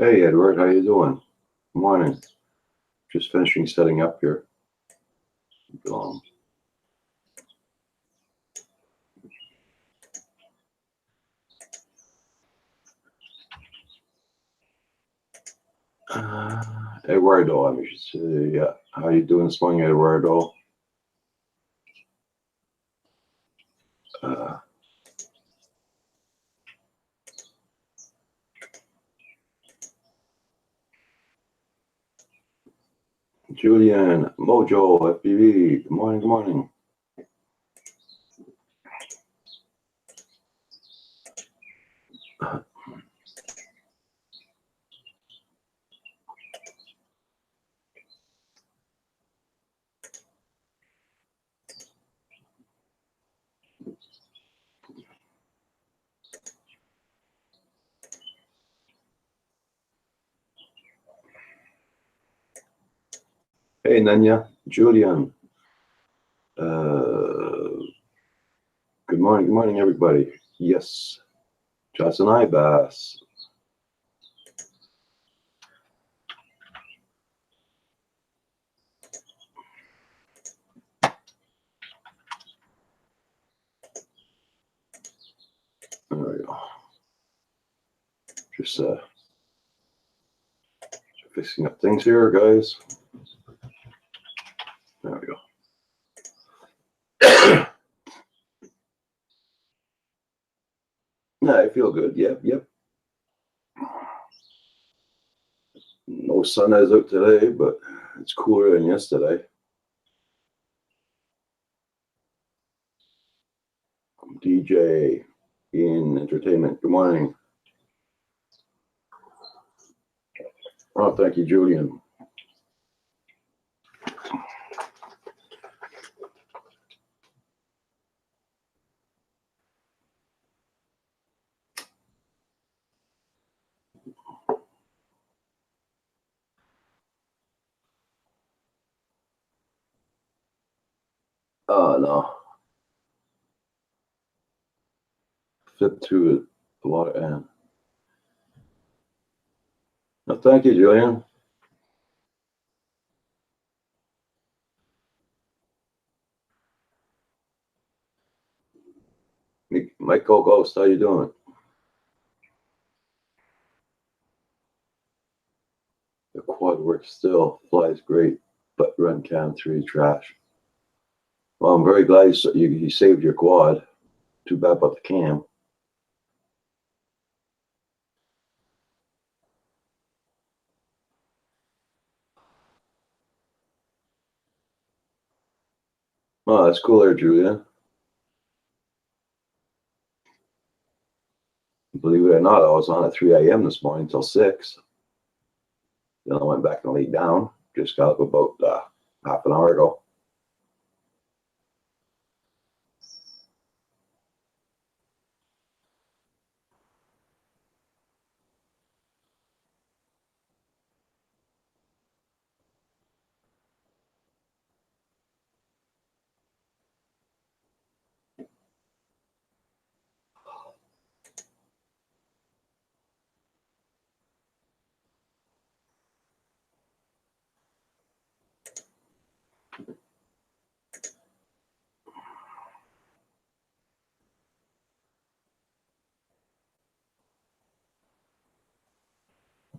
Hey, Edward, how you doing? Morning. Just finishing setting up here. Um, Eduardo, I should say, yeah. How you doing this morning, Eduardo? Uh, Julian, Mojo, FPV, good morning, good morning. Hey, Nanya, Julian. Good morning, everybody. Yes, Johnson Ibas. There we go. Just fixing up things here, guys. There we go. Yeah, I feel good. Yep. No sun is out today, but it's cooler than yesterday. DJ in entertainment. Good morning. Oh, thank you, Julian. Oh, no. Flip through a lot of N. No, thank you, Julian. Michael Ghost, how you doing? The quad works still, flies great, but run cam 3 trash. Well, I'm very glad you saved your quad. Too bad about the cam. Oh, that's cool there, Julian. Believe it or not, I was on at 3 a.m. this morning till 6. Then I went back and laid down. Just got up about half an hour ago.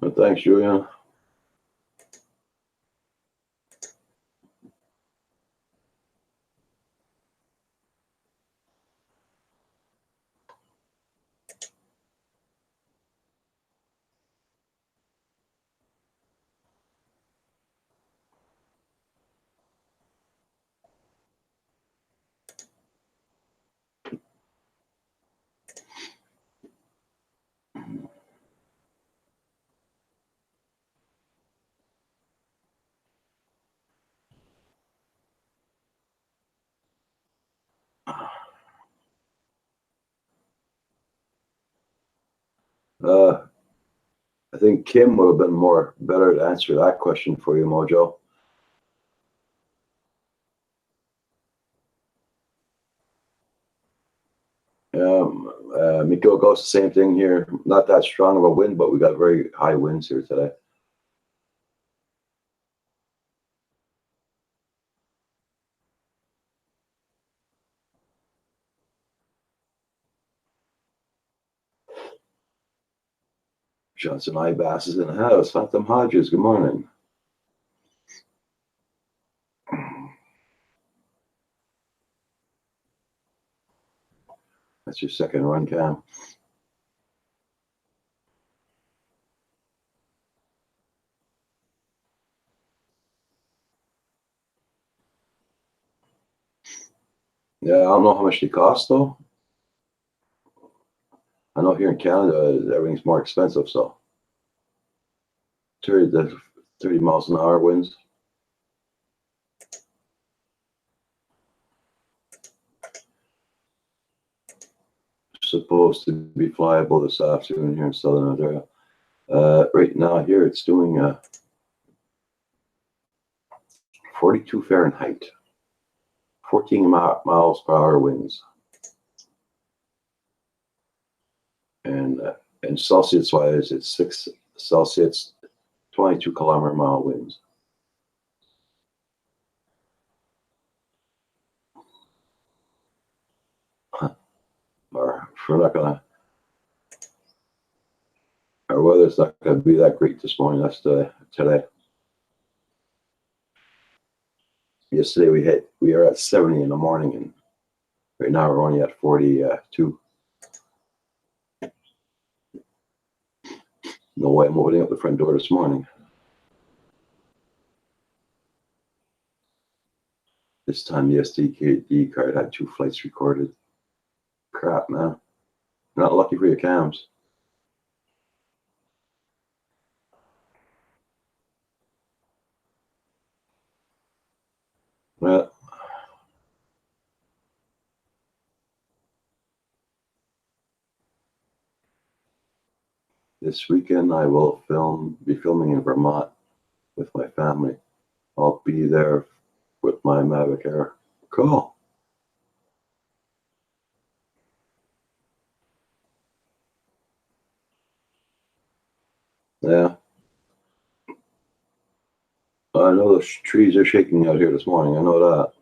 But thanks, Julian. I think Kim would have been better to answer that question for you, Mojo. goes the same thing here. Not that strong of a wind, but we got very high winds here today. Johnson Ibass is in the house. Phantom Hodges, good morning. That's your second run, Cam. Yeah, I don't know how much they cost though. I know here in Canada everything's more expensive, so 30 miles an hour winds. Supposed to be flyable this afternoon here in Southern Ontario. Right now here it's doing 42 Fahrenheit, 14 miles per hour winds. And Celsius wise, it's 6 Celsius, 22 kilometer mile winds. We're not gonna. Our weather's not gonna be that great this morning. That's today. Yesterday we are at 70 in the morning, and right now we're only at 42. No way I'm opening up the front door this morning. This time the SD card had 2 flights recorded. Crap, man. You're not lucky for your cams. Well, this weekend I will be filming in Vermont with my family. I'll be there with my Mavic Air. Cool. Yeah. I know the trees are shaking out here this morning. I know that.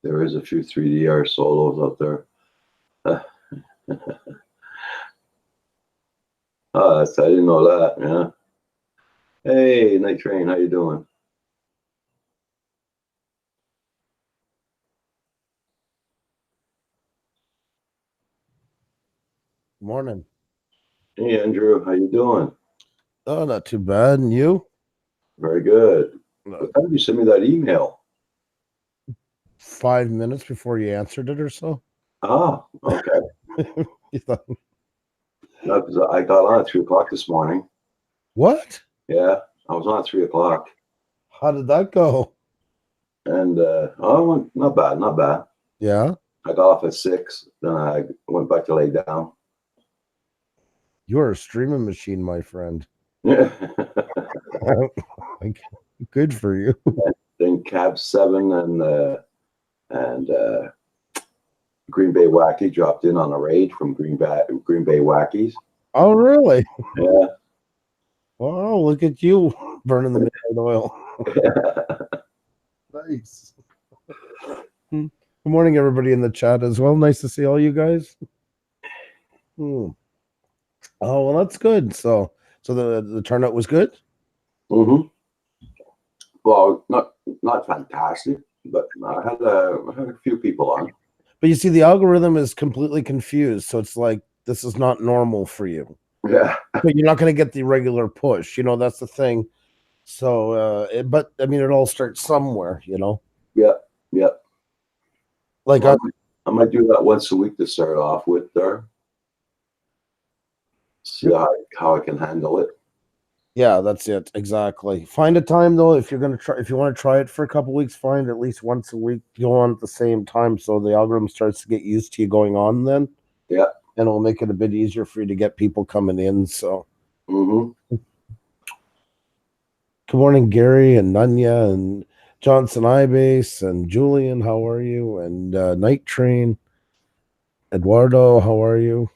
There is a few 3DR solos out there. Oh, I didn't know that. Yeah. Hey, Night Train, how you doing? Morning. Hey, Andrew, how you doing? Oh, not too bad. And you? Very good. What time did you send me that email? 5 minutes before you answered it or so. Ah, okay. No, because I got on at 3 o'clock this morning. What? Yeah, I was on at 3 o'clock. How did that go? And oh, not bad, not bad. Yeah. I got off at 6. Then I went back to lay down. You're a streaming machine, my friend. Yeah. Good for you. Then Cab 7 and Green Bay Wacky dropped in on a raid from Green Bay Wackies. Oh, really? Yeah. Wow, look at you burning the midnight oil. Nice. Good morning, everybody in the chat as well. Nice to see all you guys. Oh, well, that's good. So the turnout was good? Mm-hmm. Well, not fantastic, but I had a few people on. But you see, the algorithm is completely confused. So it's like, this is not normal for you. Yeah. But you're not going to get the regular push. That's the thing. So, but I mean, it all starts somewhere, Yeah. Yeah. Like well, I might do that once a week to start off with there. See how I can handle it. Yeah, that's it. Exactly. Find a time though. If you want to try it for a couple weeks, find at least once a week. Go on at the same time, so the algorithm starts to get used to you going on. Then, Yeah. and it'll make it a bit easier for you to get people coming in. So, Mm-hmm. good morning, Gary and Nunya and Johnson Ibase and Julian. How are you? And Night Train, Eduardo. How are you?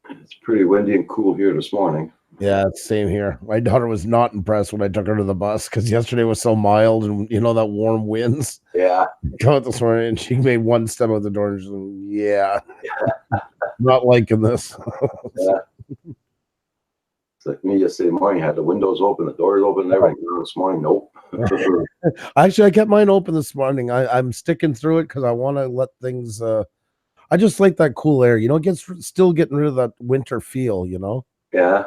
It's pretty windy and cool here this morning. Yeah, same here. My daughter was not impressed when I took her to the bus because yesterday was so mild and that warm winds. Yeah. Come out this morning and she made one step out the door and she's like, yeah, not liking this. Yeah. It's like me yesterday morning. Had the windows open, the doors open, and everything. This morning, nope. Actually, I kept mine open this morning. I'm sticking through it because I want to let things. I just like that cool air. It gets still getting rid of that winter feel. Yeah.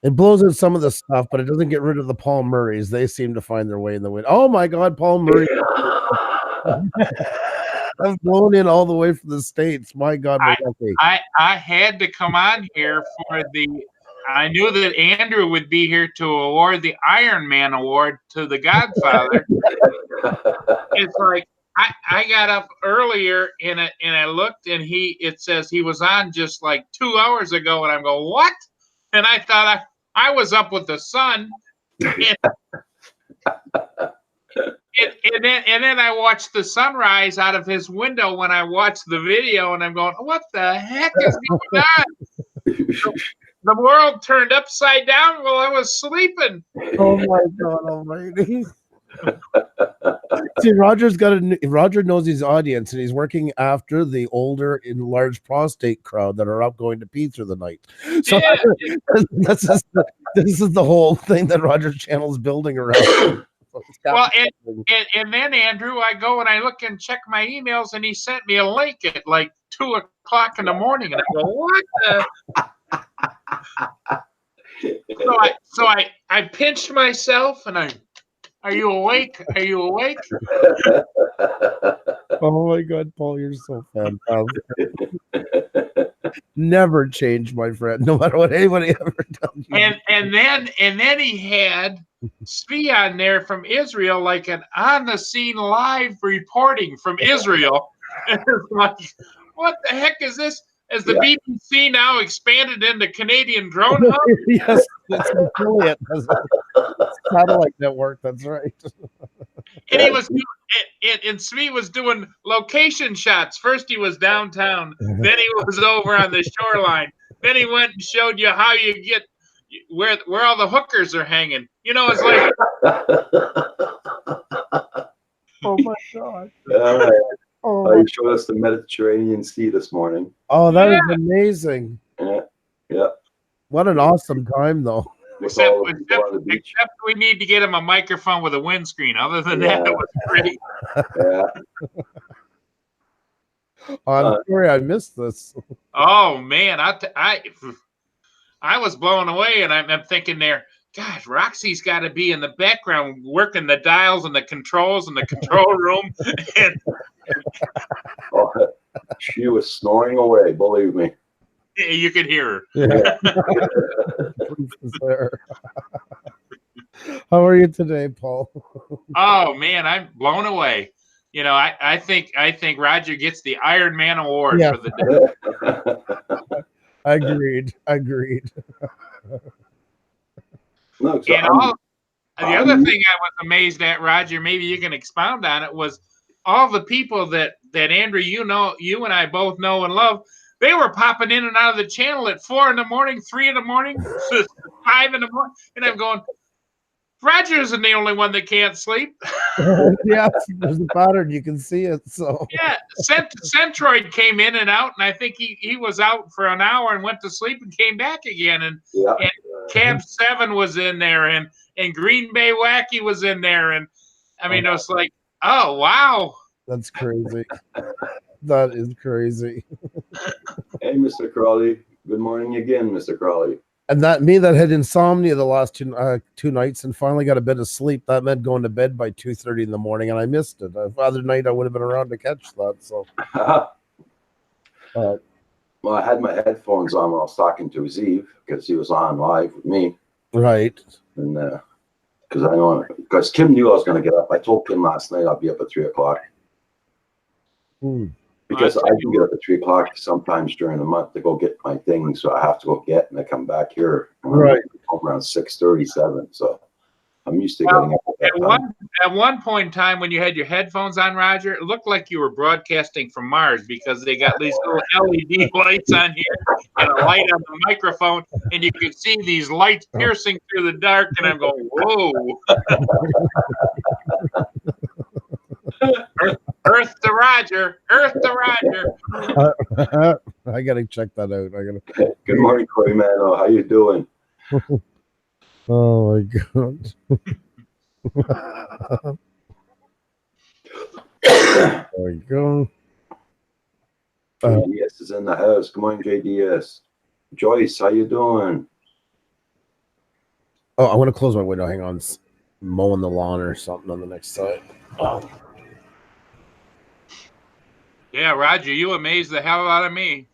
It blows in some of the stuff, but it doesn't get rid of the Paul Murrays. They seem to find their way in the wind. Oh my God, Paul Murray! I've blown in all the way from the States. My God, I had to come on here for I knew that Andrew would be here to award the Iron Man Award to The Godfather. It's like I got up earlier and I looked and it says he was on just like 2 hours ago, and I'm going, what? And I thought I was up with the sun. And then I watched the sunrise out of his window when I watched the video, and I'm going, what the heck is going on? The world turned upside down while I was sleeping. Oh my God almighty. See, Roger knows his audience, and he's working after the older enlarged prostate crowd that are up going to pee through the night. So yeah. this is the whole thing that Roger's channel is building around. Well, and then Andrew, I go and I look and check my emails, and he sent me a link at like 2:00 in the morning, and I go, what the? So I pinched myself, and are you awake? Are you awake? Oh my God, Paul, you're so fantastic. Never change, my friend, no matter what anybody ever tells you. And then he had Svi on there from Israel, like an on the scene live reporting from Israel. And it's like, what the heck is this? Has the BBC now expanded into Canadian Drone Hub? Yes, it's an affiliate. Satellite network. That's right. And he was and Svi was doing location shots. First he was downtown, then he was over on the shoreline. Then he went and showed you how you get where all the hookers are hanging. It's like, oh my God. All right. Oh, you showed us the Mediterranean Sea this morning. Oh, that was amazing. Yeah. What an awesome time, though. Except we need to get him a microphone with a windscreen. Other than that, it was great. Yeah. I'm sorry I missed this. Oh man, I was blown away, and I'm thinking there, gosh, Roxy's got to be in the background working the dials and the controls in the control room. And she was snoring away, believe me. You could hear her. Yeah. How are you today, Paul? Oh man, I'm blown away. I think Roger gets the Iron Man Award for the day. Agreed. Look, the other thing I was amazed at, Roger, maybe you can expound on it, was all the people that Andrew, you and I both know and love. They were popping in and out of the channel at 4 in the morning, 3 in the morning, 5 in the morning, and I'm going, Roger isn't the only one that can't sleep. Yeah, there's a pattern. You can see it. So yeah, Centroid came in and out, and I think he was out for an hour and went to sleep and came back again. And Cab 7 was in there, and Green Bay Wacky was in there, and I mean, it was like, oh wow, that's crazy. That is crazy. Hey, Mr. Crawley. Good morning again, Mr. Crawley. And that had insomnia the last two nights and finally got a bit of sleep. That meant going to bed by 2:30 in the morning, and I missed it. The other night I would have been around to catch that. So Well, I had my headphones on when I was talking to Zeev because he was on live with me. Right. And because Kim knew I was going to get up. I told Kim last night I'll be up at 3:00 because I do get up at 3:00 sometimes during the month to go get my things. So I have to go get, and I come back here Right. around 6:37. So I'm used to getting up at that time. At one point in time, when you had your headphones on, Roger, it looked like you were broadcasting from Mars because they got these little LED lights on here and a light on the microphone, and you could see these lights piercing through the dark. And I'm going, whoa. Earth to Roger. Earth to Roger. I gotta check that out. Good morning, Corey Mano. How you doing? Oh my god. There we go. JDS is in the house. Good morning, JDS. Joyce, how you doing? Oh, I want to close my window. Hang on. It's mowing the lawn or something on the next side. Oh. Yeah, Roger, you amazed the hell out of me.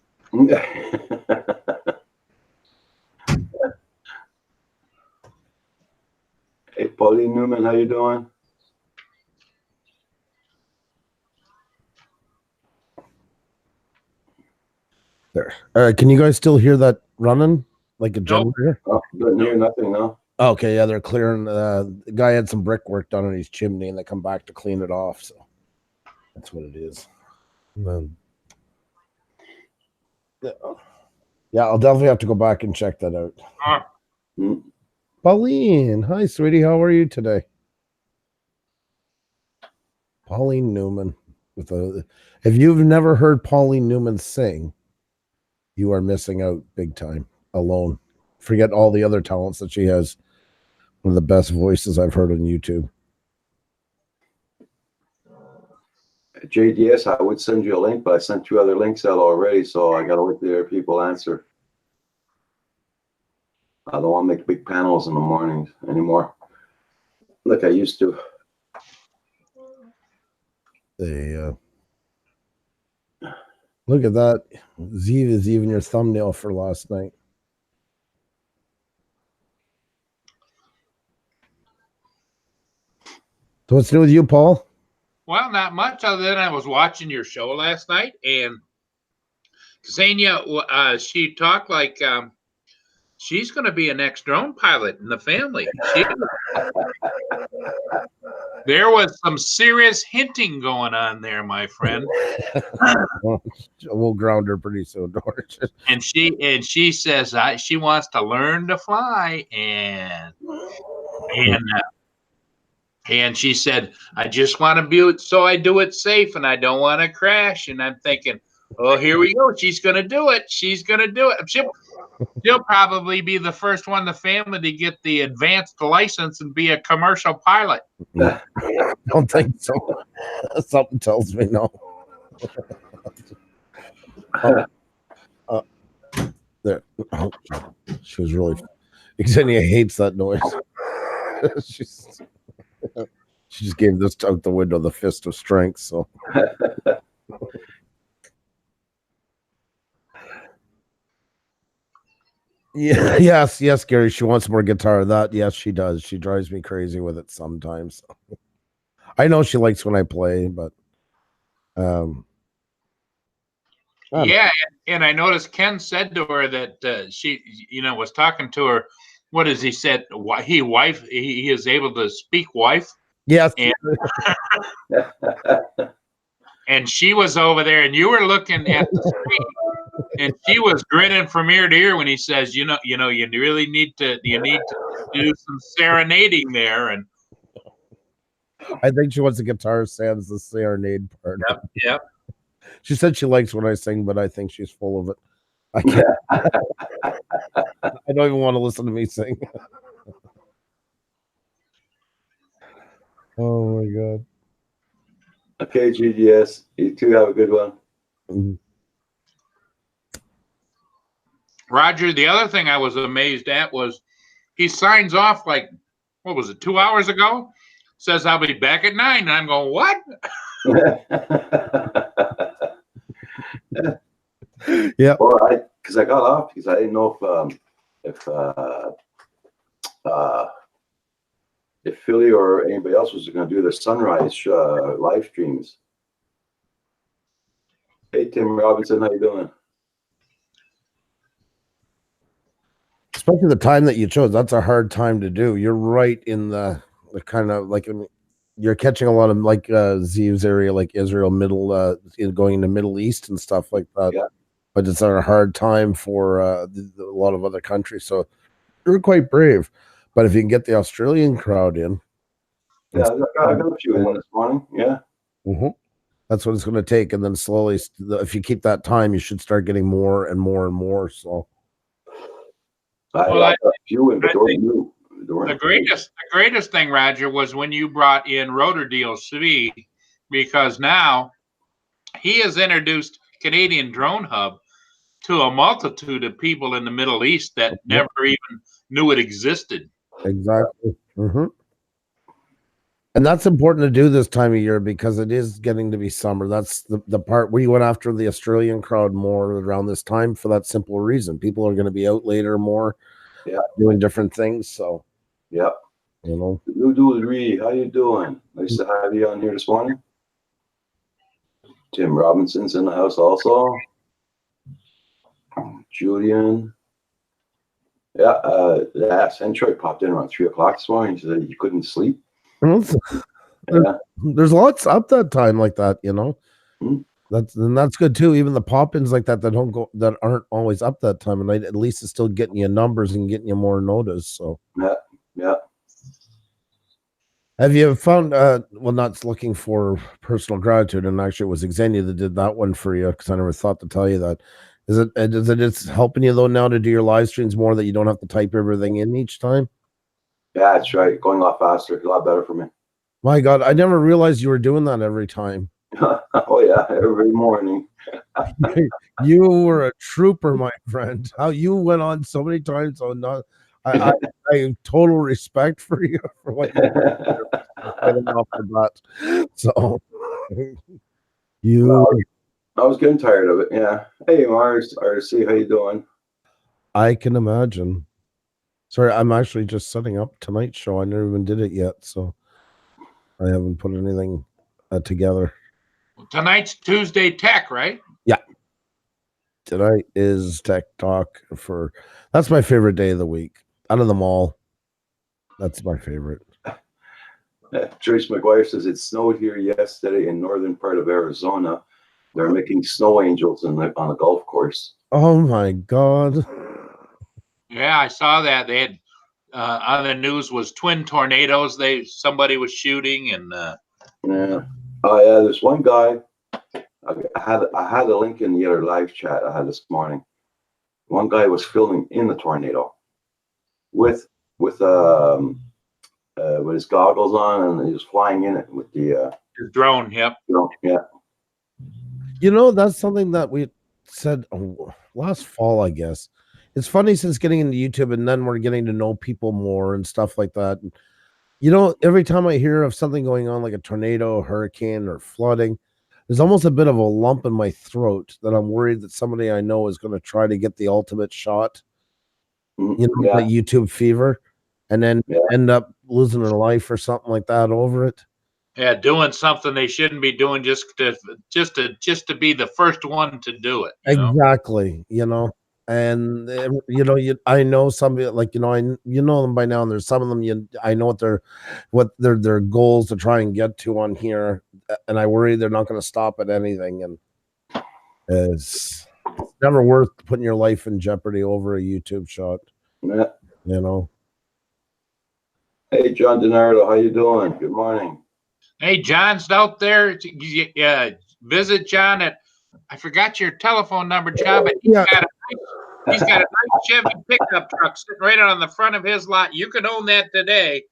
Hey, Pauline Newman, how you doing? There. Can you guys still hear that running like a Nope. generator? Oh, didn't hear nothing, no. Okay, yeah, they're clearing. The guy had some brickwork done on his chimney, and they come back to clean it off. So that's what it is. Yeah, I'll definitely have to go back and check that out. Pauline, hi, sweetie. How are you today? Pauline Newman. If you've never heard Pauline Newman sing, you are missing out big time. Alone. Forget all the other talents that she has. One of the best voices I've heard on YouTube. JDS, I would send you a link, but I sent 2 other links out already, so I gotta wait till people answer. I don't want to make big panels in the mornings anymore, like I used to. Look at that. Zeev is even your thumbnail for last night. So what's new with you, Paul? Well, not much other than I was watching your show last night, and Ksenia, she talked like she's going to be an ex-drone pilot in the family. There was some serious hinting going on there, my friend. We'll ground her pretty soon, George. And she says she wants to learn to fly, and she said, I just want to be so I do it safe and I don't want to crash. And I'm thinking, oh, here we go. She's going to do it. She's going to do it. She'll probably be the first one in the family to get the advanced license and be a commercial pilot. Don't think so. Something tells me no. There. Oh, she was really. Xenia hates that noise. She just gave this out the window the fist of strength. So. Yeah, yes, Gary. She wants more guitar. That, yes, she does. She drives me crazy with it sometimes. I know she likes when I play, but yeah, and I noticed Ken said to her that she, was talking to her. What has he said? He is able to speak wife. Yes. And she was over there, and you were looking at the screen. And she was grinning from ear to ear when he says, you really need to do some serenading there. And I think she wants the guitar sans the serenade part. Yep. She said she likes when I sing, but I think she's full of it. I can't. I don't even want to listen to me sing. Oh my God. Okay, GDS. You two have a good one. Mm-hmm. Roger, the other thing I was amazed at was he signs off like, what was it, 2 hours ago? Says, I'll be back at 9. And I'm going, what? Yeah. Well, because I got off because I didn't know if Philly or anybody else was going to do the sunrise live streams. Hey, Tim Robinson, how you doing? Especially the time that you chose. That's a hard time to do. You're right in the kind of like you're catching a lot of like Zev's area, like Israel, going into Middle East and stuff like that. Yeah. But it's a hard time for a lot of other countries. So you're quite brave. But if you can get the Australian crowd in, Yeah, I got a few in this morning. Yeah. That's what it's going to take. And then slowly, if you keep that time, you should start getting more and more and more. So I got a few in, but they weren't new. The greatest thing, Roger, was when you brought in Rotor Svi, because now he has introduced Canadian Drone Hub to a multitude of people in the Middle East that never even knew it existed. Exactly. And that's important to do this time of year because it is getting to be summer. That's the part we went after the Australian crowd more around this time for that simple reason. People are going to be out later more, doing different things. So, yeah, you know. Ludo, how you doing? Nice to have you on here this morning. Tim Robinson's in the house also. Julian. Yeah, Centroid popped in around 3 o'clock this morning. He said he couldn't sleep. There's lots up that time like that, you know. That's good too. Even the pop-ins like that that aren't always up that time of night, at least it's still getting you numbers and getting you more notice. So yeah. Have you found not looking for personal gratitude, and actually it was Xenia that did that one for you because I never thought to tell you that. Is it helping you though now to do your live streams more that you don't have to type everything in each time? Yeah, that's right. Going a lot faster, a lot better for me. My God, I never realized you were doing that every time. Oh yeah, every morning. You were a trooper, my friend. How you went on so many times. I total respect for you for what you getting off the bat. So I was getting tired of it. Yeah. Hey, Mars, RC, how you doing? I can imagine. Sorry, I'm actually just setting up tonight's show. I never even did it yet, so I haven't put anything together. Tonight's Tuesday Tech, right? Yeah. Tonight is Tech Talk that's my favorite day of the week. Out of them all, that's my favorite. Joyce McGuire says it snowed here yesterday in northern part of Arizona. They're making snow angels on the golf course. Oh my God. Yeah, I saw that. They had on the news was twin tornadoes. Somebody was shooting and yeah. Oh yeah, there's one guy. I had a link in the other live chat I had this morning. One guy was filming in the tornado with his goggles on, and he was flying in it with the drone. Yep. Yeah. You know, that's something that we said last fall, I guess. It's funny since getting into YouTube, and then we're getting to know people more and stuff like that. And, you know, every time I hear of something going on like a tornado, hurricane, or flooding, there's almost a bit of a lump in my throat that I'm worried that somebody I know is going to try to get the ultimate shot, you know, like YouTube fever, and then end up losing their life or something like that over it. Yeah, doing something they shouldn't be doing just to be the first one to do it. Exactly, you know. And you know, I know somebody like you know them by now, and there's some of them I know what their goals to try and get to on here, and I worry they're not going to stop at anything, and it's never worth putting your life in jeopardy over a YouTube shot. Yeah. You know. Hey, John DiNardo, how you doing? Good morning. Hey, John's out there. Visit John at. I forgot your telephone number, John, but he's got a nice Chevy pickup truck sitting right on the front of his lot. You can own that today.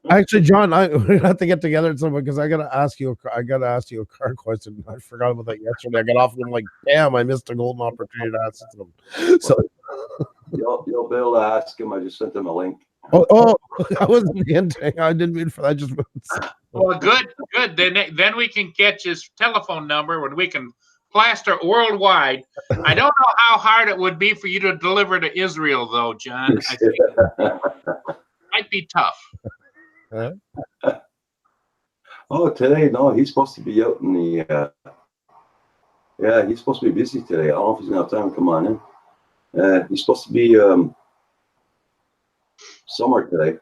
Actually, John, we have to get together at some point because I gotta ask you a car question. I forgot about that yesterday. I got off and I'm like, damn, I missed a golden opportunity to ask him. So you'll be able to ask him. I just sent him a link. Oh, I wasn't hinting. I didn't mean for that. Just well, good. Then we can get his telephone number when we can plaster worldwide. I don't know how hard it would be for you to deliver to Israel, though, John. I think it might be tough. Oh, today, no, he's supposed to be out in the, yeah, he's supposed to be busy today. I don't know if he's going to have time to come on in. He's supposed to be somewhere today.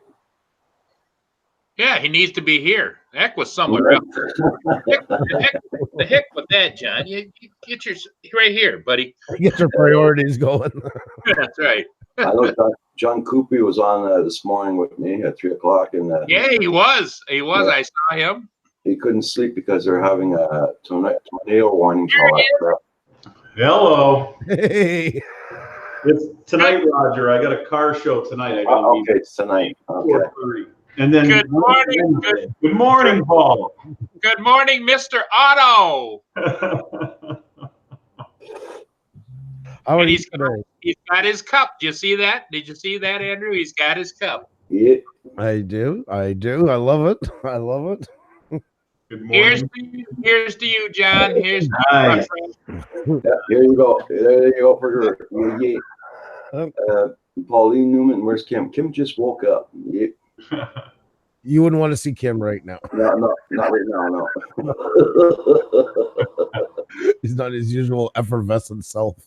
Yeah, he needs to be here. Heck with somewhere else. The heck with that, John. You get your right here, buddy. Get your priorities going. That's right. I know John Coopy was on this morning with me at 3 o'clock, and Yeah, he was. He was. Yeah. I saw him. he couldn't sleep because they're having a tornado warnings and all that stuff. Hello. Hey. It's tonight, Roger. I got a car show tonight. I gotta leave Okay, it's tonight. Okay. 4:30. And then Good morning. Good morning, Paul. Good morning, Mr. Otto. How are And you he's today? got his cup. Did you see that? Did you see that, Andrew? He's got his cup. Yeah. I do. I love it. I love it. Good Here's morning. to you, John. Here's to Nice. you. Yeah, here you go. There you go for her. Yeah. Pauline Newman, where's Kim? Kim just woke up. Yeah. You wouldn't want to see Kim right now. No, not right now, no. He's not his usual effervescent self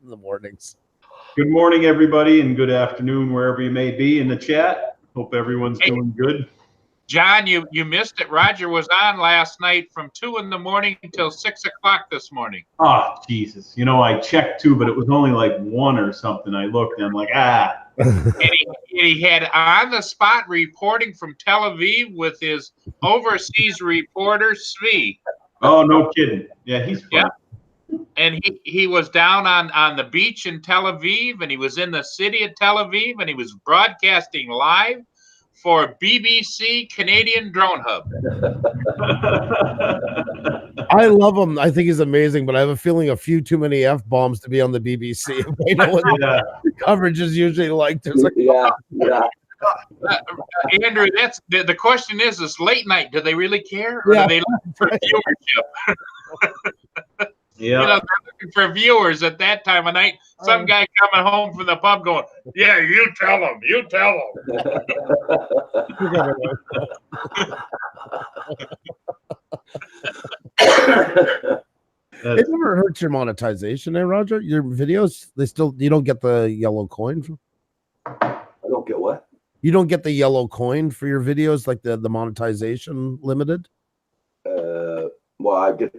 in the mornings. Good morning, everybody, and good afternoon, wherever you may be in the chat. Hope everyone's doing good. John, you missed it. Roger was on last night from 2 in the morning until 6 o'clock this morning. Oh, Jesus. You know, I checked too, but it was only like 1 or something. I looked and I'm like, And he had on the spot reporting from Tel Aviv with his overseas reporter Svi. Oh, no kidding. Yeah, he's fun. Yeah. And he was down on the beach in Tel Aviv, and he was in the city of Tel Aviv, and he was broadcasting live for BBC Canadian Drone Hub. I love him. I think he's amazing, but I have a feeling a few too many F-bombs to be on the BBC. You know what Yeah. the coverage is usually like. There's like Yeah. Andrew, that's the question is late night. Do they really care, or Yeah. do they look for viewership? Yeah. You know, they're looking for viewers at that time of night. Some guy coming home from the pub going, "Yeah, you tell them. You tell them." It That's- never hurts your monetization, eh, Roger? Your videos, you don't get the yellow coin. I don't get what? You don't get the yellow coin for your videos, like the monetization limited, Well, I get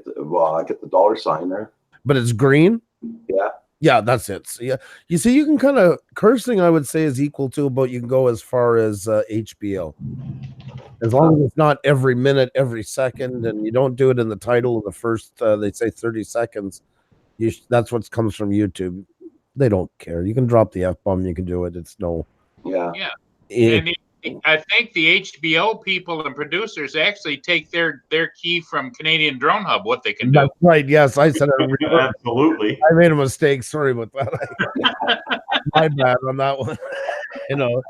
the dollar sign there. but it's green. Yeah. Yeah, that's it. So, yeah, you see, you can kind of cursing. I would say is equal to, but you can go as far as HBO, as long as it's not every minute, every second, and you don't do it in the title of the first. They say 30 seconds. That's what comes from YouTube. They don't care. You can drop the F-bomb. You can do it. It's no. Yeah. And I think the HBO people and producers actually take their key from Canadian Drone Hub, what they can do. That's right. Yes, I said it. Absolutely. I made a mistake. Sorry about that. My bad on that one. You know,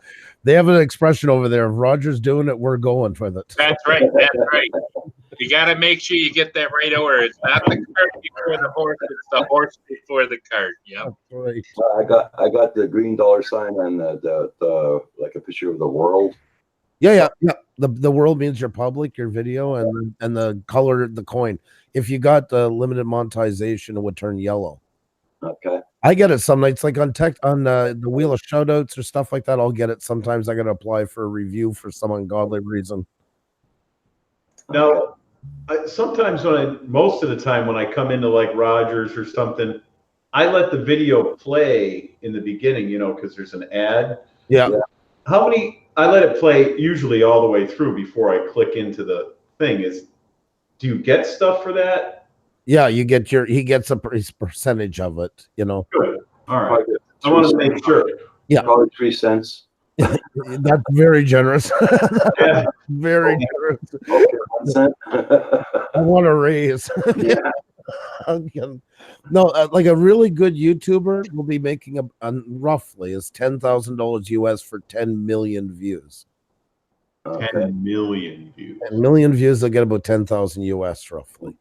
they have an expression over there. If Roger's doing it, we're going with it. That's right. That's right. You got to make sure you get that right order. It's not the cart before the horse; it's the horse before the cart. Yep. That's right. I got the green dollar sign and the like a picture of the world. Yeah. The world means your public, your video, and the color, the coin. If you got the limited monetization, it would turn yellow. Okay. I get it some nights, like on the wheel of shoutouts or stuff like that. I'll get it sometimes. I got to apply for a review for some ungodly reason. Now, sometimes most of the time when I come into like Rogers or something, I let the video play in the beginning, you know, because there's an ad. Yeah. I let it play usually all the way through before I click into the thing. Do you get stuff for that? Yeah, he gets his percentage of it, you know. Good. All right. Probably I want to make sure. Yeah. Probably 3 cents. That's very generous. Yeah. Very generous. Okay, 1 cent. I want to raise. Yeah. No, like a really good YouTuber will be making roughly is $10,000 US for 10 million views. 10 million views. 10 million views, they'll get about 10,000 US roughly.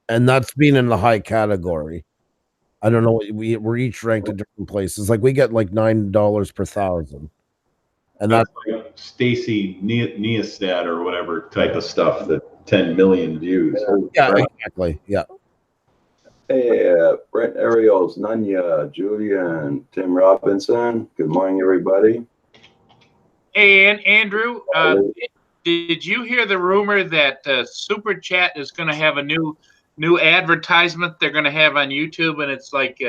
and that's being in the high category. I don't know. We're each ranked at different places. Like we get like $9 per thousand, and that's like Stacy Neistat or whatever type of stuff. That 10 million views. yeah, Right. exactly. Yeah. Hey, Brent Ariels, Nanya, Julian, Tim Robinson. Good morning, everybody. Hey, Andrew, did you hear the rumor that Super Chat is going to have a new advertisement they're going to have on YouTube, and it's like,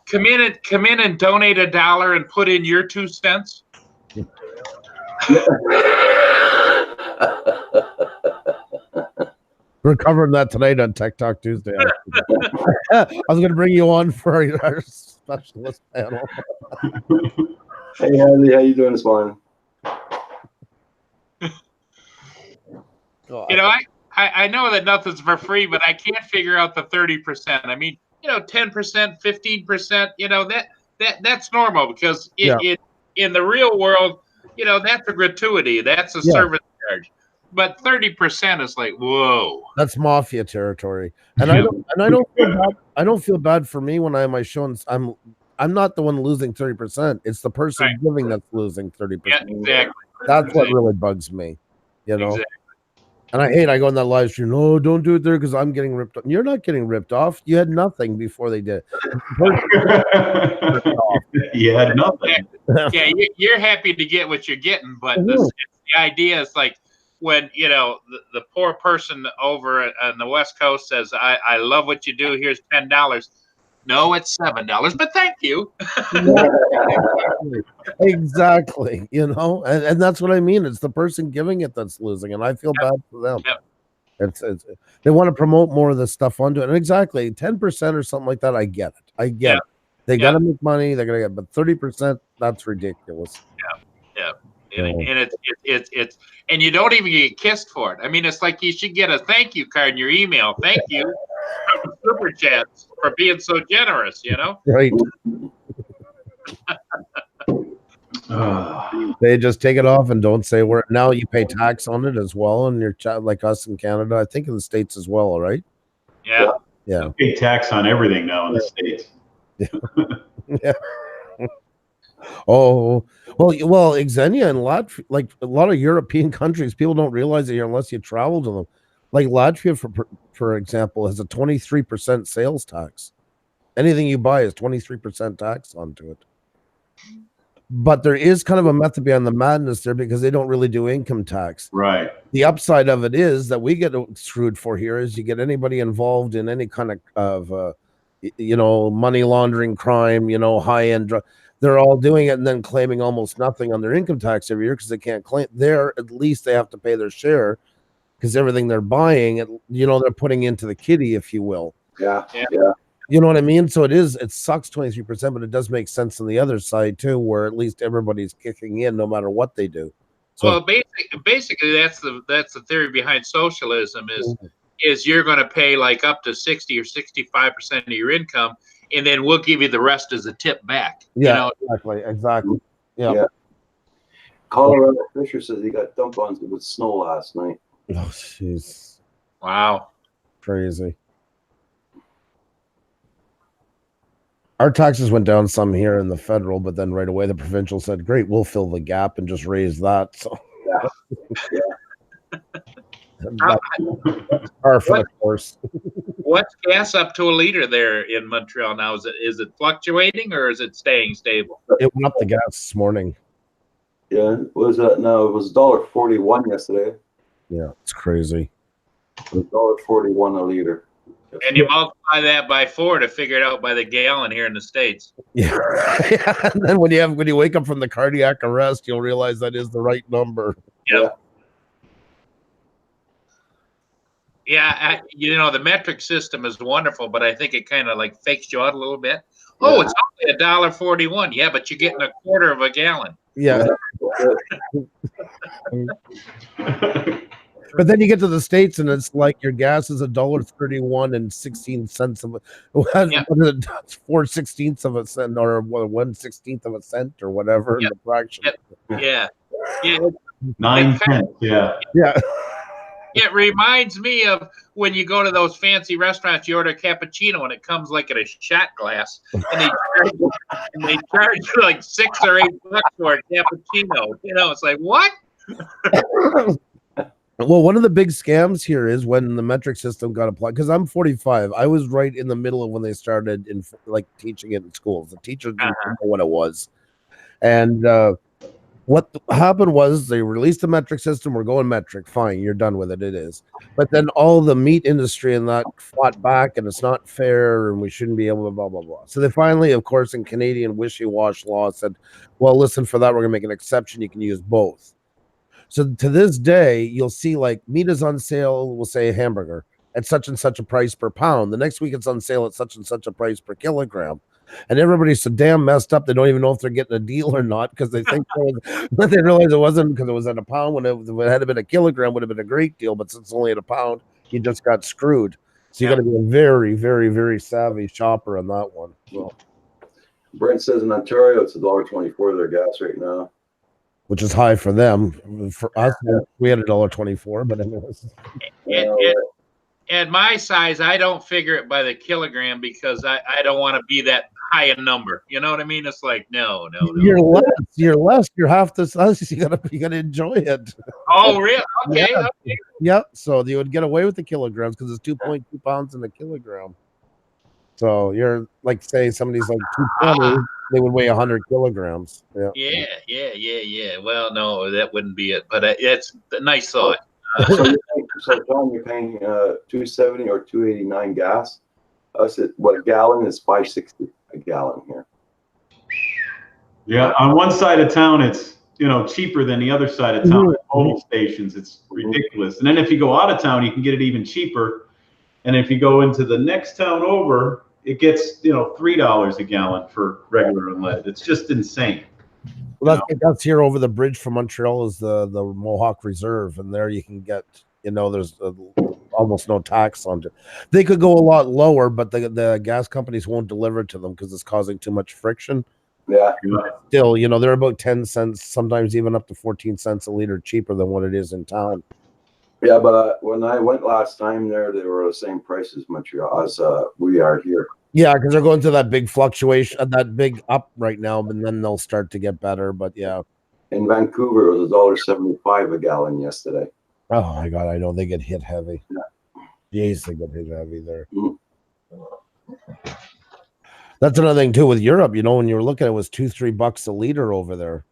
come in and donate $1 and put in your 2 cents. We're covering that tonight on Tech Talk Tuesday. I was going to bring you on for our specialist panel. Hey, Andy, how you doing this morning? You know, I know that nothing's for free, but I can't figure out the 30%. I mean, 10%, 15%, that's normal because in the real world, that's a gratuity. That's a service charge. But 30% is like, whoa. That's mafia territory. And I don't feel bad for me when I have my show, and I'm not the one losing 30%. It's the person giving that's losing 30%. Yeah, exactly. That's what really bugs me. Exactly. And I go on that live stream. No, don't do it there because I'm getting ripped off. You're not getting ripped off. You had nothing before they did. You had nothing. Yeah, you're happy to get what you're getting, but the idea is like when the poor person over on the West Coast says, "I love what you do. Here's $10." No, it's $7, but thank you. Exactly. And that's what I mean. It's the person giving it that's losing, and I feel bad for them. Yep. It's they want to promote more of this stuff onto it. And exactly 10% or something like that. I get it. I get it. They got to make money. They're gonna get, but 30%, that's ridiculous. Yeah. And it's and you don't even get kissed for it. I mean, it's like you should get a thank you card in your email. Thank you from Super Chats for being so generous. Right. They just take it off and don't say where. Now you pay tax on it as well, and you're like us in Canada. I think in the States as well, right? Yeah. You pay tax on everything now in the States. Yeah. Oh well, Xenia and Latvia, like a lot of European countries, people don't realize it here unless you travel to them. Like Latvia, for example, has a 23% sales tax. Anything you buy is 23% tax onto it. But there is kind of a method behind the madness there because they don't really do income tax. Right. The upside of it is that we get screwed for here is you get anybody involved in any kind of money laundering crime, high-end drug. They're all doing it and then claiming almost nothing on their income tax every year because they can't claim. There, at least they have to pay their share because everything they're buying, they're putting into the kitty, if you will. Yeah. You know what I mean? So it sucks 23%, but it does make sense on the other side too, where at least everybody's kicking in no matter what they do. So, well, basically, that's the theory behind socialism is you're going to pay like up to 60 or 65% of your income, and then we'll give you the rest as a tip back. Yeah, exactly. Yeah. Colorado Fisher says he got dumped on with snow last night. Oh, jeez. Wow. Crazy. Our taxes went down some here in the federal, but then right away the provincial said, "Great, we'll fill the gap and just raise that." So, par for the course. What's gas up to a liter there in Montreal now? Is it fluctuating or is it staying stable? It went up the gas this morning. Yeah, what is that now? It was $1.41 yesterday. Yeah, it's crazy. It was $1.41 a liter. And you multiply that by 4 to figure it out by the gallon here in the States. Yeah. And then when you wake up from the cardiac arrest, you'll realize that is the right number. Yeah. Yeah, the metric system is wonderful, but I think it kind of like fakes you out a little bit. Oh, it's only $1.41. Yeah, but you're getting a quarter of a gallon. Yeah. But then you get to the States and it's like your gas is $1.31 and 16 cents of it. 4/16 of a cent or 1/16 of a cent or whatever in the fraction. Yeah. 9 cents. Yeah. It reminds me of when you go to those fancy restaurants, you order a cappuccino and it comes like in a shot glass, and they charge you like $6 or $8 for a cappuccino. You know, it's like what? Well, one of the big scams here is when the metric system got applied. Because I'm 45, I was right in the middle of when they started in like teaching it in schools. The teachers didn't know what it was, and what happened was they released the metric system. We're going metric. Fine, you're done with it. It is. But then all the meat industry and that fought back, and it's not fair, and we shouldn't be able to blah, blah, blah. So they finally, of course, in Canadian wishy-wash law said, well, listen, for that, we're going to make an exception. You can use both. So to this day, you'll see like meat is on sale, we'll say a hamburger at such and such a price per pound. The next week it's on sale at such and such a price per kilogram. And everybody's so damn messed up, they don't even know if they're getting a deal or not because they think, but they realize it wasn't because it was at a pound. When it had been a kilogram, would have been a great deal. But since it's only at a pound, you just got screwed. So you got to be a very, very, very savvy shopper on that one. So. Brent says in Ontario, it's $1.24 their gas right now. Which is high for them. For us, we had $1.24, but anyways. At my size, I don't figure it by the kilogram because I don't want to be that high a number. You know what I mean? It's like no. You're less. You're half the size. You gotta enjoy it. Oh, really? Okay. Yeah. Okay. Yep. So you would get away with the kilograms because it's 2.2 pounds in a kilogram. So you're like, say somebody's like 220, they would weigh 100 kilograms. Yeah. Well, no, that wouldn't be it. But it's a nice thought. So John, you're paying $2.70 or $2.89 gas. What a gallon is $5.60 a gallon here. Yeah, on one side of town, it's cheaper than the other side of town. At total stations, it's ridiculous. And then if you go out of town, you can get it even cheaper. And if you go into the next town over, it gets $3 a gallon for regular unleaded. It's just insane. Well, that's here over the bridge from Montreal is the Mohawk Reserve, and there you can get there's almost no tax on it. They could go a lot lower, but the gas companies won't deliver to them because it's causing too much friction. Yeah. Still, they're about 10 cents, sometimes even up to 14 cents a liter cheaper than what it is in town. Yeah, but when I went last time there, they were the same price as Montreal as we are here. Yeah, because they're going through that big fluctuation, that big up right now, but then they'll start to get better. But yeah, in Vancouver, it was $1.75 a gallon yesterday. Oh my God, I know they get hit heavy. Yeah. Jeez, they get hit heavy there. That's another thing too with Europe. When you were looking, it was $2-3 a liter over there.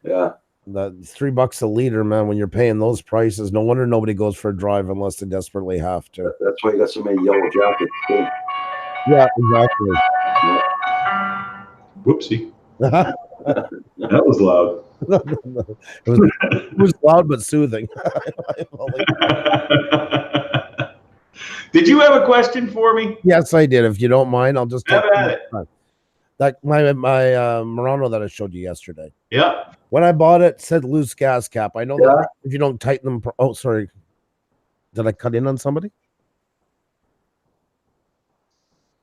Yeah. That $3 a liter, man, when you're paying those prices, no wonder nobody goes for a drive unless they desperately have to. That's why you got so many yellow jackets too. Yeah, exactly. Whoopsie. That was loud. it was loud but soothing. Did you have a question for me? Yes, I did. If you don't mind, I'll just have at it. That my Murano that I showed you yesterday. Yeah. When I bought it said loose gas cap. I know that if you don't tighten them. Oh, sorry. Did I cut in on somebody?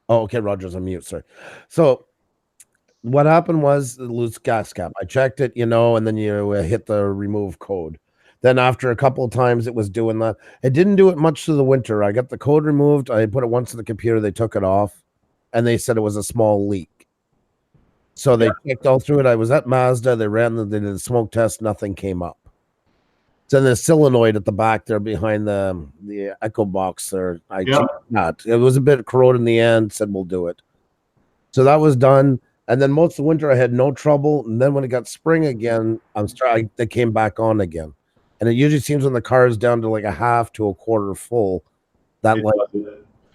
Oh, okay. Roger's on mute. Sorry. So what happened was the loose gas cap. I checked it, and then you hit the remove code. Then after a couple of times it was doing that. It didn't do it much through the winter. I got the code removed. I put it once in the computer. They took it off, and they said it was a small leak. So they checked all through it. I was at Mazda. They did a smoke test. Nothing came up. So the solenoid at the back there behind the echo box there, I checked that. It was a bit corroded in the end. Said we'll do it. So that was done. And then most of the winter I had no trouble. And then when it got spring again, they came back on again. And it usually seems when the car is down to like a half to a quarter full, that light.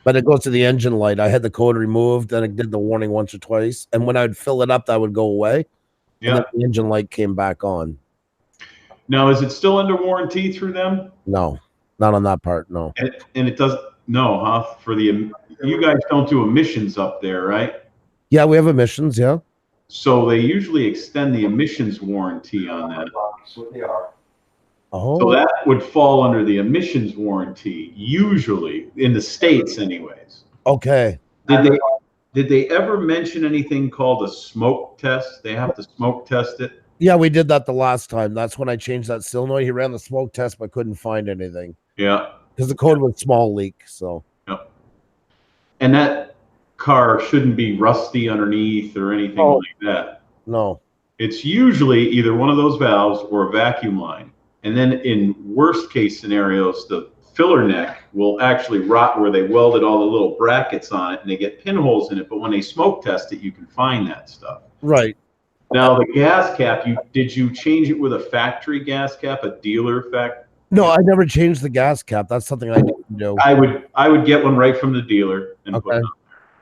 But it goes to the engine light. I had the code removed, then it did the warning once or twice. And when I would fill it up, that would go away. Yeah. And then the engine light came back on. Now, is it still under warranty through them? No, not on that part. No. And it does huh? You guys don't do emissions up there, right? Yeah, we have emissions. Yeah. So they usually extend the emissions warranty on that. They are. Oh. So that would fall under the emissions warranty, usually in the States, anyways. Okay. Did they ever mention anything called a smoke test? They have to smoke test it. Yeah, we did that the last time. That's when I changed that solenoid. He ran the smoke test, but couldn't find anything Yeah. because the code was small leak. So Yep. And that car shouldn't be rusty underneath or anything Oh. like that. no. It's usually either one of those valves or a vacuum line. And then in worst case scenarios, the filler neck will actually rot where they welded all the little brackets on it and they get pinholes in it. But when they smoke test it, you can find that stuff. Right. Now the gas cap, did you change it with a factory gas cap, a dealer No, I never changed the gas cap. That's something I didn't do. I would get one right from the dealer and put it on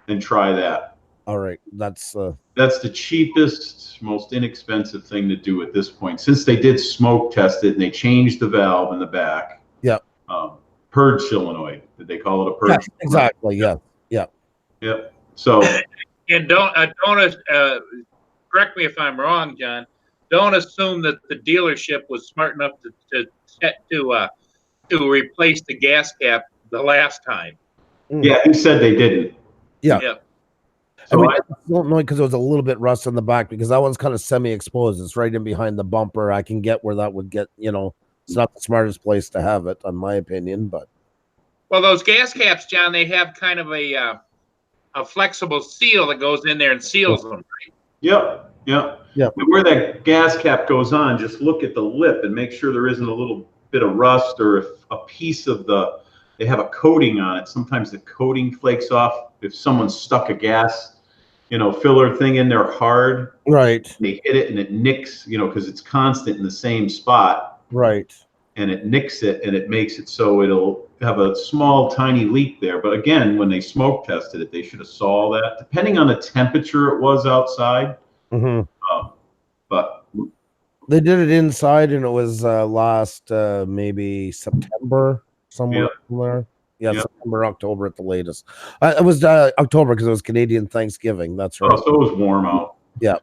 there and try that. All right. That's the cheapest, most inexpensive thing to do at this point, since they did smoke test it and they changed the valve in the back. Yeah. Purge solenoid. Did they call it a purge? yes, exactly. Yeah. Yep. So And don't correct me if I'm wrong, John. Don't assume that the dealership was smart enough to replace the gas cap the last time. yeah, he said they didn't. Yeah. Yep. So I don't know because it was a little bit rust on the back because that one's kind of semi-exposed. It's right in behind the bumper. I can get where that would get. It's not the smartest place to have it, in my opinion. But Well, those gas caps, John, they have kind of a flexible seal that goes in there and seals them. Yep. Yep. And where that gas cap goes on, just look at the lip and make sure there isn't a little bit of rust or if a piece of they have a coating on it. Sometimes the coating flakes off. If someone stuck a gas, filler thing in there hard, right, they hit it and it nicks, because it's constant in the same spot. right. And it nicks it and it makes it so it'll have a small, tiny leak there. But again, when they smoke tested it, they should have saw that. Depending on the temperature it was outside. Mm-hmm. But They did it inside, and it was last maybe September, somewhere in there. Yeah, Yep. September, October at the latest. It was October because it was Canadian Thanksgiving. That's right. so it was warm out. Yeah.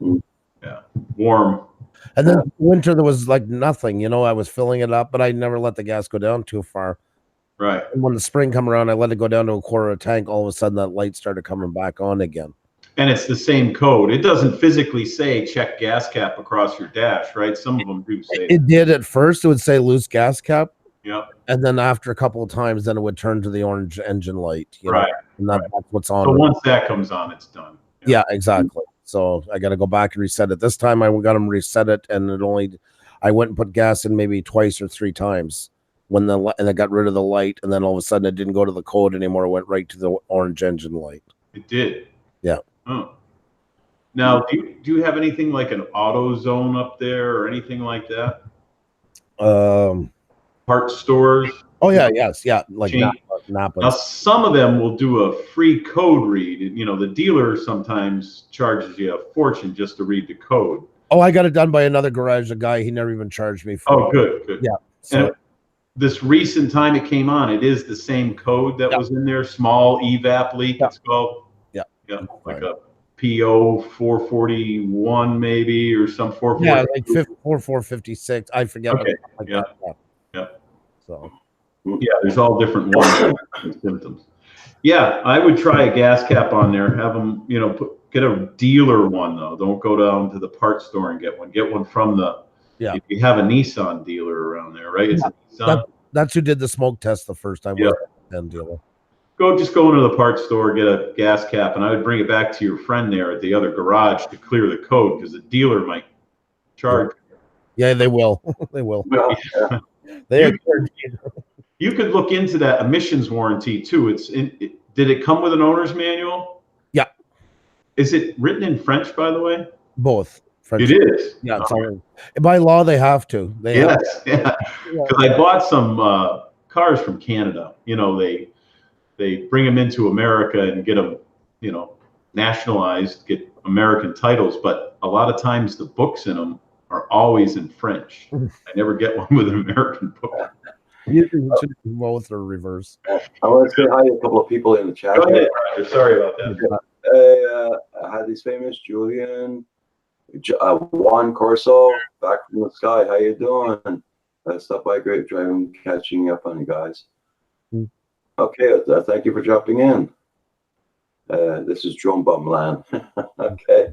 Yeah. Warm. And then winter, there was like nothing. I was filling it up, but I never let the gas go down too far. Right. And when the spring come around, I let it go down to a quarter of a tank. All of a sudden, that light started coming back on again. And it's the same code. It doesn't physically say check gas cap across your dash, right? Some of them do say It did at first. It would say loose gas cap. Yep. And then after a couple of times, then it would turn to the orange engine light. Right. And that's what's on. So once that comes on, it's done. Yeah, exactly. So I got to go back and reset it. This time I got them reset it, and I went and put gas in maybe twice or three times and I got rid of the light, and then all of a sudden it didn't go to the code anymore. It went right to the orange engine light. It did. Yeah. Oh. Now, do you have anything like an auto zone up there or anything like that? Parts stores? Oh yeah, yes, yeah, like Change. Napa. Now, some of them will do a free code read. The dealer sometimes charges you a fortune just to read the code. Oh, I got it done by another garage. A guy, he never even charged me for Oh, it. good. Yeah. And So this recent time it came on, it is the same code that was in there, small evap leak, it's called. Yeah. Like a PO 441 maybe, or some 440. yeah, like 4456. I forget. Okay. Like Yeah. that. Yeah. So Yeah, there's all different ones and symptoms. Yeah, I would try a gas cap on there. Have them, get a dealer one though. Don't go down to the parts store and get one. Get one from Yeah. If you have a Nissan dealer around there, right? It's a Nissan. that's who did the smoke test the first time. Yeah. And dealer. Just go into the parts store, get a gas cap, and I would bring it back to your friend there at the other garage to clear the code because the dealer might charge. Yeah, they will. They will. Well, yeah. They You could look into that emissions warranty too. Did it come with an owner's manual? Yeah. Is it written in French, by the way? both. French. It is. Yeah, it's all, by law they have to. They have Yes. Yeah. Because I bought some cars from Canada. They bring them into America and get them, nationalized, get American titles. But a lot of times the books in them are always in French. I never get one with an American book. You should do both or reverse. I want to say hi to a couple of people in the chat. Go ahead, Roger. Sorry about that. I had these famous Julian, Juan Corso, back from the sky. How you doing? Stop by Great Driving, catching up on you guys. Okay, thank you for dropping in. This is Drone Bumland. Okay,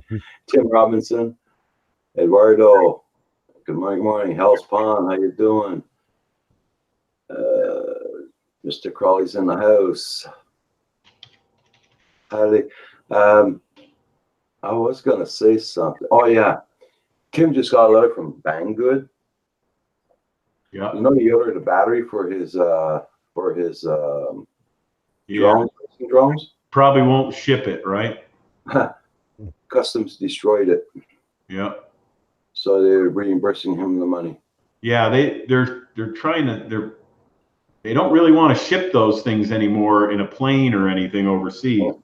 Tim Robinson, Eduardo, Good morning. Hell's Pond, how you doing? Mr. Crawley's in the house. Howdy. I was gonna say something. Oh yeah, Kim just got a letter from Banggood. Yeah. You know, he ordered a battery for his Yeah. drones. Probably won't ship it, right? Customs destroyed it, Yeah. so they're reimbursing him the money. Yeah, they're trying to they don't really want to ship those things anymore in a plane or anything overseas.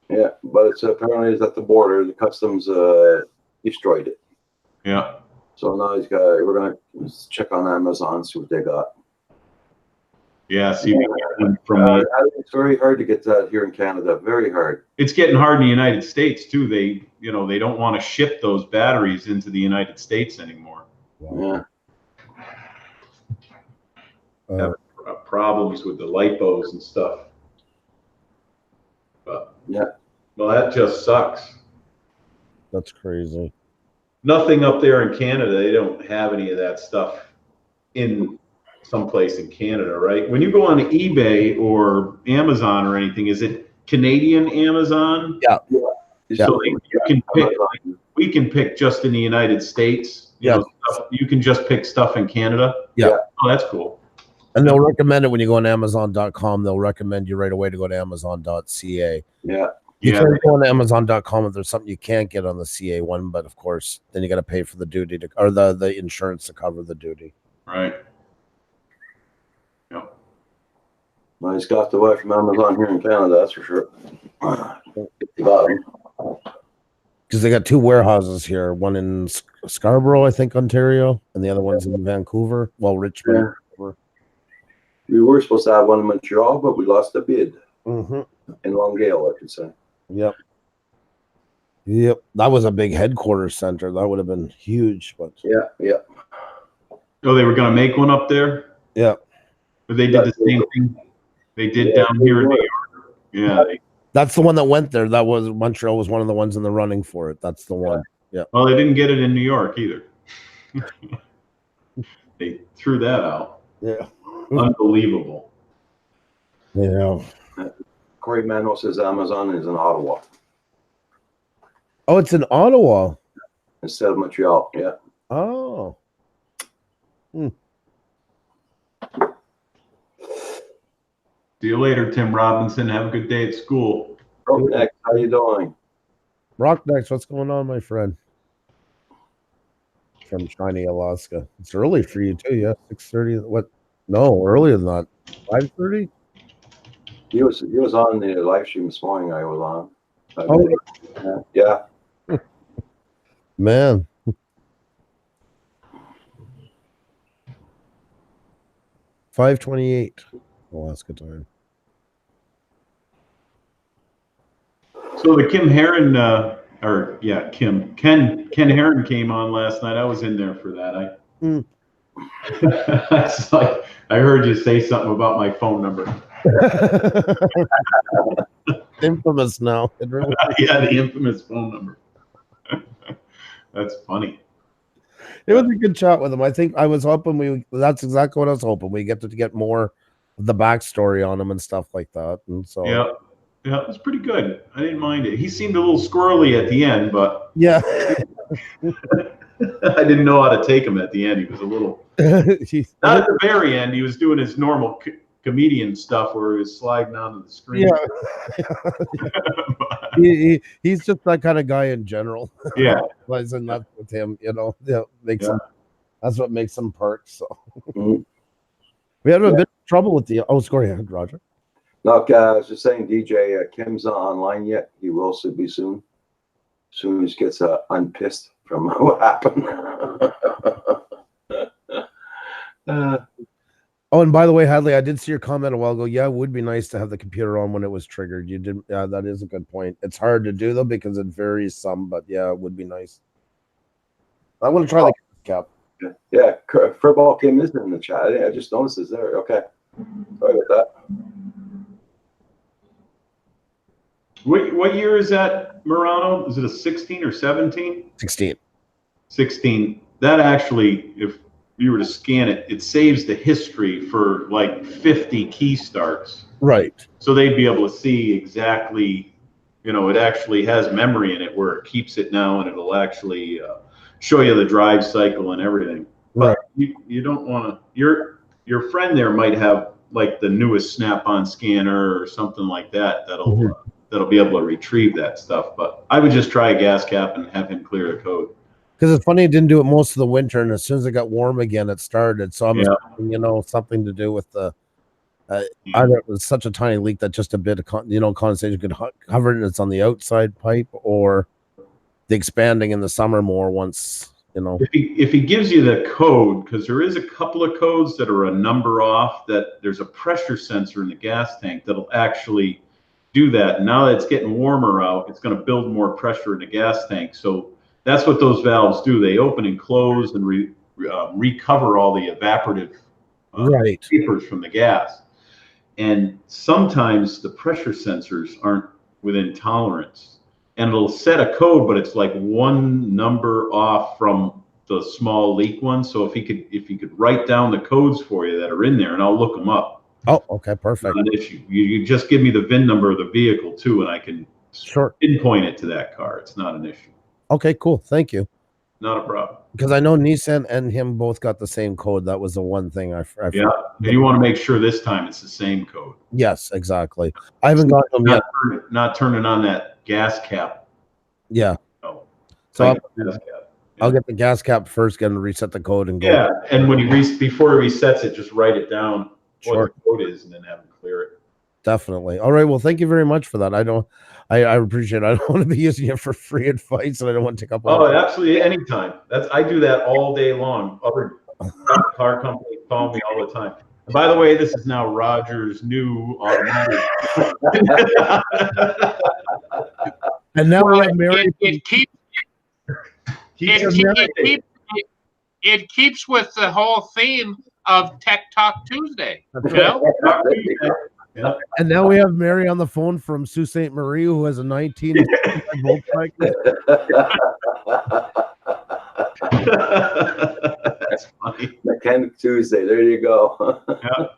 Yeah, but it's apparently it's at the border. The customs destroyed it. Yeah. So now we're gonna check on Amazon, see what they got. Yeah, see, from It's very hard to get that here in Canada. Very hard. it's getting hard in the United States too. They don't want to ship those batteries into the United States anymore. Yeah. Have problems with the lipos and stuff. But Yeah. Well, that just sucks. That's crazy. Nothing up there in Canada. They don't have any of that stuff in someplace in Canada, right? When you go on eBay or Amazon or anything, is it Canadian Amazon? Yeah. So you can pick. We can pick just in the United States. You can just pick stuff in Canada. Yeah. Oh, that's cool. And they'll recommend it when you go on Amazon.com. They'll recommend you right away to go to Amazon.ca. Yeah. You Yeah. can go on Amazon.com if there's something you can't get on the CA one, but of course, then you got to pay for the duty or the insurance to cover the duty. Right. Yep. Well, he's got the way from Amazon here in Canada, that's for sure. Because they got two warehouses here, one in Scarborough, I think, Ontario, and the other one's in Vancouver. Well, Richmond. Yeah. We were supposed to have one in Montreal, but we lost a bid. Mm-hmm. In Longueuil, I could say. Yep. That was a big headquarters center. That would have been huge. But Yeah. Oh, they were going to make one up there? Yeah. But they did the same thing they did down here in New York. Yeah. That's the one that went there. That was Montreal was one of the ones in the running for it. That's the one. Yeah. Well, they didn't get it in New York either. They threw that out. Yeah. Unbelievable. Yeah. Corey Manuel says Amazon is in Ottawa Oh, it's in Ottawa. instead of Montreal. Yeah. Oh. See you later, Tim Robinson. Have a good day at school. Next, how you doing? Rock next. What's going on, my friend? From Shiny, Alaska. It's early for you too, yeah. 6:30. What? No, earlier than that. 5:30. He was on the live stream this morning. I was on. Oh, Yeah. man. $5:28 Alaska time. So the Ken Heron came on last night. I was in there for that. It's like I heard you say something about my phone number. Infamous now. It really Yeah, the infamous phone number. That's funny. It was a good chat with him. I think I was hoping that's exactly what I was hoping. We get to get more of the backstory on him and stuff like that. And so Yeah, it was pretty good. I didn't mind it. He seemed a little squirrely at the end, but yeah. I didn't know how to take him at the end. He was a little not at the very end. He was doing his normal comedian stuff where he was sliding onto the screen. Yeah. He's just that kind of guy in general. Yeah. Wasn't that with him, makes him, that's what makes him perks. So we had a bit of trouble with the go ahead, Roger. Look, I was just saying, DJ Kim's not online yet. He will be soon. Soon as he gets unpissed from what happened. Oh, and by the way, Hadley, I did see your comment a while ago. Yeah, it would be nice to have the computer on when it was triggered. You didn't. Yeah, that is a good point. It's hard to do though because it varies some, but yeah, it would be nice. I want to try the cap. Yeah, Football Kim is in the chat. I just noticed it's there. Okay, sorry about that. What year is that, Murano? Is it a 16 or 17? 16. 16. that actually, if you were to scan it, it saves the history for like 50 key starts. Right. So they'd be able to see exactly, it actually has memory in it where it keeps it now, and it'll actually show you the drive cycle and everything. Right. But you don't want to, your friend there might have like the newest Snap-on scanner or something like that that'll be able to retrieve that stuff. But I would just try a gas cap and have him clear the code. Because it's funny, it didn't do it most of the winter, and as soon as it got warm again, it started. So I'm assuming, something to do with the either it was such a tiny leak that just a bit of condensation could cover it, and it's on the outside pipe, or the expanding in the summer more once. If he gives you the code, because there is a couple of codes that are a number off, that there's a pressure sensor in the gas tank that'll actually do that. And now that it's getting warmer out, it's going to build more pressure in the gas tank. So that's what those valves do. They open and close and recover all the evaporative vapors from the gas. And sometimes the pressure sensors aren't within tolerance. And it'll set a code, but it's like one number off from the small leak one. So if he could write down the codes for you that are in there, and I'll look them up. Oh, okay, perfect. Not an issue. You just give me the VIN number of the vehicle too, and I can pinpoint it to that car. It's not an issue. Okay, cool. Thank you. Not a problem. Because I know Nissan and him both got the same code. That was the one thing I and you want to make sure this time it's the same code. Yes, exactly. I haven't got them yet. Not turning on that gas cap. Yeah. No. So I'll get the gas cap first, get him to reset the code and go. Yeah, and when before he resets it, just write it down what the code is, and then have him clear it. Definitely. All right. Well, thank you very much for that. I appreciate it. I don't want to be using it for free advice, and I don't want to take up. Absolutely, anytime. I do that all day long. Other car companies call me all the time. And by the way, this is now Roger's new automatic. And now we have Mary. It keeps with the whole theme of Tech Talk Tuesday. Yeah. And now we have Mary on the phone from Sault Ste. Marie, who has a 19 Volkswagen. That's funny. Mechanic Tuesday. There you go. Something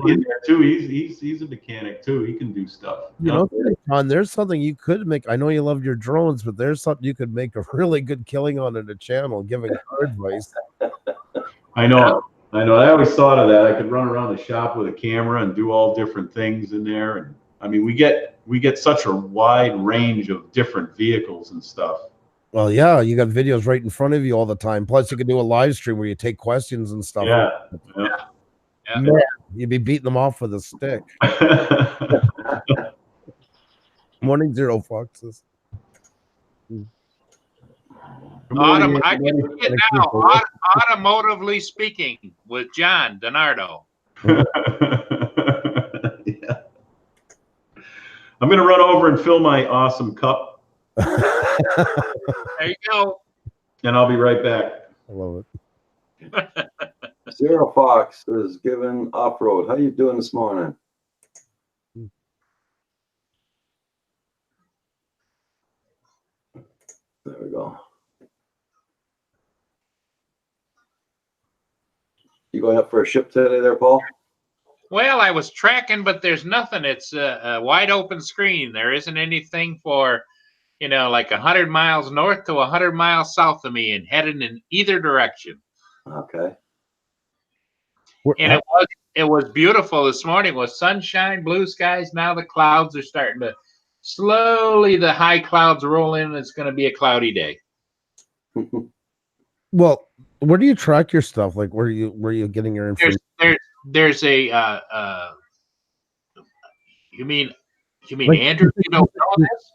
in there too. He's a mechanic too. He can do stuff. John, there's something you could make. I know you love your drones, but there's something you could make a really good killing on in a channel, giving car advice. I know. I always thought of that. I could run around the shop with a camera and do all different things in there. And I mean, we get such a wide range of different vehicles and stuff. Well, yeah, you got videos right in front of you all the time. Plus, you can do a live stream where you take questions and stuff. Yeah. Man, you'd be beating them off with a stick. Morning, Zero Foxes. I can see it now. Automotively speaking, with John DiNardo. Yeah. I'm going to run over and fill my awesome cup. There you go. And I'll be right back. I love it. Zero Fox is given off-road. How you doing this morning? There we go. You going up for a ship today there, Paul? Well, I was tracking, but there's nothing. It's a wide open screen. There isn't anything for, like 100 miles north to 100 miles south of me and heading in either direction. Okay. And it was beautiful this morning with sunshine, blue skies. Now the clouds are starting to slowly, the high clouds roll in. It's going to be a cloudy day. Well, where do you track your stuff? Like, where are you getting your information? There's a you mean like, Andrew? You don't know this?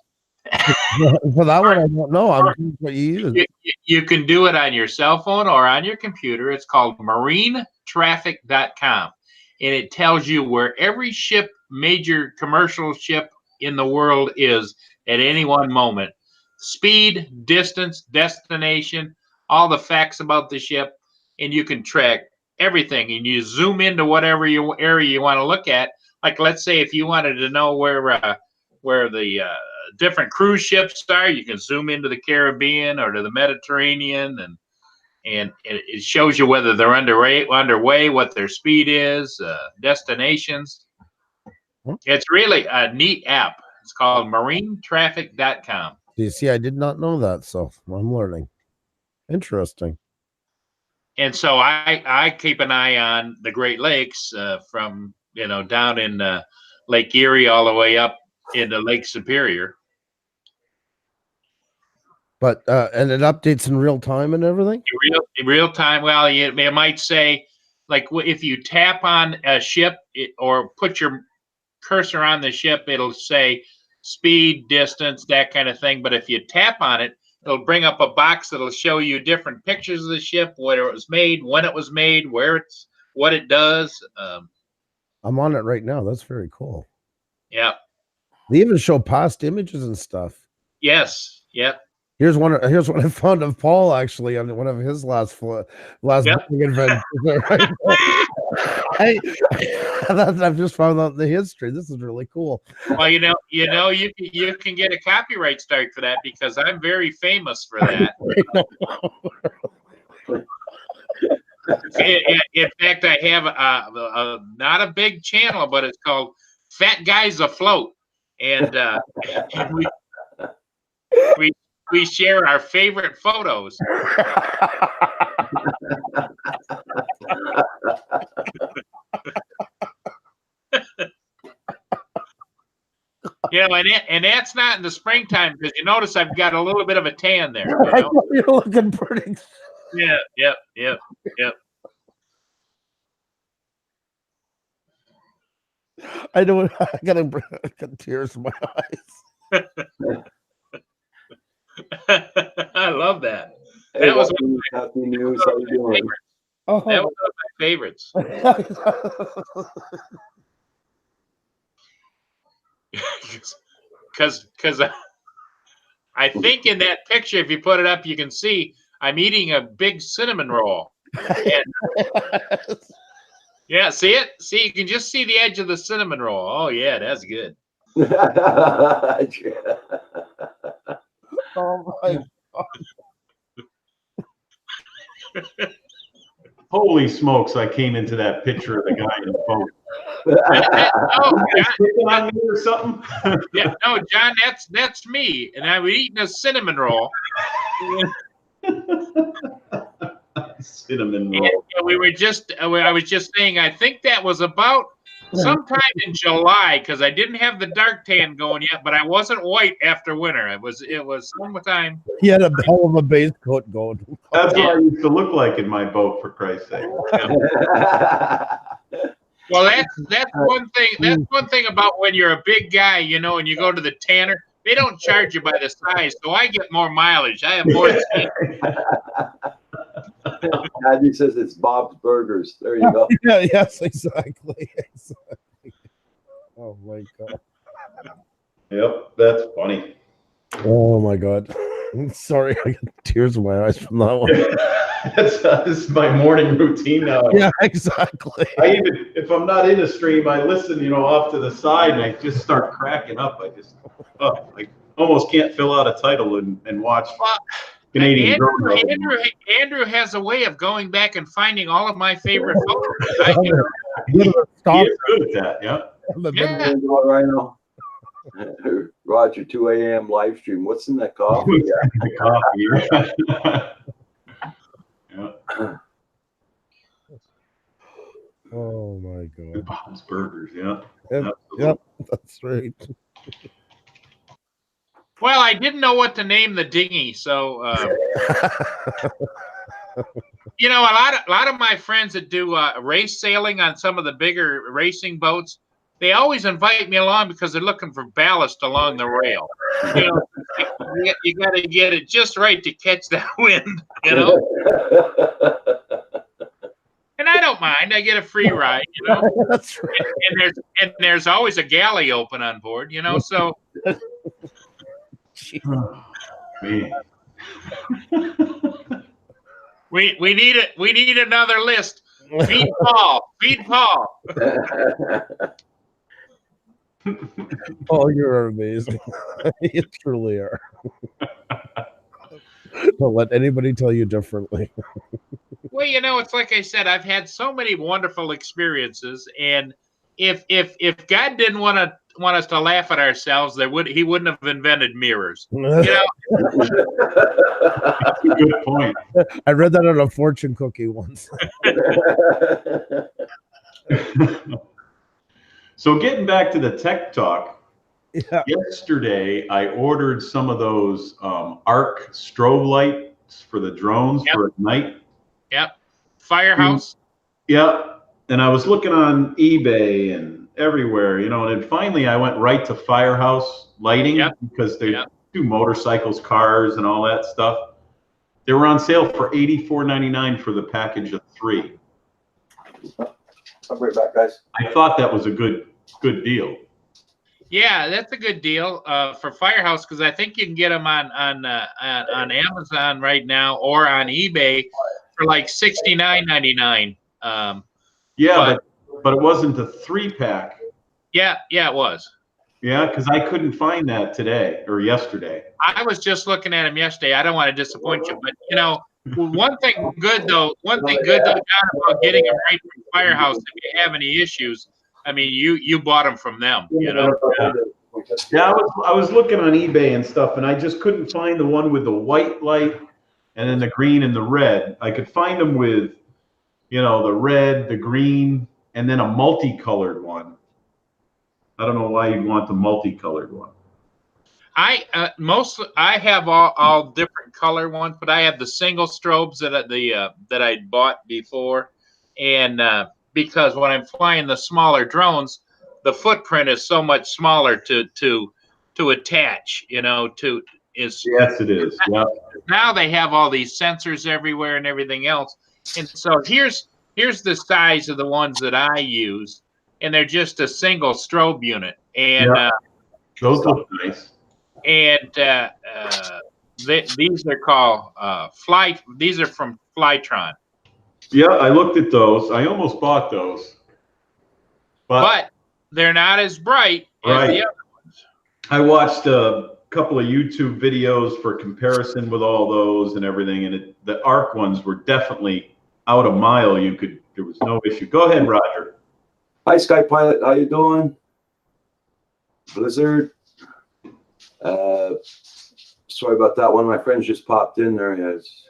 For that one, I don't know. I'm what you use. You can do it on your cell phone or on your computer. It's called marinetraffic.com, and it tells you where every ship, major commercial ship in the world is at any one moment. Speed, distance, destination, all the facts about the ship, and you can track everything. And you zoom into whatever area you want to look at. Like, let's say if you wanted to know where the different cruise ships are, you can zoom into the Caribbean or to the Mediterranean, and and it shows you whether they're underway, what their speed is, destinations. It's really a neat app. It's called marinetraffic.com. You see, I did not know that, so I'm learning. Interesting. And so I keep an eye on the Great Lakes from, down in Lake Erie all the way up into Lake Superior. But and it updates in real time and everything? In real time. Well, it might say, like, if you tap on a ship or put your cursor on the ship, it'll say speed, distance, that kind of thing. But if you tap on it, it'll bring up a box that'll show you different pictures of the ship, where it was made, when it was made, what it does. I'm on it right now. That's very cool. Yeah. They even show past images and stuff. Yes. Yep. Here's what I found of Paul actually on one of his last booking adventures. I've just found out the history. This is really cool. Well, you can get a copyright strike for that because I'm very famous for that. In fact, I have not a big channel, but it's called Fat Guys Afloat, and we share our favorite photos. And that's not in the springtime because you notice I've got a little bit of a tan there. You're looking pretty. Yeah. Yep. I know. I got tears in my eyes. I love that. Hey, That was happy news. How you doing? That was one of my favorites. Because I think in that picture, if you put it up, you can see I'm eating a big cinnamon roll. Yeah, see it? See, you can just see the edge of the cinnamon roll. Oh yeah, that's good. Oh my God. Holy smokes! I came into that picture of the guy in the boat. On me or something? Yeah, no, John, that's me, and I was eating a cinnamon roll. Cinnamon roll. And I was just saying, I think that was about sometime in July because I didn't have the dark tan going yet, but I wasn't white after winter. It was sometime. He had a hell of a base coat going. That's what I used to look like in my boat, for Christ's sake. Well, that's one thing. That's one thing about when you're a big guy, and you go to the tanner. They don't charge you by the size, so I get more mileage. I have more. Andy says it's Bob's Burgers. There you go. Yeah, yes, exactly. Oh my God. Yep, that's funny. Oh my God. I'm sorry, I got tears in my eyes from that one. This is my morning routine now. Yeah, exactly. If I'm not in a stream, I listen, off to the side, and I just start cracking up. I almost can't fill out a title and watch Canadian. Andrew has a way of going back and finding all of my favorite photos. He is good at that. Yeah. Yeah. Right now. Roger, 2 a.m. live stream. What's in that coffee? Yeah. Oh my God. Bob's Burgers. Yeah. Yep, that's right. Well, I didn't know what to name the dinghy, so a lot of my friends that do race sailing on some of the bigger racing boats, they always invite me along because they're looking for ballast along the rail. You got to get it just right to catch that wind, And I don't mind. I get a free ride, That's right. And there's always a galley open on board, So. Oh, man. We need another list. Feed Paul. Oh, you're amazing. You truly are. Don't let anybody tell you differently. Well, it's like I said, I've had so many wonderful experiences, and if God didn't want us to laugh at ourselves, he wouldn't have invented mirrors. That's a good point. I read that on a fortune cookie once. So getting back to the tech talk, Yeah. yesterday I ordered some of those ARC strobe lights for the drones Yep. for at night. Yep. Firehouse. Yeah. And I was looking on eBay and everywhere, and then finally I went right to Firehouse Lighting Yep. because they Yep. do motorcycles, cars, and all that stuff. They were on sale for $84.99 for the package of 3. I'll bring it back, guys. I thought that was a good deal. Yeah, that's a good deal for Firehouse, because I think you can get them on Amazon right now or on eBay for like $69.99. Yeah, but it wasn't a 3-pack. Yeah, it was. Yeah, because I couldn't find that today or yesterday. I was just looking at them yesterday. I don't want to disappoint you, but one thing good though, John, about getting them right from Firehouse, if you have any issues, I mean, you bought them from them, Yeah, I was looking on eBay and stuff, and I just couldn't find the one with the white light and then the green and the red. I could find them with, the red, the green, and then a multicolored one. I don't know why you'd want the multicolored one. I have all different color ones, but I have the single strobes that I bought before, and because when I'm flying the smaller drones, the footprint is so much smaller to attach. Yes, it is. Yeah. Now they have all these sensors everywhere and everything else, and so here's the size of the ones that I use, and they're just a single strobe unit, and those look nice. And these are called These are from Flytron. Yeah, I looked at those. I almost bought those, but they're not as bright as the other ones. I watched a couple of YouTube videos for comparison with all those and everything, and the ARC ones were definitely out a mile. There was no issue. Go ahead, Roger. Hi, Sky Pilot. How you doing? Blizzard. Sorry about that. One of my friends just popped in there. He's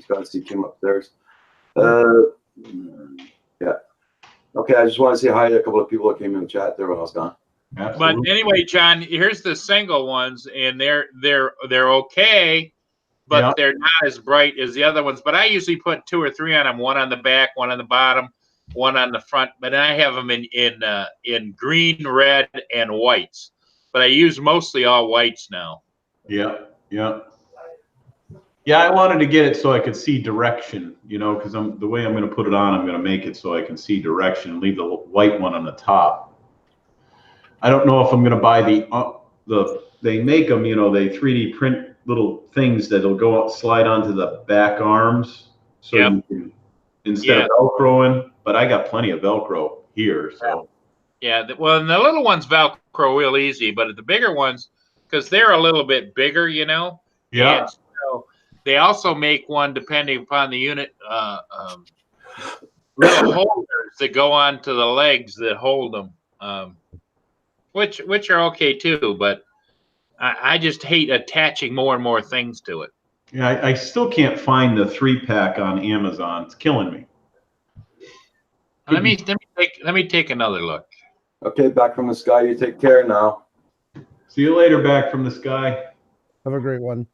got to see Kim upstairs. Yeah. Okay, I just want to say hi to a couple of people that came in the chat there when I was gone. Absolutely. But anyway, John, here's the single ones, and they're okay, but they're not as bright as the other ones. But I usually put 2 or 3 on them: one on the back, one on the bottom, one on the front. But I have them in green, red, and whites. But I use mostly all whites now. Yeah. I wanted to get it so I could see direction, because the way I'm going to put it on, I'm going to make it so I can see direction and leave the white one on the top. I don't know if I'm going to buy they make them, they 3D print little things that'll go out, slide onto the back arms, so you can, instead of Velcroing. But I got plenty of Velcro here, so. Yeah, well, and the little ones Velcro real easy, but the bigger ones, because they're a little bit bigger, Yeah. And so they also make one, depending upon the unit, little holders that go onto the legs that hold them, which are okay too. But I just hate attaching more and more things to it. Yeah, I still can't find the 3-pack on Amazon. It's killing me. Let me take another look. Okay, back from the sky. You take care now. See you later, back from the sky. Have a great one.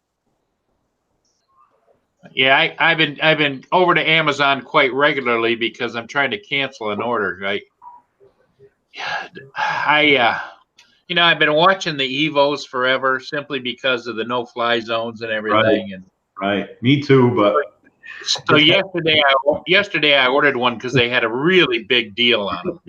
Yeah, I've been over to Amazon quite regularly because I'm trying to cancel an order. I've been watching the Evos forever simply because of the no-fly zones and everything. Right. Me too, but. So yesterday I ordered one because they had a really big deal on them.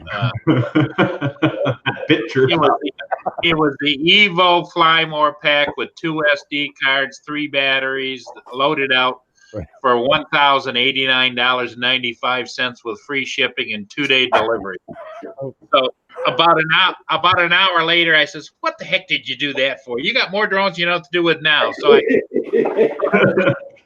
It was the Evo Fly More pack with 2 SD cards, 3 batteries, loaded out for $1,089.95 with free shipping and 2-day delivery. So about an hour later, I says, "What the heck did you do that for? You got more drones you know what to do with now." So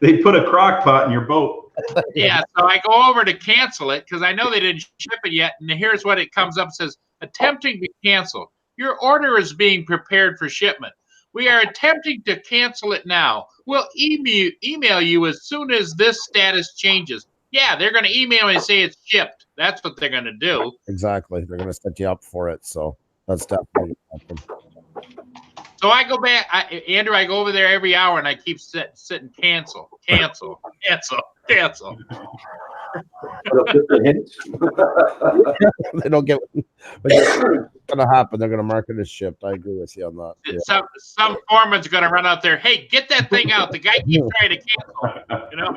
They put a crock pot in your boat. Yeah, so I go over to cancel it because I know they didn't ship it yet. And here's what it comes up, it says, attempting to cancel. Your order is being prepared for shipment. We are attempting to cancel it now. We'll email you as soon as this status changes. Yeah, they're going to email me and say it's shipped. That's what they're going to do. Exactly. They're going to set you up for it. So that's definitely happen. So I go back, Andrew, I go over there every hour and I keep sitting cancel. They don't get what's going to happen. They're going to mark it as shipped. I agree with you on that. Yeah. Some foreman's going to run out there. Hey, get that thing out. The guy keeps trying to cancel. You know.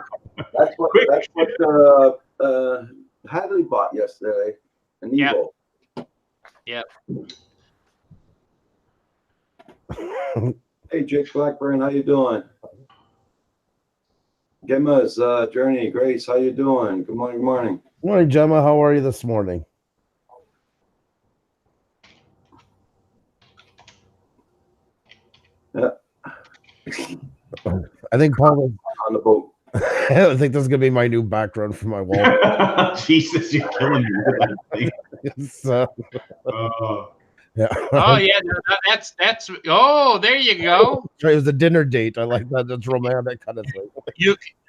That's what Hadley bought yesterday. An Evo. Yeah. Hey, Jake Blackburn, how you doing? Gemma's Journey, Grace, how you doing? Good morning, good morning. Good morning, Gemma. How are you this morning? Yeah. I think Paul on the boat. I think this is gonna be my new background for my wall. Jesus, you're killing me with that thing. Yeah. Oh yeah, that's. Oh, there you go. It was a dinner date. I like that. That's romantic kind of thing.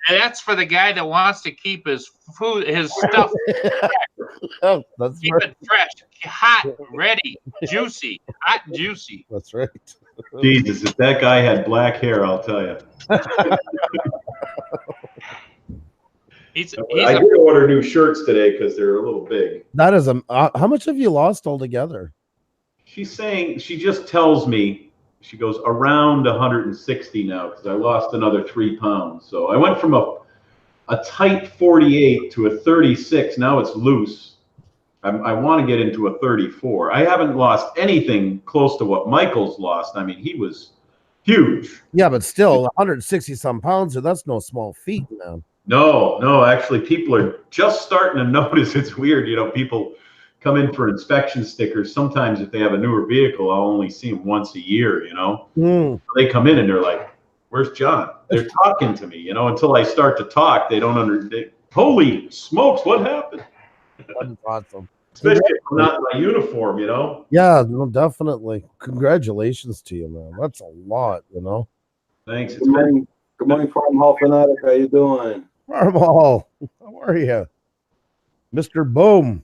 That's for the guy that wants to keep his food, his stuff. Oh, that's keep right. it fresh, hot, ready, juicy, hot and juicy. That's right. Jesus, if that guy had black hair, I'll tell you. I did order new shirts today because they're a little big. That is how much have you lost altogether? She's saying, she just tells me, she goes around 160 now because I lost another 3 pounds. So I went from a tight 48 to a 36. Now it's loose. I want to get into a 34. I haven't lost anything close to what Michael's lost. I mean, he was huge. Yeah, but still 160 some pounds, so that's no small feat, man. No, actually, people are just starting to notice. It's weird, people come in for inspection stickers. Sometimes if they have a newer vehicle, I'll only see them once a year, They come in and they're like, where's John? They're talking to me, until I start to talk, they don't understand. Holy smokes, what happened? That's awesome. Especially if I'm not in my uniform, Yeah, no, definitely. Congratulations to you, man. That's a lot, Thanks. Good morning, Farm Hall Fanatic. How you doing? Farm Hall, how are you? Mr. Boom.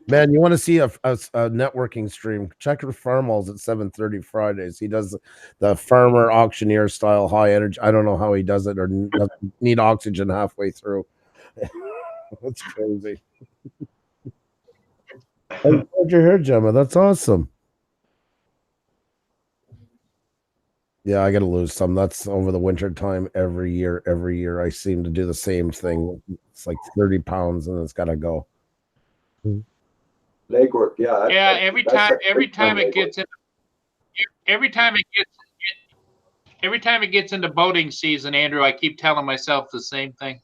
Man, you want to see a networking stream? Check your Farm Halls at 7:30 Fridays. He does the farmer auctioneer style high energy. I don't know how he does it or doesn't need oxygen halfway through. That's crazy. I'm glad you're here, Gemma. That's awesome. Yeah, I got to lose some. That's over the winter time every year. Every year I seem to do the same thing. It's like 30 pounds and it's got to go. Legwork, yeah. Yeah, every time it gets into boating season, Andrew, I keep telling myself the same thing.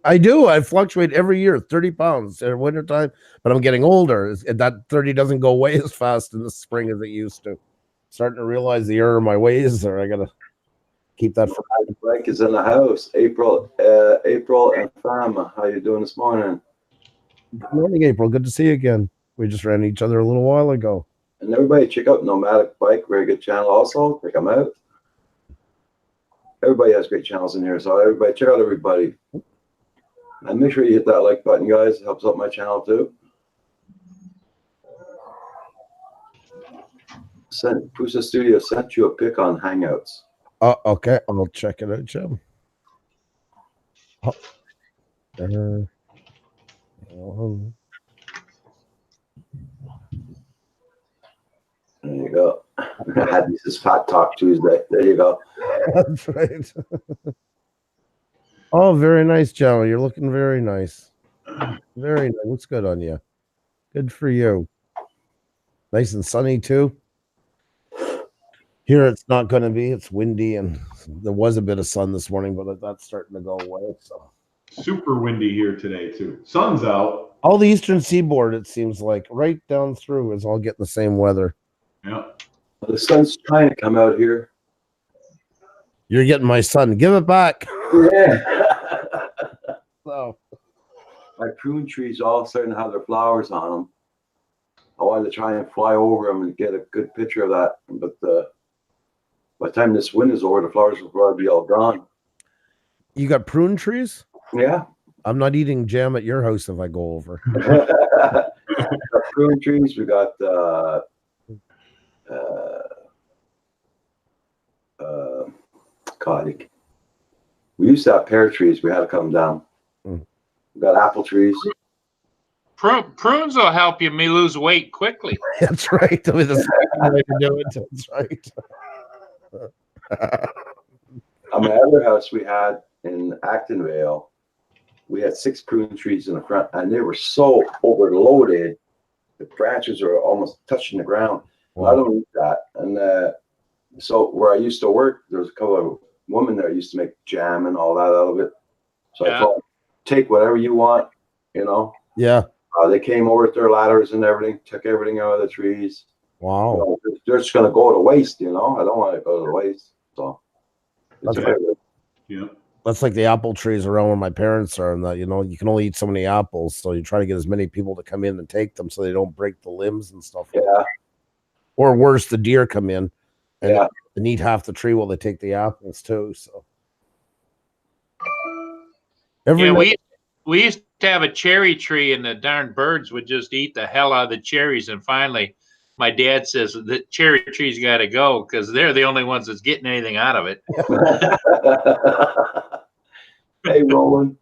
I do. I fluctuate every year, 30 pounds in wintertime, but I'm getting older. That 30 doesn't go away as fast in the spring as it used to. Starting to realize the error of my ways, or I got to keep that. Mike is in the house. April and Fama. How you doing this morning? Good morning, April. Good to see you again. We just ran each other a little while ago. And everybody check out Nomadic Bike, very good channel also. Check them out. Everybody has great channels in here, so everybody check out everybody. And make sure you hit that like button, guys. It helps out my channel too. Pusa Studio sent you a pic on Hangouts. Okay. I'll check it out, Jim. There you go. This is Fat Talk Tuesday. There you go. That's right. Oh, very nice, Joe. You're looking very nice. Very nice. Looks good on you. Good for you. Nice and sunny too. Here it's not going to be. It's windy and there was a bit of sun this morning, but that's starting to go away. So super windy here today too. Sun's out. All the eastern seaboard, it seems like, right down through is all getting the same weather. Yeah. The sun's trying to come out here. You're getting my son. Give it back. Yeah. So My prune trees all starting to have their flowers on them. I wanted to try and fly over them and get a good picture of that, but by the time this wind is over, the flowers will probably be all gone. you got prune trees? Yeah. I'm not eating jam at your house if I go over. We got prune trees. We got God, we used to have pear trees. We had to cut them down. Mm. We got apple trees. Prunes will help you lose weight quickly. That's right. I mean, that's the way to do it. That's right. On my other house we had in Actonvale, we had 6 prune trees in the front, and they were so overloaded. The branches are almost touching the ground. Well, I don't eat that. And so where I used to work, there was a couple of women there used to make jam and all that out of it. So I thought, take whatever you want, you know. Yeah. They came over with their ladders and everything, took everything out of the trees. Wow. You know, they're just going to go to waste, you know. I don't want to go to waste. So That's Yeah. That's like the apple trees around where my parents are, and that, you know, you can only eat so many apples, so you try to get as many people to come in and take them so they don't break the limbs and stuff. Yeah. Or worse, the deer come in and Yeah. they eat half the tree while they take the apples too. So We used to have a cherry tree, and the darn birds would just eat the hell out of the cherries. And finally, my dad says the cherry tree's got to go because they're the only ones that's getting anything out of it. Hey, Roland.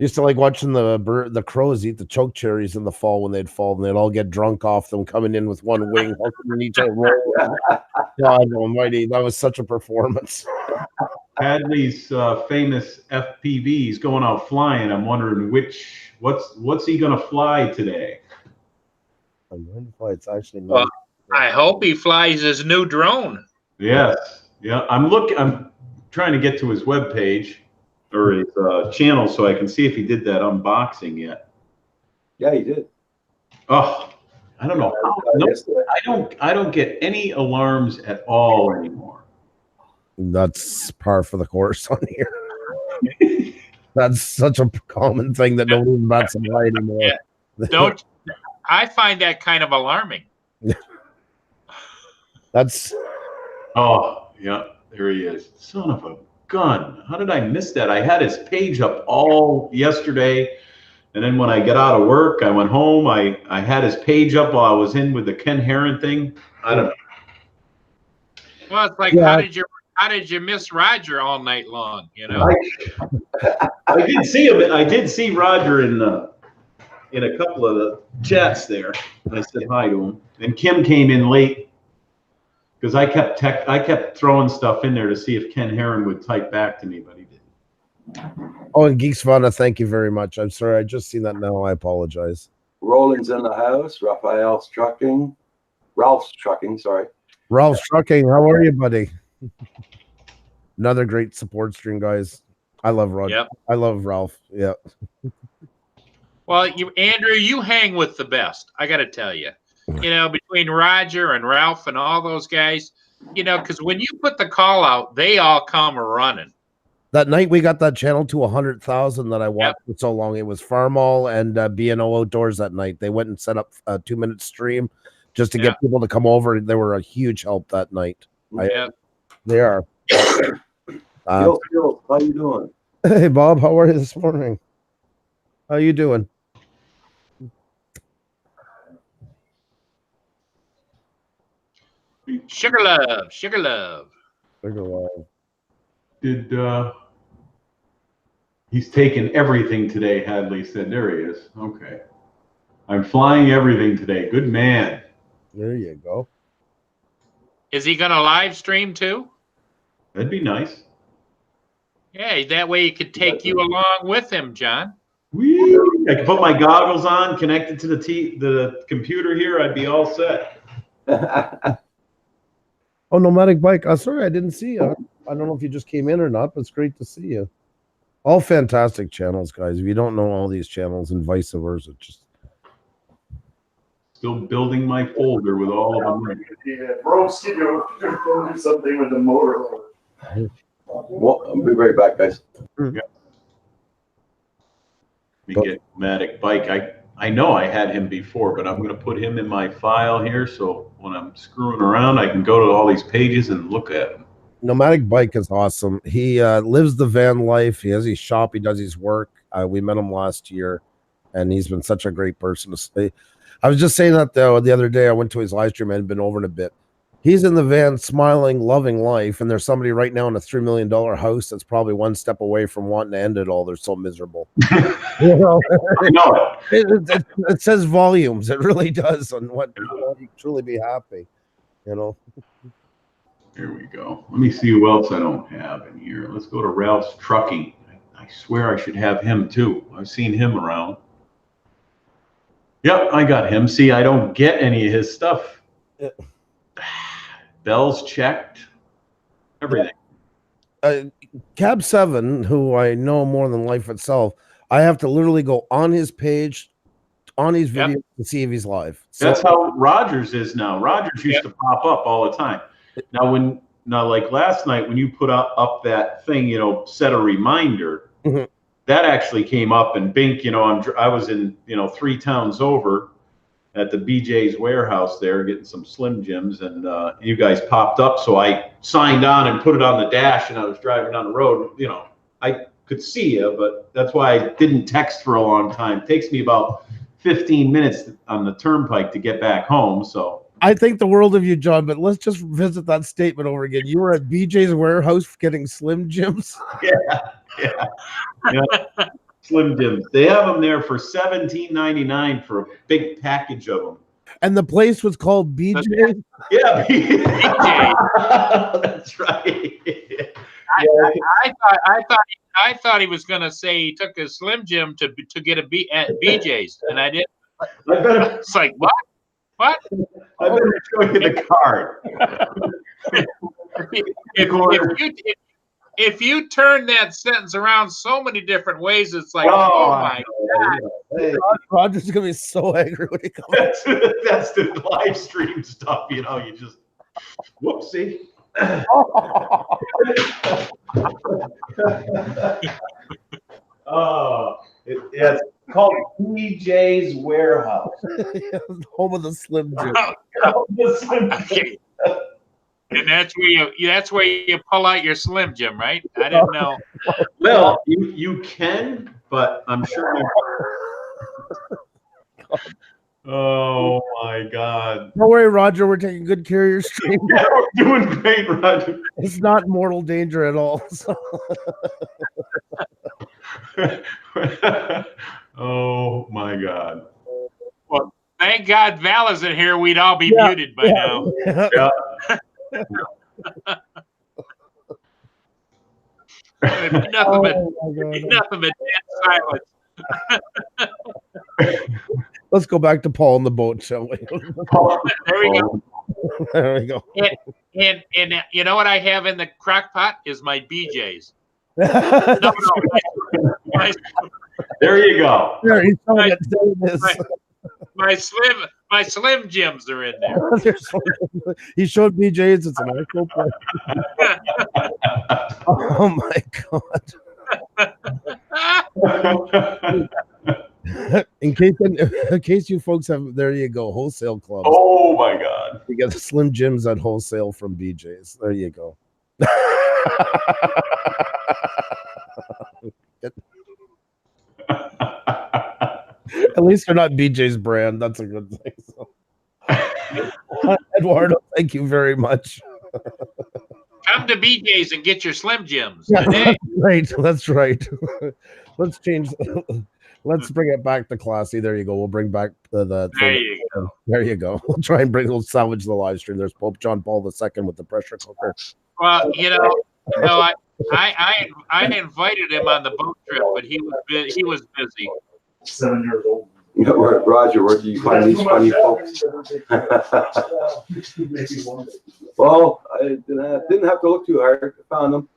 used to like watching the crows eat the choke cherries in the fall when they'd fall, and they'd all get drunk off them coming in with one wing, and each other roll. God almighty, that was such a performance. Hadley's famous FPVs going out flying. I'm wondering what's he gonna fly today? It's actually Well, I hope he flies his new drone. Yes, yeah. I'm trying to get to his webpage or his channel so I can see if he did that unboxing yet. Yeah, he did. Oh, I don't know how. I don't get any alarms at all anymore. That's par for the course on here. That's such a common thing that nobody even bats an eye anymore. Yeah. I find that kind of alarming. That's. Oh, yeah, there he is. Son of a gun. How did I miss that? I had his page up all yesterday, and then when I got out of work, I went home. I had his page up while I was in with the Ken Heron thing. I don't know. Well, it's like, how did you miss Roger all night long? You know, I did see him. I did see Roger in a couple of the chats there. I said hi to him, and Kim came in late because I kept throwing stuff in there to see if Ken Heron would type back to me, but he didn't. Oh, and Geeks Vana, thank you very much. I'm sorry, I just seen that now. I apologize. Roland's in the house. Ralph's trucking. Sorry. Ralph's trucking. How are you, buddy? Another great support stream, guys. I love Roger. Yep. I love Ralph. Yeah. Well, Andrew, you hang with the best. I got to tell you, between Roger and Ralph and all those guys, because when you put the call out, they all come running. That night we got that channel to 100,000 that I watched for so long. It was Farmall and B&O Outdoors that night. They went and set up a 2-minute stream just to get people to come over. They were a huge help that night. They are. Phil, how you doing? Hey, Bob, how are you this morning? How you doing? Sugar love, sugar love. Sugar love. He's taken everything today, Hadley said. There he is. Okay. I'm flying everything today. Good man. There you go. Is he going to live stream too? That'd be nice. Yeah, that way he could take you along with him, John. Whee! I can put my goggles on, connect it to the computer here. I'd be all set. Oh, Nomadic Bike. Sorry, I didn't see you. I don't know if you just came in or not, but it's great to see you. All fantastic channels, guys. If you don't know all these channels and vice versa, just still building my folder with all of them. Yeah, Broski do something with the motor. Well, I'll be right back, guys. We get Nomadic Bike. I know I had him before, but I'm going to put him in my file here. So when I'm screwing around, I can go to all these pages and look at him. Nomadic Bike is awesome. He lives the van life. He has his shop. He does his work. We met him last year, and he's been such a great person to say. I was just saying that the other day. I went to his live stream and been over in a bit. He's in the van, smiling, loving life, and there's somebody right now in a $3 million house that's probably one step away from wanting to end it all. They're so miserable. You know, I know it. it says volumes. It really does on what you truly be happy. You know. Here we go. Let me see who else I don't have in here. Let's go to Ralph's Trucking. I swear I should have him too. I've seen him around. Yep, I got him. See, I don't get any of his stuff. Yeah. Bells checked. Everything. Cab 7, who I know more than life itself, I have to literally go on his page, on his video to see if he's live. So, that's how Rogers is now. Rogers used to pop up all the time. Now, like last night when you put up that thing, you know, set a reminder. Mhm. That actually came up, and Bink, you know, I was in, you know, 3 towns over at the BJ's warehouse there getting some Slim Jims, and you guys popped up, so I signed on and put it on the dash, and I was driving down the road. You know, I could see you, but that's why I didn't text for a long time. It takes me about 15 minutes on the turnpike to get back home, so. I think the world of you, John, but let's just visit that statement over again. You were at BJ's warehouse getting Slim Jims? Yeah. Slim Jims. They have them there for $17.99 for a big package of them. And the place was called BJ? Yeah, BJ. That's right. I thought he was going to say he took his Slim Jim to get at BJ's, and I didn't. It's like, what? What? I better show you the card. If you turn that sentence around so many different ways, it's like, oh my God. Roger's going to be so angry when he comes. That's the live stream stuff, you know, you just, whoopsie. It's called BJ's Warehouse. Home of the Slim Jim. Okay. And that's where you pull out your Slim Jim, right? I didn't know. Well, you can, but I'm sure. Oh my God! Don't worry, Roger. We're taking good care of your stream. Yeah, we're doing great, Roger. It's not mortal danger at all. So. Oh my God! Well, thank God Val isn't here. We'd all be muted by now. Yeah. It'd be nothing but dead silence. Let's go back to Paul in the boat, shall we? There we go. There we go. And you know what I have in the crock pot is my BJ's. No. There you go. There, he's my Slim Jims are in there. He showed BJ's. It's an actual place. Oh my God. In case you folks have, there you go, wholesale clubs. Oh my God. You get the Slim Jims at wholesale from BJ's. There you go. At least they're not BJ's brand. That's a good thing. So. Eduardo, thank you very much. Come to BJ's and get your Slim Jims. Yeah, that's right. That's right. Let's change. Let's bring it back to classy. There you go. We'll bring back the There you go. There you go. We'll try and we'll salvage the live stream. There's Pope John Paul II with the pressure cooker. Well, I invited him on the boat trip, but he was busy. 7 years old. Yeah, Roger, where do you find these funny folks? Well, I didn't have to look too hard. I found them.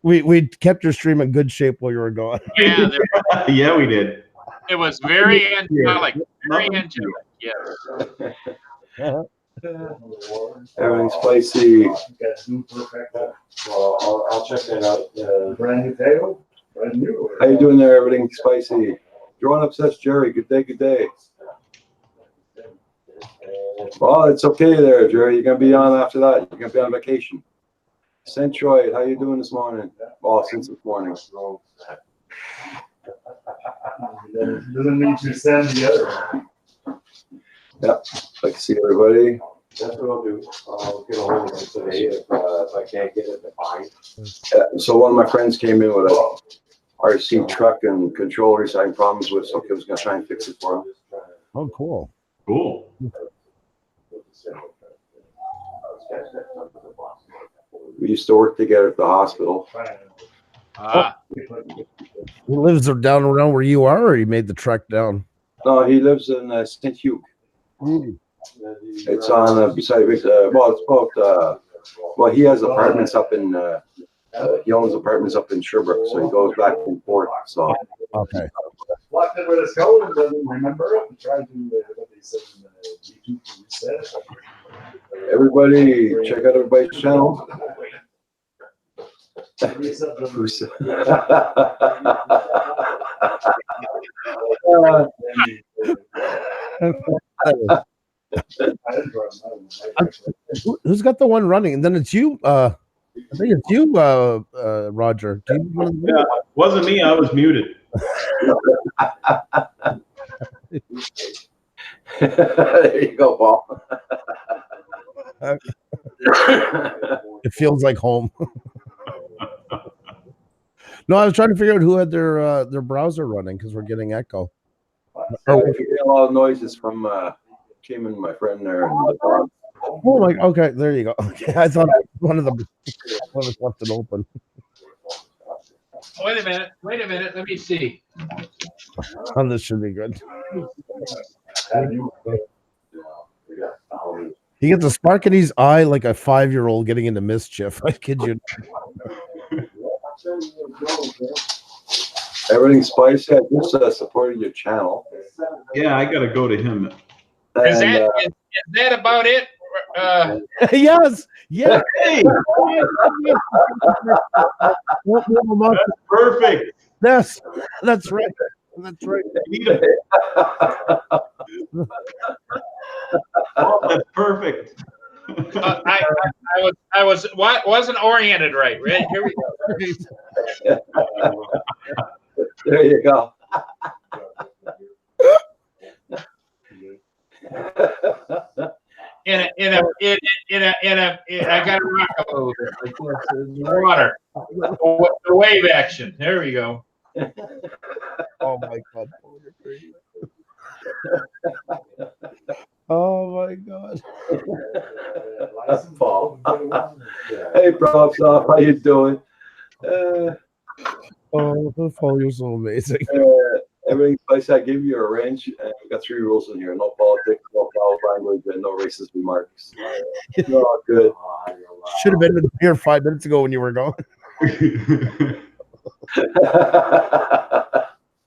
we kept your stream in good shape while you were gone. Yeah, Yeah, we did. it was very angelic. Very angelic. Yes. Everything's spicy. Well, I'll check that out. Brand new table? Brand new? How you doing there? Everything spicy. Drawing upsets Jerry. Good day, good day. Well, it's okay there, Jerry. You're gonna be on after that. You're gonna be on vacation. Centroid, how you doing this morning? Well, since this morning. Doesn't need to send the other. Yep. Like to see everybody. That's what I'll do. I'll get a hold of it today if I can't get it, fine. So one of my friends came in with a RC truck and controller he's having problems with, so I was gonna try and fix it for him. Oh, cool. Cool. We used to work together at the hospital. He lives down around where you are, or he made the trek down? No, he lives in St. Hugh. It's on beside well, it's about well, he has apartments up in he owns apartments up in Sherbrooke, so he goes back and forth. So Okay. Locked in with his code and doesn't remember it. And tried to what they said in the YouTube to reset it. everybody, check out everybody's channel. Who's got the one running? And then it's you. I think it's you, Roger. Do you want to- Yeah, wasn't me. I was muted. There you go, Paul. It feels like home. No, I was trying to figure out who had their browser running because we're getting echo. We're getting a lot of noises from Kim and my friend there. And the dog. Oh my! Okay, there you go. Okay, I thought one of them left it open. Wait a minute. Let me see. Oh, this should be good. He gets a spark in his eye like a 5-year-old getting into mischief. I kid you. Everything's spicy. I just supported your channel. Yeah, I got to go to him. Is And, that about it? Yes. Yeah. Hey, perfect. That's right. That's right. You need a- Oh, that's perfect. I wasn't oriented right. Right here we go. there you go. I got to rock a little bit. Like this. Water. The wave action. There we go. Oh my god. Oh my god. Paul. Hey, Prof. How you doing? Oh, Paul, you're so amazing. Everything place I give you a wrench, and we got 3 rules in here: no politics, no foul language, and no racist remarks. No, good. Should have been here 5 minutes ago when you were gone.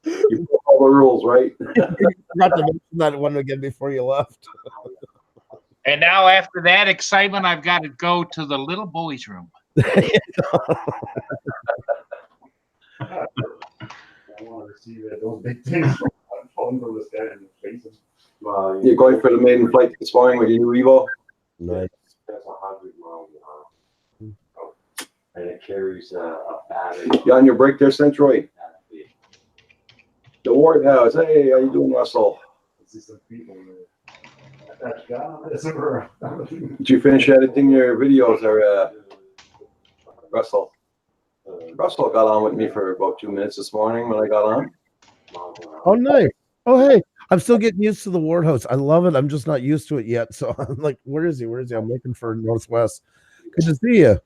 You broke all the rules, right? Forgot to mention that one again before you left. And now after that excitement, I've got to go to the little boys' room. I want to see those big things falling from the sky in the face. You're going for the maiden flight this morning with your new Evo? Nice. That's 100 miles an hour. And it carries a battery. You on your break there, Centroid? The Ward House. Hey, how you doing, Russell? See some people there. Did you finish editing your videos, or Russell? Russell got on with me for about 2 minutes this morning when I got on. Oh, nice. Oh, hey. I'm still getting used to the Ward House. I love it. I'm just not used to it yet. So I'm like, where is he? Where is he? I'm looking for Northwest. Good to see you.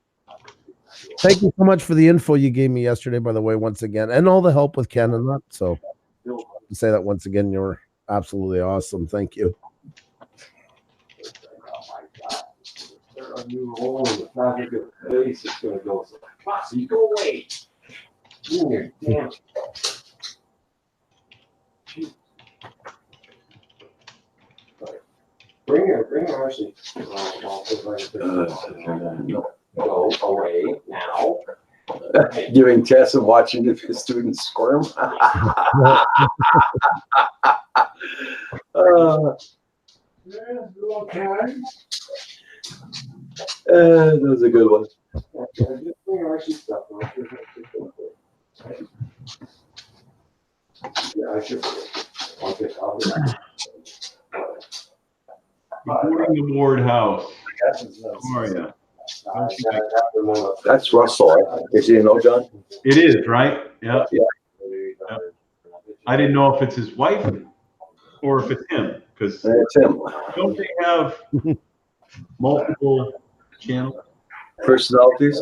Thank you so much for the info you gave me yesterday, by the way, once again, and all the help with Ken and that. So to say that once again, you're absolutely awesome. Thank you. You go away. Ooh, damn. Bring her, Ashley. Go away now. Giving tests and watching if the students squirm. That was a good one. Bring her Ashley stuff. Yeah, I should. I'll Morning Award House. How are you? That's Russell. Is he know, John? It is, right? Yeah. Yeah. I didn't know if it's his wife or if it's him, because It's him. don't they have multiple channels? Personalities.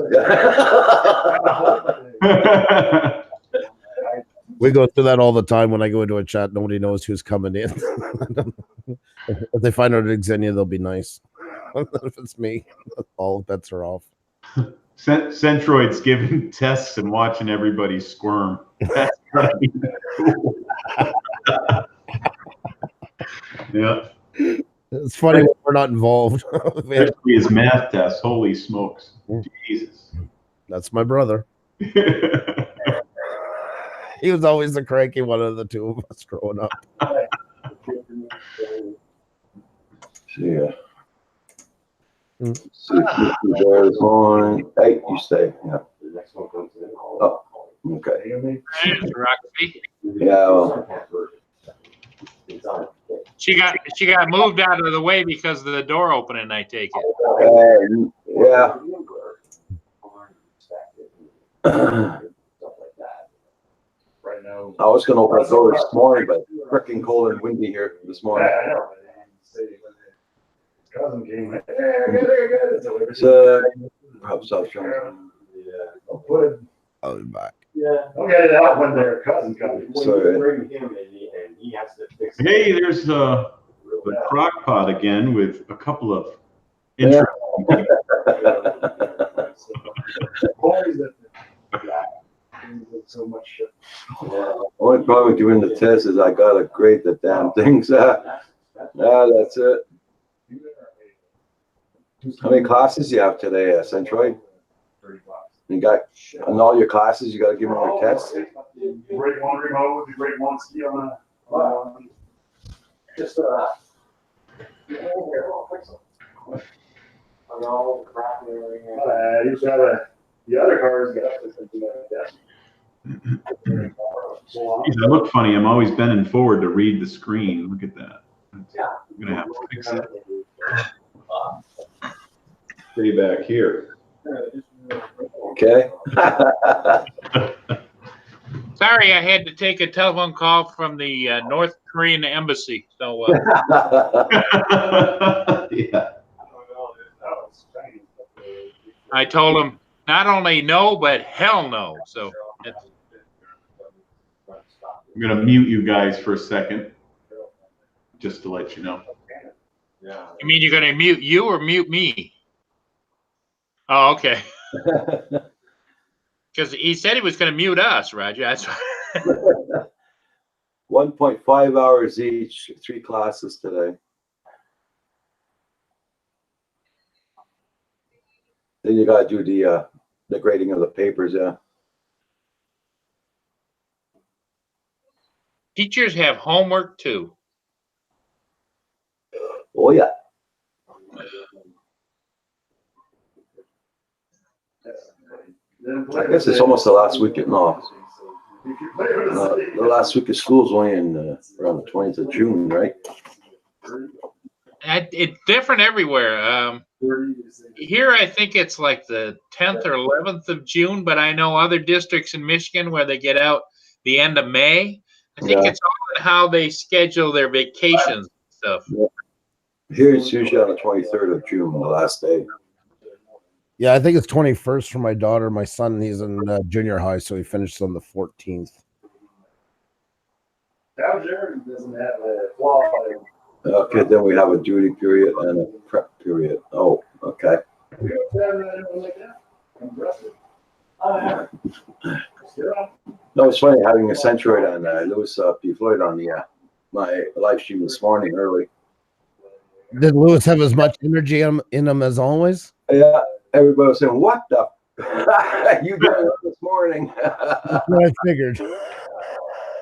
We go through that all the time when I go into a chat. Nobody knows who's coming in. If they find out it's Xenia, they'll be nice. If it's me, all bets are off. Centroid's giving tests and watching everybody squirm. That's gotta be cool. Yeah. It's funny when we're not involved. Especially his math test. Holy smokes. Jesus. That's my brother. He was always the cranky one of the two of us growing up. Yeah. See if there's one. Hey, you stay. Yeah. The next one comes in. Oh, okay. There's Roxy. Yeah, well, It's on. She got moved out of the way because of the door opening, I take it. yeah. Right now. I was gonna open the door this morning, but freaking cold and windy here this Yeah, morning. I know. Cousin came. Hey, good. It's perhaps South Johnson. Yeah. I'll put it. I'll be back. Yeah. I'll get it out when their cousin comes. When Sorry. you bring him in, and he has to fix it. Hey, there's the crock pot again with a couple of interesting Boys that. So much shit. Only problem with doing the test is I gotta grade the damn things. That's it. How many classes you have today, Centroid? 30 bucks. You got, in all your classes, you gotta give them a test? Grade one remote, grade one ski on a. Just here, I'll fix it. I got all the crap and everything. He's got the other cars got something like that. Geez, I look funny. I'm always bending forward to read the screen. Look at that. I'm gonna have to fix it. Stay back here. Okay. Sorry, I had to take a telephone call from the North Korean embassy. So Yeah. I told him not only no, but hell no. So I'm gonna mute you guys for a second, just to let you know. Yeah. you mean you're going to mute you or mute me? Oh, okay. Because he said he was going to mute us, Roger. That's 1.5 hours each, 3 classes today. Then you gotta do the grading of the papers, yeah. Teachers have homework too. Oh, yeah. I guess it's almost the last week of, no, the last week of school is only in around the 20th of June, right? It's different everywhere. Here, I think it's like the 10th or 11th of June, but I know other districts in Michigan where they get out the end of May. I think Yeah. it's all in how they schedule their vacations and stuff. Here it's usually on the 23rd of June, the last day. Yeah, I think it's 21st for my daughter. My son, he's in junior high, so he finishes on the 14th. Down doesn't have a qualified. Okay, then we have a duty period and a prep period. Oh, okay. We don't have anyone like that. Impressive. No, it's funny having a Centroid on Lewis P. Floyd on the my live stream this morning early. Did Lewis have as much energy in him as always? Yeah, everybody was saying, "What the? You did it this morning?" That's what I figured.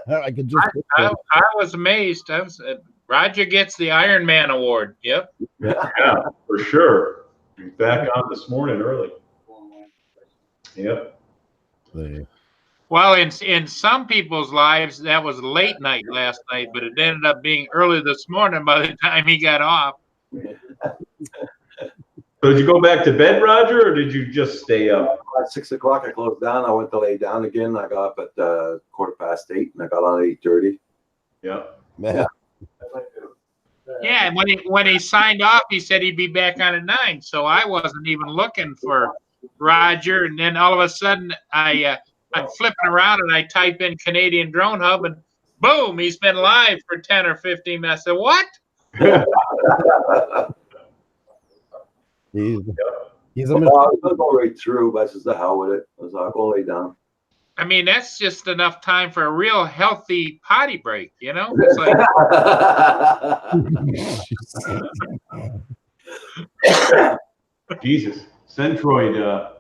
I could just. I was amazed. Roger gets the Iron Man award. Yep. Yeah, for sure. He's back on this morning early. Yep. Well, in some people's lives, that was late night last night, but it ended up being early this morning by the time he got off. So did you go back to bed, Roger, or did you just stay up? At 6 o'clock, I closed down. I went to lay down again. I got up at 8:15, and I got on at 8:30. Yeah. Man. Yeah, and when he signed off, he said he'd be back on at 9. So I wasn't even looking for Roger, and then all of a sudden I'm flipping around and I type in Canadian Drone Hub, and boom, he's been live for 10 or 15 minutes. I said, what? He's a I'll go right through, but I says, the hell with it. I was like, I'll lay down. I mean, that's just enough time for a real healthy potty break, you know? It's like, Jesus. Centroid,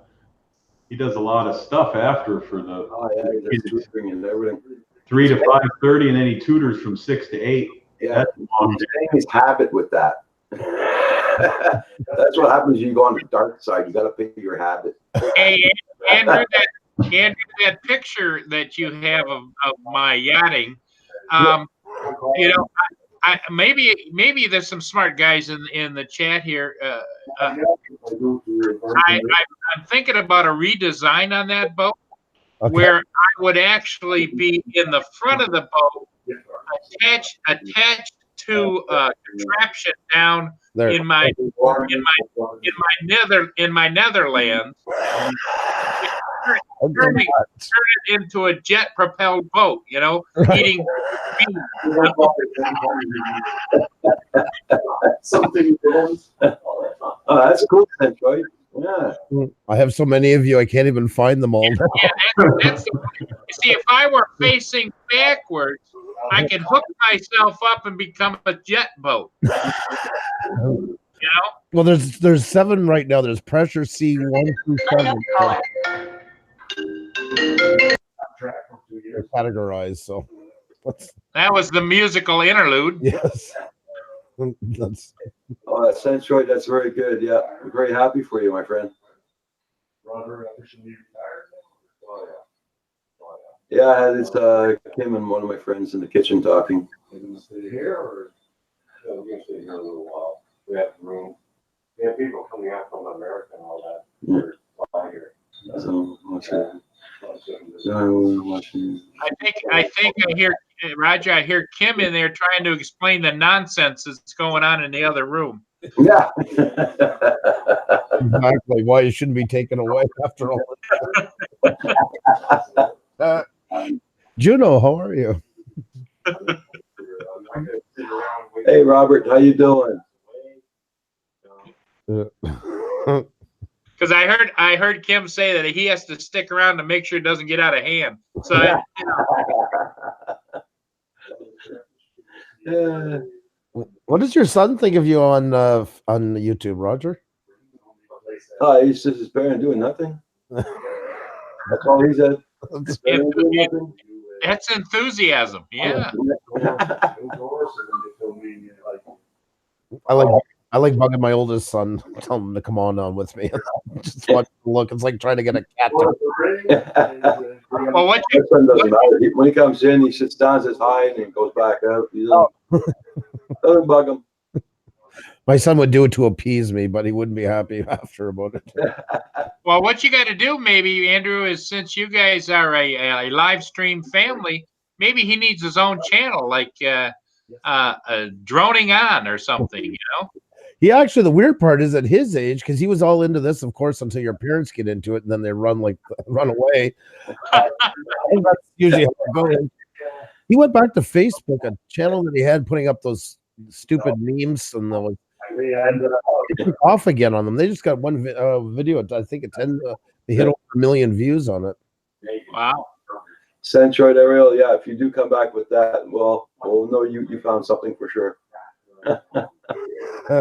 he does a lot of stuff after for the Oh, yeah, he does tutoring and everything. 3 to 5:30, and then he tutors from 6 to 8. Yeah, That's a long he's staying his habit with that. That's what happens when you go on the dark side. You got to pick your habit. hey, Andrew, that picture that you have of my yachting, you know, maybe there's some smart guys in the chat here. I'm thinking about a redesign on that boat, where I would actually be in the front of the boat, attached to a contraption down in my Netherlands. Turn it into a jet propelled boat, you know, eating Something. Oh, that's cool, Centroid. Yeah. I have so many of you, I can't even find them all. Yeah, that's see, if I were facing backwards, I could hook myself up and become a jet boat. You know? Well, there's 7 right now. There's Pressure C 1 through 7. They're categorized. So That was the musical interlude. yes. That's Oh, that Centroid, that's very good. Yeah, I'm very happy for you, my friend. Roger, officially retired. Oh, yeah. Yeah, I had this Kim and one of my friends in the kitchen talking. Are you gonna stay here or? Yeah, we're gonna stay here a little while. We have room. We have people coming out from America and all that. We're fly here. So, what's that? I think I hear Roger. I hear Kim in there trying to explain the nonsense that's going on in the other room. Yeah. exactly why you shouldn't be taken away after all. Juno, how are you? Hey, Robert, how you doing? Because I heard Kim say that he has to stick around to make sure it doesn't get out of hand. So Yeah. What does your son think of you on YouTube, Roger? Oh, he's just his parent doing nothing. That's all he said. that's enthusiasm. Yeah. I like bugging my oldest son, tell him to come on with me. Just watch the look. It's like trying to get a cat to Well, what My son doesn't matter. When he comes in, he sits down, says hi, and then goes back out. He doesn't bug him. My son would do it to appease me, but he wouldn't be happy after about it. Well, what you got to do, maybe, Andrew, is since you guys are a live stream family, maybe he needs his own channel, like droning on or something, you know? He actually, the weird part is at his age, because he was all into this, of course, until your parents get into it, and then they run away. And that's usually how it goes. He went back to Facebook, a channel that he had putting up those stupid memes, and they took off again on them. They just got one video. I think they hit over 1 million views on it. Wow. Centroid Ariel, yeah, if you do come back with that, well, we'll know you found something for sure. Yeah,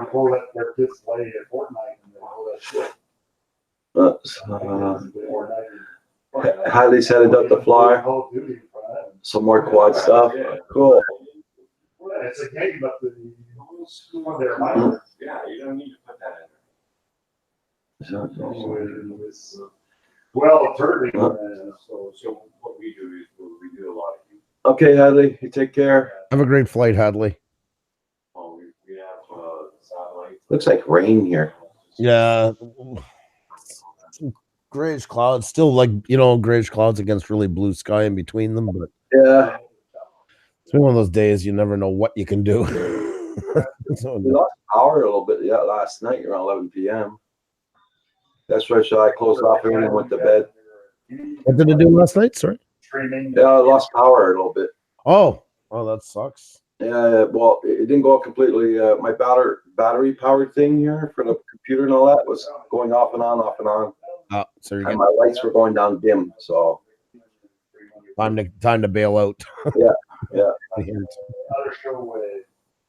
people let their kids play at Fortnite and all that shit. Fortnite. Hadley's headed up the fly. Call of Duty for that. Some more quad stuff. Cool. Well, it's a game, but they're minor. Yeah, you don't need to put that in there. It was, well, turning. So what we do is we do a lot of. Okay, Hadley, you take care. Have a great flight, Hadley. We have satellites. Looks like rain here. Yeah. Grayish clouds, still like, grayish clouds against really blue sky in between them, but Yeah. it's been one of those days you never know what you can do. So, We lost power a little bit last night around 11 p.m. That's right. So I closed off everything and went to bed. what did it do last night? Sorry. Streaming. Yeah, I lost power a little bit. Oh, that sucks. Yeah, well, it didn't go out completely. My battery powered thing here for the computer and all that was going off and on, off and on. So you're And getting my lights were going down dim. So time to bail out. Yeah. Another show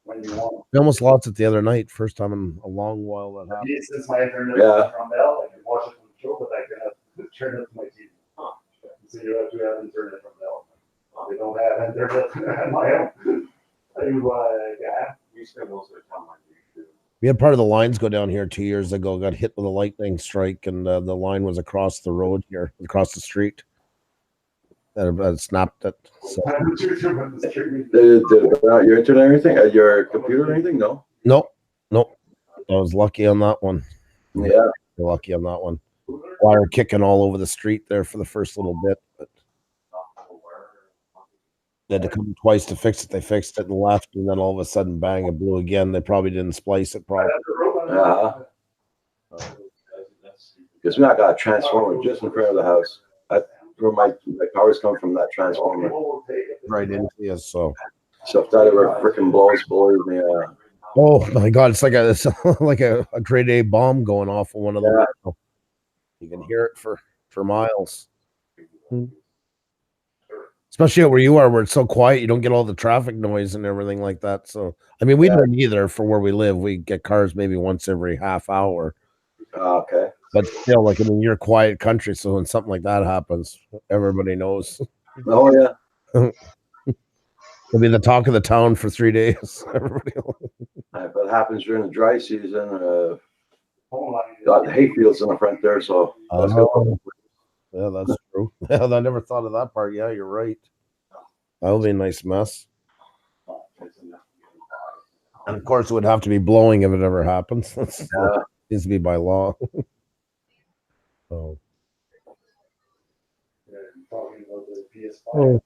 when you want. We almost lost it the other night. First time in a long while that happened. Since my internet Yeah. is from Bell, I can watch it from the show, but I can have to turn it to my TV. So you have to have internet from Bell. They don't have internet on my own. We spend most of the time on YouTube. We had part of the lines go down here 2 years ago, got hit with a lightning strike, and the line was across the road here, across the street. That snapped it. So. did it burn out your internet or anything? Your computer or anything? No. Nope. I was lucky on that one. Yeah. Lucky on that one. Wire kicking all over the street there for the first little bit, but they had to come twice to fix it. They fixed it and left, and then all of a sudden, bang! It blew again. They probably didn't splice it properly. Because I got a transformer just in front of the house. Where my power's come from that transformer. Right into you. So. So if that ever freaking blows, believe me. Oh my God! It's like a grade A bomb going off on one of them. Yeah. You can hear it for miles. Especially where you are, where it's so quiet, you don't get all the traffic noise and everything like that. So, I mean, we don't either for where we live. We get cars maybe once every half hour. Okay. But still, like, I mean, you're a quiet country, so when something like that happens, everybody knows. Oh yeah. It'll be the talk of the town for 3 days. Everybody If it happens during the dry season, got the hay fields in the front there, so that's good. Yeah, that's true. Yeah, I never thought of that part. Yeah, you're right. That'll be a nice mess. And of course, it would have to be blowing if it ever happens. That's needs to be by law. So. Oh.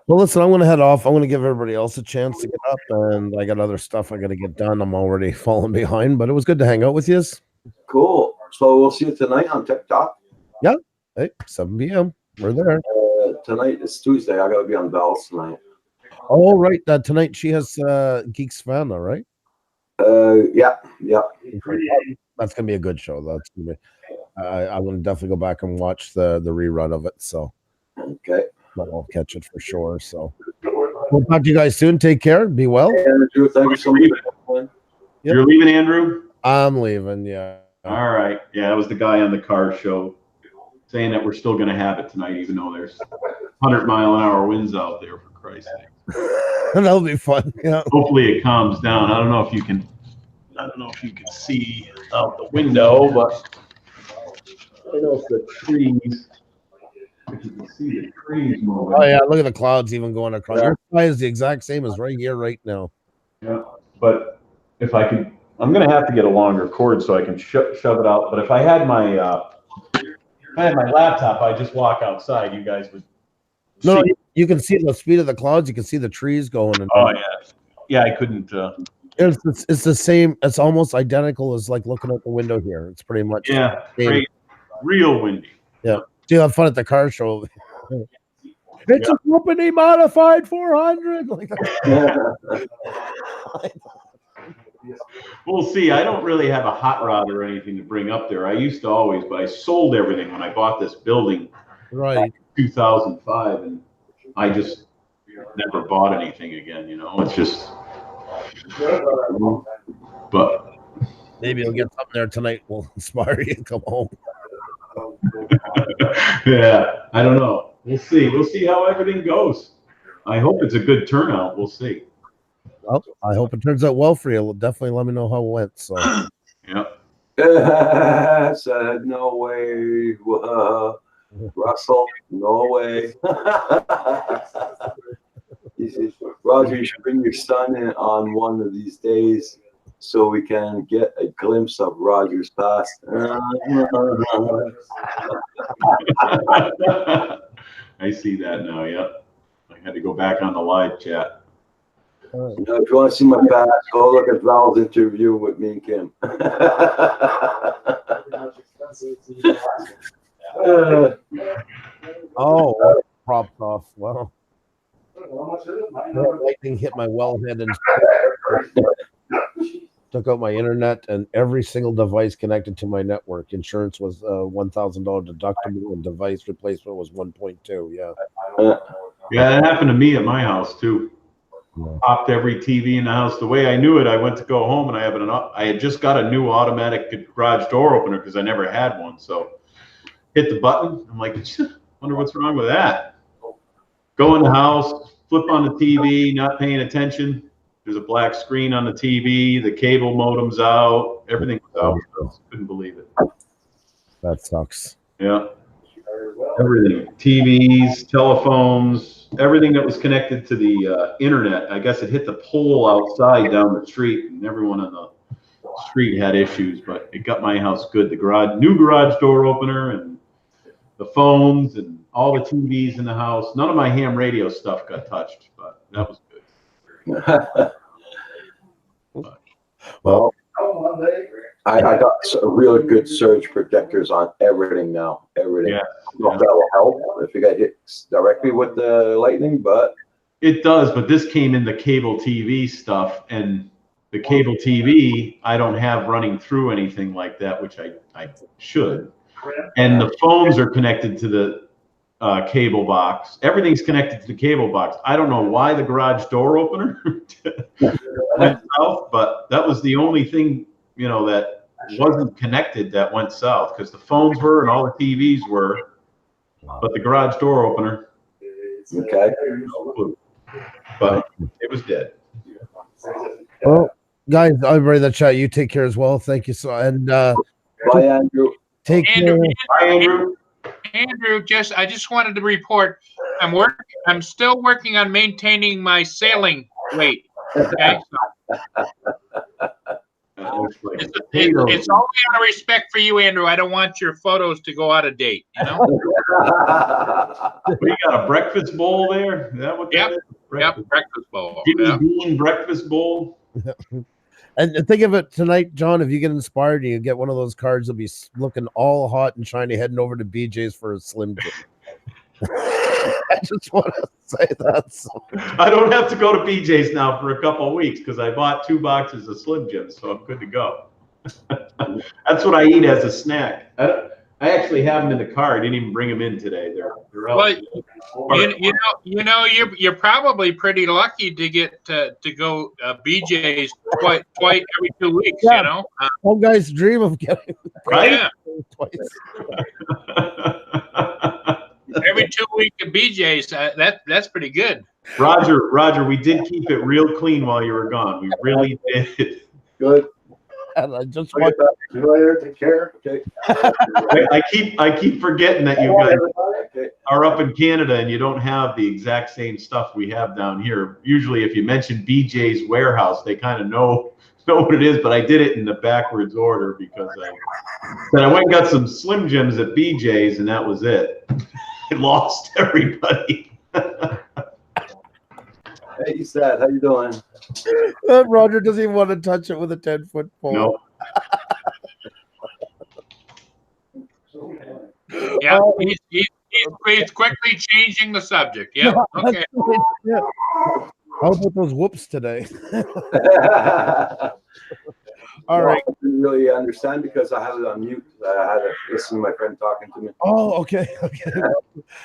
Well, listen, I'm going to head off. I'm going to give everybody else a chance to get up, and I got other stuff I got to get done. I'm already falling behind, but it was good to hang out with you. Cool. So we'll see you tonight on TikTok. Yeah. Hey, 7 p.m. We're there. Tonight is Tuesday. I got to be on Bells tonight. Oh, right. Tonight she has Geek Savannah, right? Yeah. That's gonna be a good show. That's gonna be. I'm gonna definitely go back and watch the rerun of it. So, Okay. but I'll catch it for sure. So, we'll talk to you guys soon. Take care. Be well. Andrew, thank you so much. You're leaving, Andrew? I'm leaving. Yeah. All right. Yeah, that was the guy on the car show saying that we're still going to have it tonight, even though there's 100-mile-an-hour winds out there, for Christ's sake. That'll be fun. Yeah. Hopefully it calms down. I don't know if you can see out the window, but I don't know if the trees, if you can see the trees moving. Oh yeah, look at the clouds even going across. Your sky is the exact same as right here, right now. Yeah, but if I could, I'm going to have to get a longer cord so I can shove it out. But if I had my laptop, I'd just walk outside. You guys would. No, you can see the speed of the clouds. You can see the trees going. And oh yeah, I couldn't. It's the same. It's almost identical as like looking out the window here. It's pretty much great, real windy. Yeah, do you have fun at the car show? It's a company modified 400. Like We'll see. I don't really have a hot rod or anything to bring up there. I used to always, but I sold everything when I bought this building. Right. 2005, and I just never bought anything again. You know, it's just. But Maybe you'll get something there tonight. Will inspire you to come home. yeah, I don't know. We'll see. We'll see how everything goes. I hope it's a good turnout. We'll see. Well, I hope it turns out well for you. Definitely let me know how it went. So, Yeah. Said no way. Russell, no way. He says, Roger, you should bring your son in on one of these days so we can get a glimpse of Roger's past. I see that now. Yep. I had to go back on the live chat. You know, if you want to see my past, go look at Val's interview with me and Kim. oh, propped off. Well, lightning hit my wellhead and took out my internet and every single device connected to my network. Insurance was $1,000 deductible and device replacement was 1.2. Yeah. Yeah, that happened to me at my house too. Popped every TV in the house. The way I knew it, I went to go home and I had just got a new automatic garage door opener because I never had one. So hit the button. I'm like, wonder what's wrong with that. Go in the house, flip on the TV, not paying attention. There's a black screen on the TV. The cable modem's out. Everything was out. Couldn't believe it. That sucks. Yeah. Everything. TVs, telephones, everything that was connected to the internet. I guess it hit the pole outside down the street, and everyone on the street had issues, but it got my house good. The new garage door opener and the phones and all the TVs in the house. None of my ham radio stuff got touched, but that was good. Well, I got really good surge protectors on everything now. Everything. Yeah. That will help if you got hit directly with the lightning, but It does, but this came in the cable TV stuff, and the cable TV I don't have running through anything like that, which I should. And the phones are connected to the cable box. Everything's connected to the cable box. I don't know why the garage door opener went south, but that was the only thing, that wasn't connected that went south, because the phones were and all the TVs were, but the garage door opener, okay. no clue. But it was dead. well, guys, everybody that chat, you take care as well. Thank you so, and Bye, Andrew. take care. Bye, Andrew. Andrew, I just wanted to report I'm still working on maintaining my sailing weight. Okay. It's only out of respect for you, Andrew. I don't want your photos to go out of date, We got a breakfast bowl there. Is that what that is? Breakfast bowl. Jimmy Dean breakfast bowl. And think of it tonight, John. If you get inspired and you get one of those cards, you'll be looking all hot and shiny, heading over to BJ's for a Slim Jim. I just want to say that. So. I don't have to go to BJ's now for a couple of weeks because I bought 2 boxes of Slim Jims, so I'm good to go. That's what I eat as a snack. I actually have them in the car. I didn't even bring them in today. They're out. Well, you're probably pretty lucky to get to go BJ's twice every 2 weeks. Yeah. All guys dream of getting Right? Yeah. twice. Every 2 weeks at BJ's. That's pretty good. Roger, we did keep it real clean while you were gone. We really did. Good. And I just want See you later. Take care. Okay. I keep forgetting that you guys are up in Canada and you don't have the exact same stuff we have down here. Usually if you mention BJ's warehouse, they kind of know what it is, but I did it in the backwards order because I went and got some Slim Jims at BJ's and that was it. I lost everybody. Hey, Sad, how you doing? Roger doesn't even want to touch it with a 10-foot pole. No. Yeah, he's quickly changing the subject. Yeah. Okay. Yeah. How about those whoops today? All right. I didn't really understand because I had it on mute. I had to listen to my friend talking to me. Oh, okay. Okay.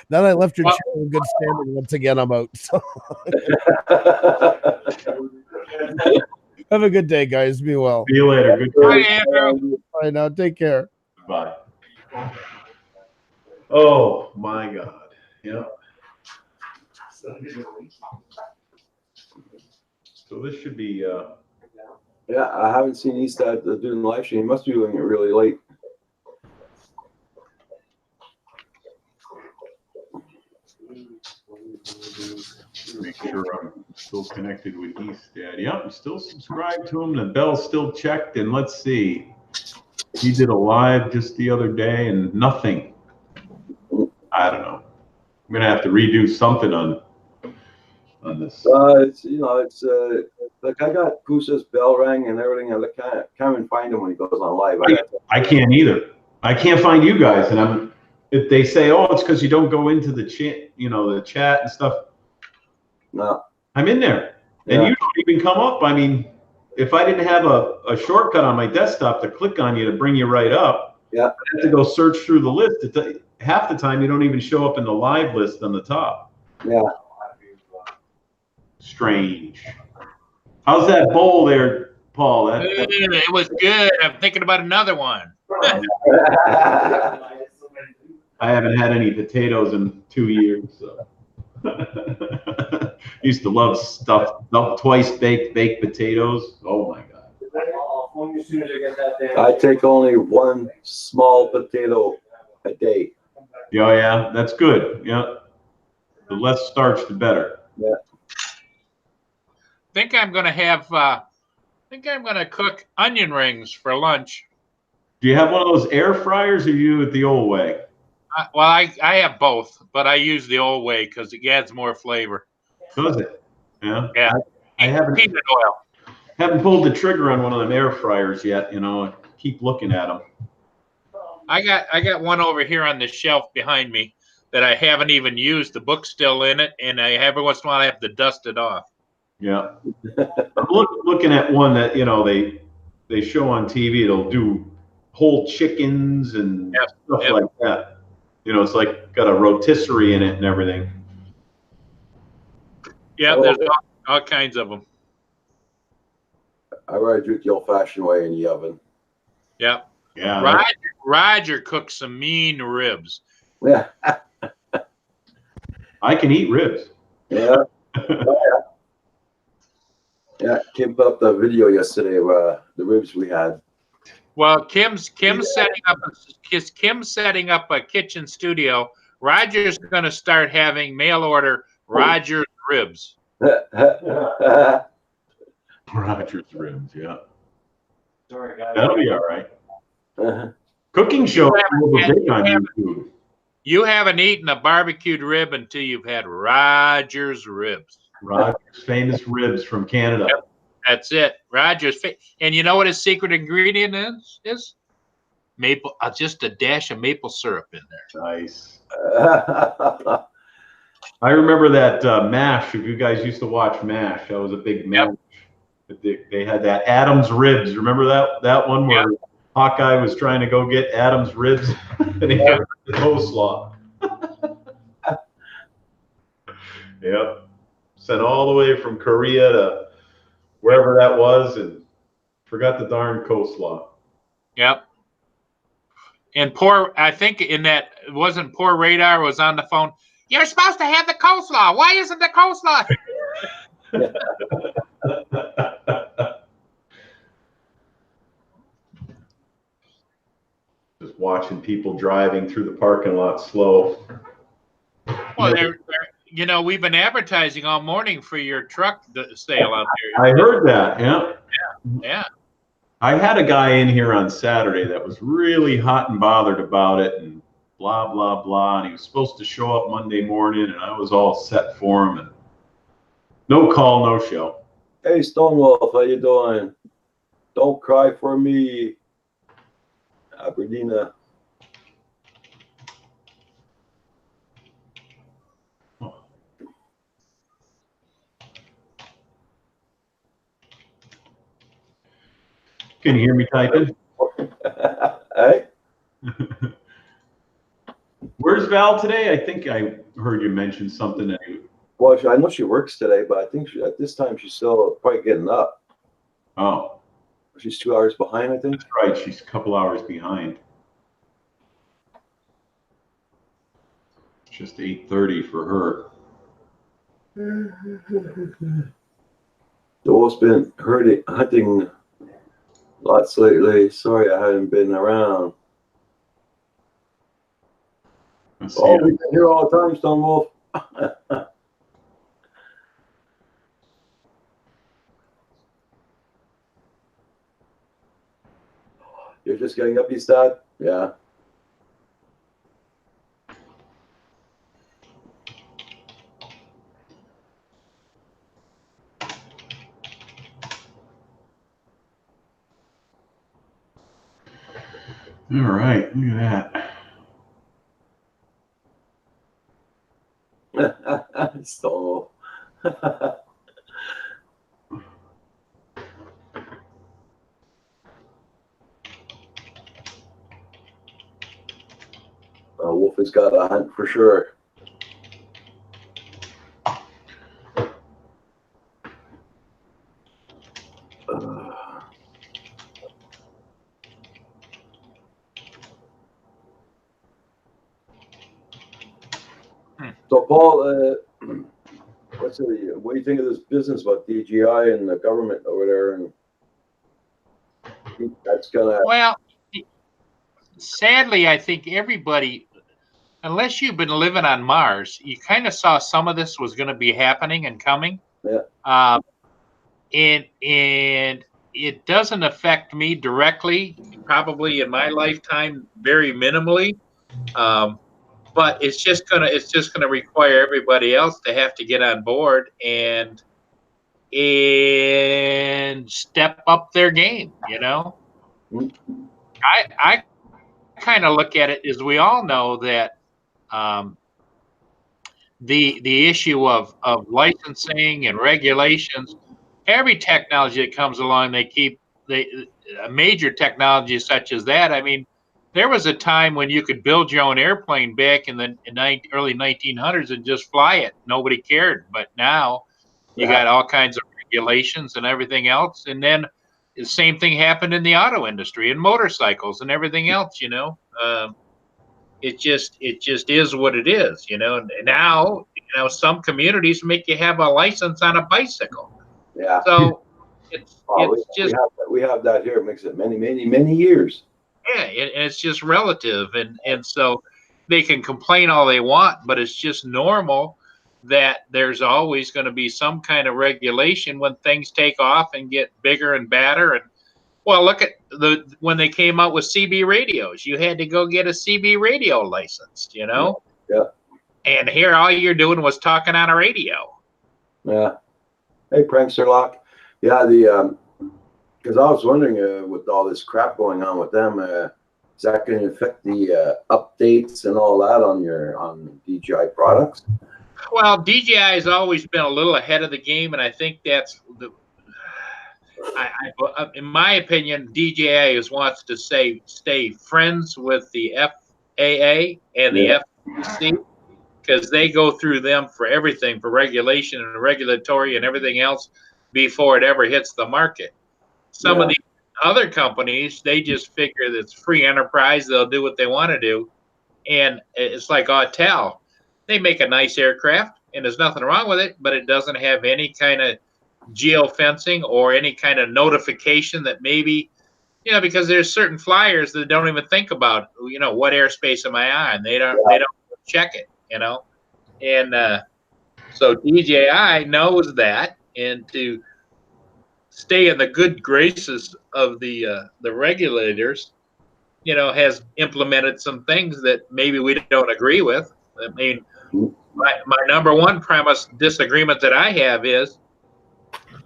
Now that I left your Well- chair in good standing once again, I'm out. So have a good day, guys. Be well. See you later. Good Bye, day. Andrew. Bye now. Take care. Bye. Oh my God. Yeah. So this should be Yeah, I haven't seen Eastad doing the live stream. He must be doing it really late. make sure I'm still connected with Eastad. Yep, I'm still subscribed to him. The bell's still checked, and let's see. He did a live just the other day and nothing. I don't know. I'm gonna have to redo something on this. It's like I got Goose's bell rang and everything. I can't even find him when he goes on live. I can't either. I can't find you guys, and if they say, "Oh, it's because you don't go into the chat, the chat and stuff." No. I'm in there, and Yeah. you don't even come up. I mean, if I didn't have a shortcut on my desktop to click on you to bring you right up, Yeah. I have to go search through the list. Half the time, you don't even show up in the live list on the top. Yeah. Strange. How's that bowl there, Paul? It was good. I'm thinking about another one. I haven't had any potatoes in 2 years, so. Used to love twice baked potatoes. Oh my God. As soon as I get that damn. I take only one small potato a day. Yeah, yeah, that's good. Yeah. The less starch, the better. Think I'm gonna cook onion rings for lunch. Do you have one of those air fryers or you do it the old way? I have both, but I use the old way because it adds more flavor. Does it? Yeah. Yeah. I haven't Peanut oil. pulled the trigger on one of them air fryers yet. I keep looking at them. I got one over here on the shelf behind me that I haven't even used. The book's still in it, and every once in a while I have to dust it off. Yeah. I'm looking at one that they show on TV. They'll do whole chickens and stuff like that. It's like got a rotisserie in it and everything. Yeah, there's all kinds of them. I rather do it the old-fashioned way in the oven. Yeah. Yeah. Roger cooks some mean ribs. Yeah. I can eat ribs. Yeah. Yeah. Kim put up the video yesterday of the ribs we had. Well, Kim's setting up a kitchen studio. Roger's going to start having mail order Roger's ribs. Roger's ribs, yeah. Sorry, guys. That'll be all right. Cooking show big on YouTube. You haven't eaten a barbecued rib until you've had Roger's ribs. Roger's famous ribs from Canada. Yep. That's it. And you know what his secret ingredient is? Maple, just a dash of maple syrup in there. Nice. I remember that MASH. If you guys used to watch MASH, that was a big MASH. They had that Adam's ribs. Remember that one where Hawkeye was trying to go get Adam's ribs and he got the coleslaw. Yep. Sent all the way from Korea to wherever that was and forgot the darn coleslaw. Yep. And I think poor Radar was on the phone. You're supposed to have the coleslaw. Why isn't the coleslaw? Just watching people driving through the parking lot slow. Well, we've been advertising all morning for your truck sale out there. I heard that. Yeah. Yeah. I had a guy in here on Saturday that was really hot and bothered about it and blah, blah, blah. And he was supposed to show up Monday morning and I was all set for him and no call, no show. Hey, Stonewolf, how you doing? Don't cry for me. Aberdeen. Can you hear me typing? Hey? Where's Val today? I think I heard you mention something that you. Well, I know she works today, but I think at this time she's still probably getting up. Oh, She's 2 hours behind, I think. that's right. She's a couple hours behind. It's just 8:30 for her. Joel's been hunting lots lately. Sorry I haven't been around. Let's Oh, see. we've been here all the time, Stone Wolf. You're just getting up, East Dad? Yeah. All right, look at that. Stone Wolf. Wolf has got a hunt for sure. So, Paul, what do you think of this business about DGI and the government over there? And that's gonna. Well, sadly, I think everybody, unless you've been living on Mars, you kind of saw some of this was going to be happening and coming. Yeah. And it doesn't affect me directly, probably in my lifetime, very minimally. But it's just gonna require everybody else to have to get on board and step up their game. You know, I kind of look at it as we all know that the issue of licensing and regulations, every technology that comes along, major technology such as that. I mean, there was a time when you could build your own airplane back in the early 1900s and just fly it. Nobody cared. But now you got all kinds of regulations and everything else. And then the same thing happened in the auto industry and motorcycles and everything else, you know. It just is what it is, you know. Now, you know, some communities make you have a license on a bicycle. Yeah. So we have that here. It makes it many years. Yeah, it's just relative, and so they can complain all they want, but it's just normal that there's always going to be some kind of regulation when things take off and get bigger and badder. And well, look at when they came out with CB radios, you had to go get a CB radio license, you know. Yeah. And here, all you're doing was talking on a radio. Yeah. Hey, Prankster Lock. Yeah, because I was wondering, with all this crap going on with them, is that going to affect the updates and all that on DJI products? Well, DJI has always been a little ahead of the game, and I think that's in my opinion, DJI wants to stay friends with the FAA and the FCC because they go through them for everything, for regulation and regulatory and everything else before it ever hits the market. Some of the other companies, they just figure that it's free enterprise. They'll do what they want to do. And it's like Autel. They make a nice aircraft, and there's nothing wrong with it, but it doesn't have any kind of geofencing or any kind of notification that maybe, you know, because there's certain flyers that don't even think about, you know, what airspace am I on? They don't check it, you know. And so DJI knows that, and to stay in the good graces of the regulators, you know, has implemented some things that maybe we don't agree with. I mean, my number one premise disagreement that I have is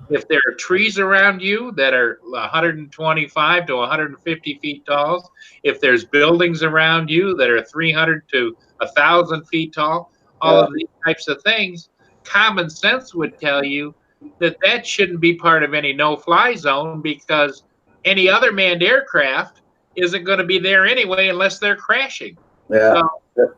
if there are trees around you that are 125 to 150 feet tall, if there's buildings around you that are 300 to 1,000 feet tall, all of these types of things, common sense would tell you that shouldn't be part of any no-fly zone because any other manned aircraft isn't going to be there anyway unless they're crashing. Yeah. So,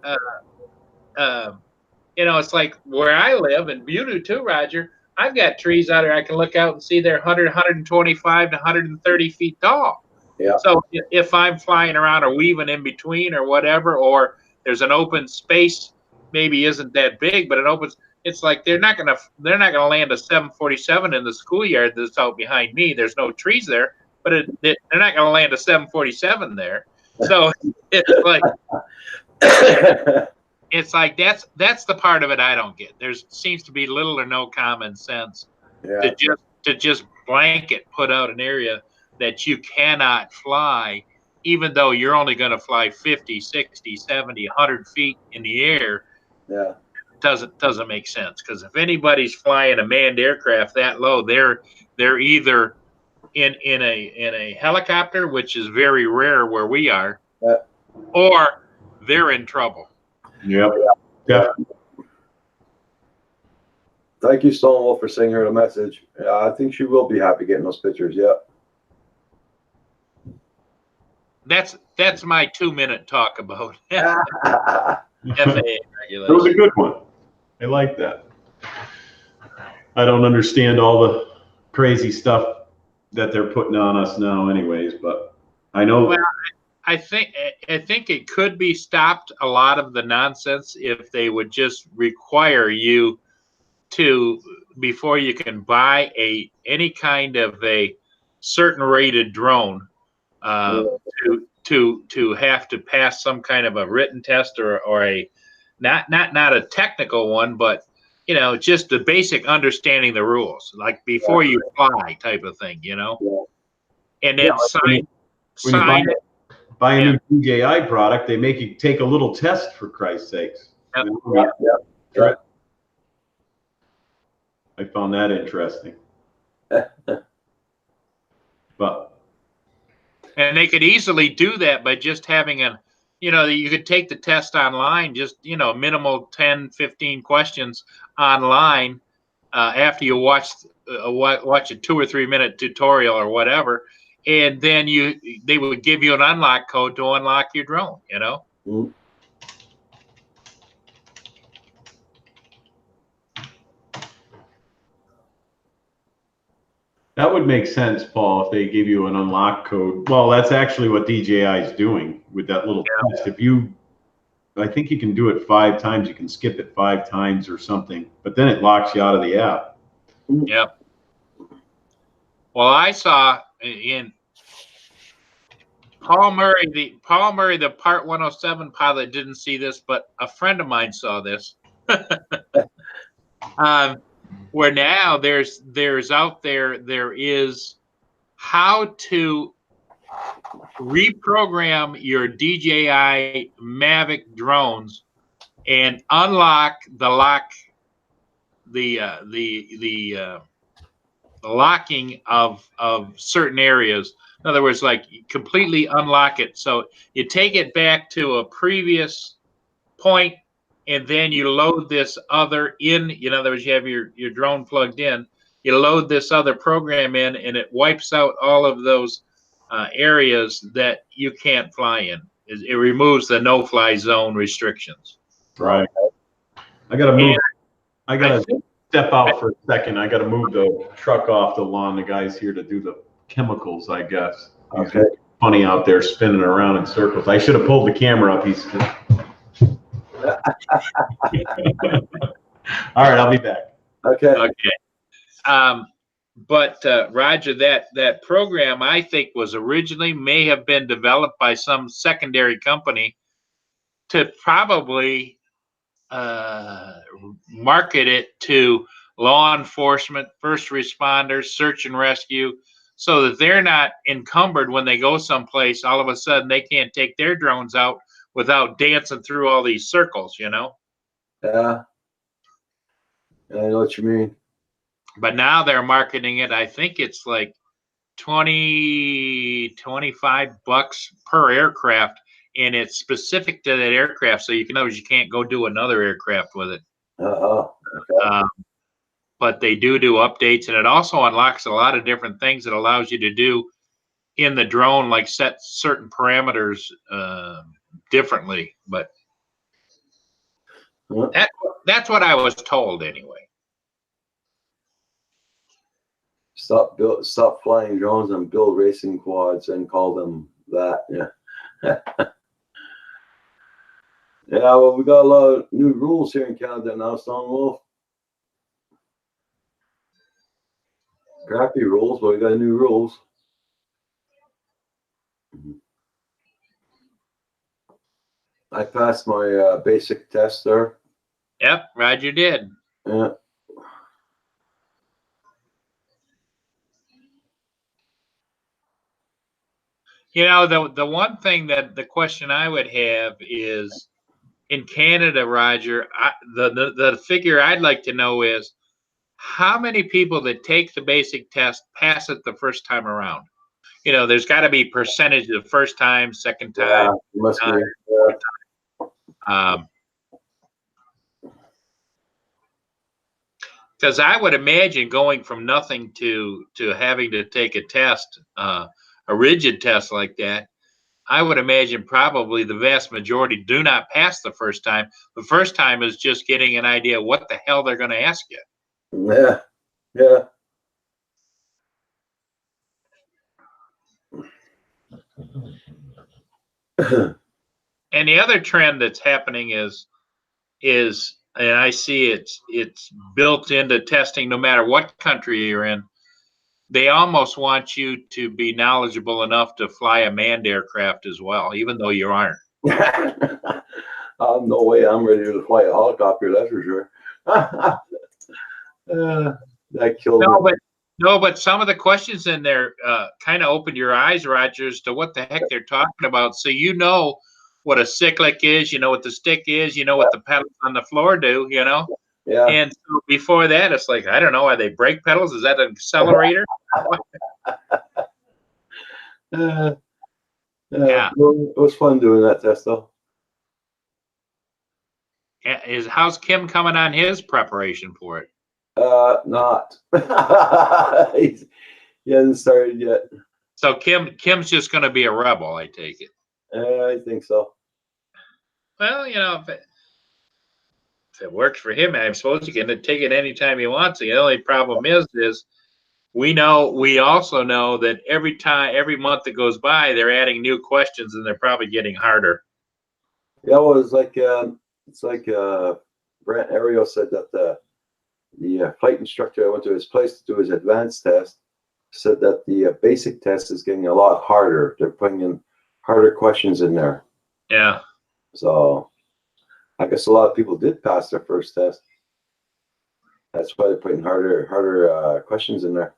it's like where I live, and you do too, Roger. I've got trees out there I can look out and see they're 100, 125 to 130 feet tall. Yeah. So if I'm flying around or weaving in between or whatever, or there's an open space, maybe isn't that big, but it opens. It's like they're not gonna land a 747 in the schoolyard that's out behind me. There's no trees there, but they're not gonna land a 747 there. So it's like that's the part of it I don't get. There seems to be little or no common sense to just blanket put out an area that you cannot fly, even though you're only going to fly 50, 60, 70, 100 feet in the air. Yeah. Doesn't make sense, because if anybody's flying a manned aircraft that low, they're either in a helicopter, which is very rare where we are, or they're in trouble. Yep. Yeah. Thank you, Stonewall, for sending her the message. I think she will be happy getting those pictures. Yeah. That's my 2-minute talk about FAA That regulations. was a good one. I like that. I don't understand all the crazy stuff that they're putting on us now anyways, but I know. Well, I think it could be stopped, a lot of the nonsense, if they would just require you to, before you can buy any kind of a certain rated drone, to have to pass some kind of a written test or a not a technical one, but just the basic understanding the rules, like before you fly type of thing, and then sign. Buy a new DJI product, they make you take a little test, for Christ's sakes. Yep. Right. I found that interesting. But and they could easily do that by just having you could take the test online, just minimal 10, 15 questions online after you watch a 2 or 3 minute tutorial or whatever. And then they would give you an unlock code to unlock your drone, Mm. that would make sense, Paul, if they give you an unlock code. Well, that's actually what DJI is doing with that little test. I think you can do it 5 times. You can skip it 5 times or something, but then it locks you out of the app. Yep. Well, I saw in Paul Murray, the Part 107 pilot didn't see this, but a friend of mine saw this. Where now there is how to reprogram your DJI Mavic drones and unlock the locking of certain areas. In other words, like completely unlock it. So you take it back to a previous point, and then you load this other in. In other words, you have your drone plugged in. You load this other program in, and it wipes out all of those areas that you can't fly in. It removes the no-fly zone restrictions. Right. I got to move. I got to step out for a second. I got to move the truck off the lawn. The guy's here to do the chemicals, I guess. Okay. Funny out there spinning around in circles. I should have pulled the camera up. He's all right. I'll be back. Okay. But Roger, that program, I think, was originally may have been developed by some secondary company to probably market it to law enforcement, first responders, search and rescue, so that they're not encumbered when they go someplace. All of a sudden, they can't take their drones out without dancing through all these circles, Yeah. I know what you mean. But now they're marketing it. I think it's like $25 per aircraft, and it's specific to that aircraft. So you can't go do another aircraft with it. Okay. But they do updates, and it also unlocks a lot of different things. It allows you to do in the drone, like set certain parameters differently, but Huh? that's what I was told anyway. Stop flying drones and build racing quads and call them that. Yeah. Yeah, well, we got a lot of new rules here in Canada now, Stone Wolf. Crappy rules, but we got new rules. I passed my basic test there. Yep, Roger did. Yeah. You know, the one thing that the question I would have is in Canada, Roger, the figure I'd like to know is how many people that take the basic test pass it the first time around? You know, there's got to be percentage the first time, second time. Yeah, it must be. Because I would imagine going from nothing to having to take a test, a rigid test like that, I would imagine probably the vast majority do not pass the first time. The first time is just getting an idea what the hell they're going to ask you. Yeah, yeah. And the other trend that's happening is, and I see it's built into testing no matter what country you're in. They almost want you to be knowledgeable enough to fly a manned aircraft as well, even though you aren't. No way I'm ready to fly a helicopter, that's for sure. That killed me. But some of the questions in there kind of opened your eyes, Roger, as to what the heck they're talking about. So you know what a cyclic is, you know what the stick is, you know what the pedals on the floor do, you know? Yeah. And so before that, it's like, I don't know, are they brake pedals? Is that an accelerator? Yeah. Yeah. It was fun doing that test, though. How's Kim coming on his preparation for it? Not. He hasn't started yet. So Kim's just going to be a rebel, I take it. I think so. Well, you know, if it works for him, I suppose he can take it anytime he wants. The only problem is we also know that every month that goes by, they're adding new questions and they're probably getting harder. Yeah, well, it's like Brent Ario said that the flight instructor I went to his place to do his advanced test said that the basic test is getting a lot harder. They're putting in harder questions in there. Yeah. So I guess a lot of people did pass their first test. That's why they're putting harder questions in there.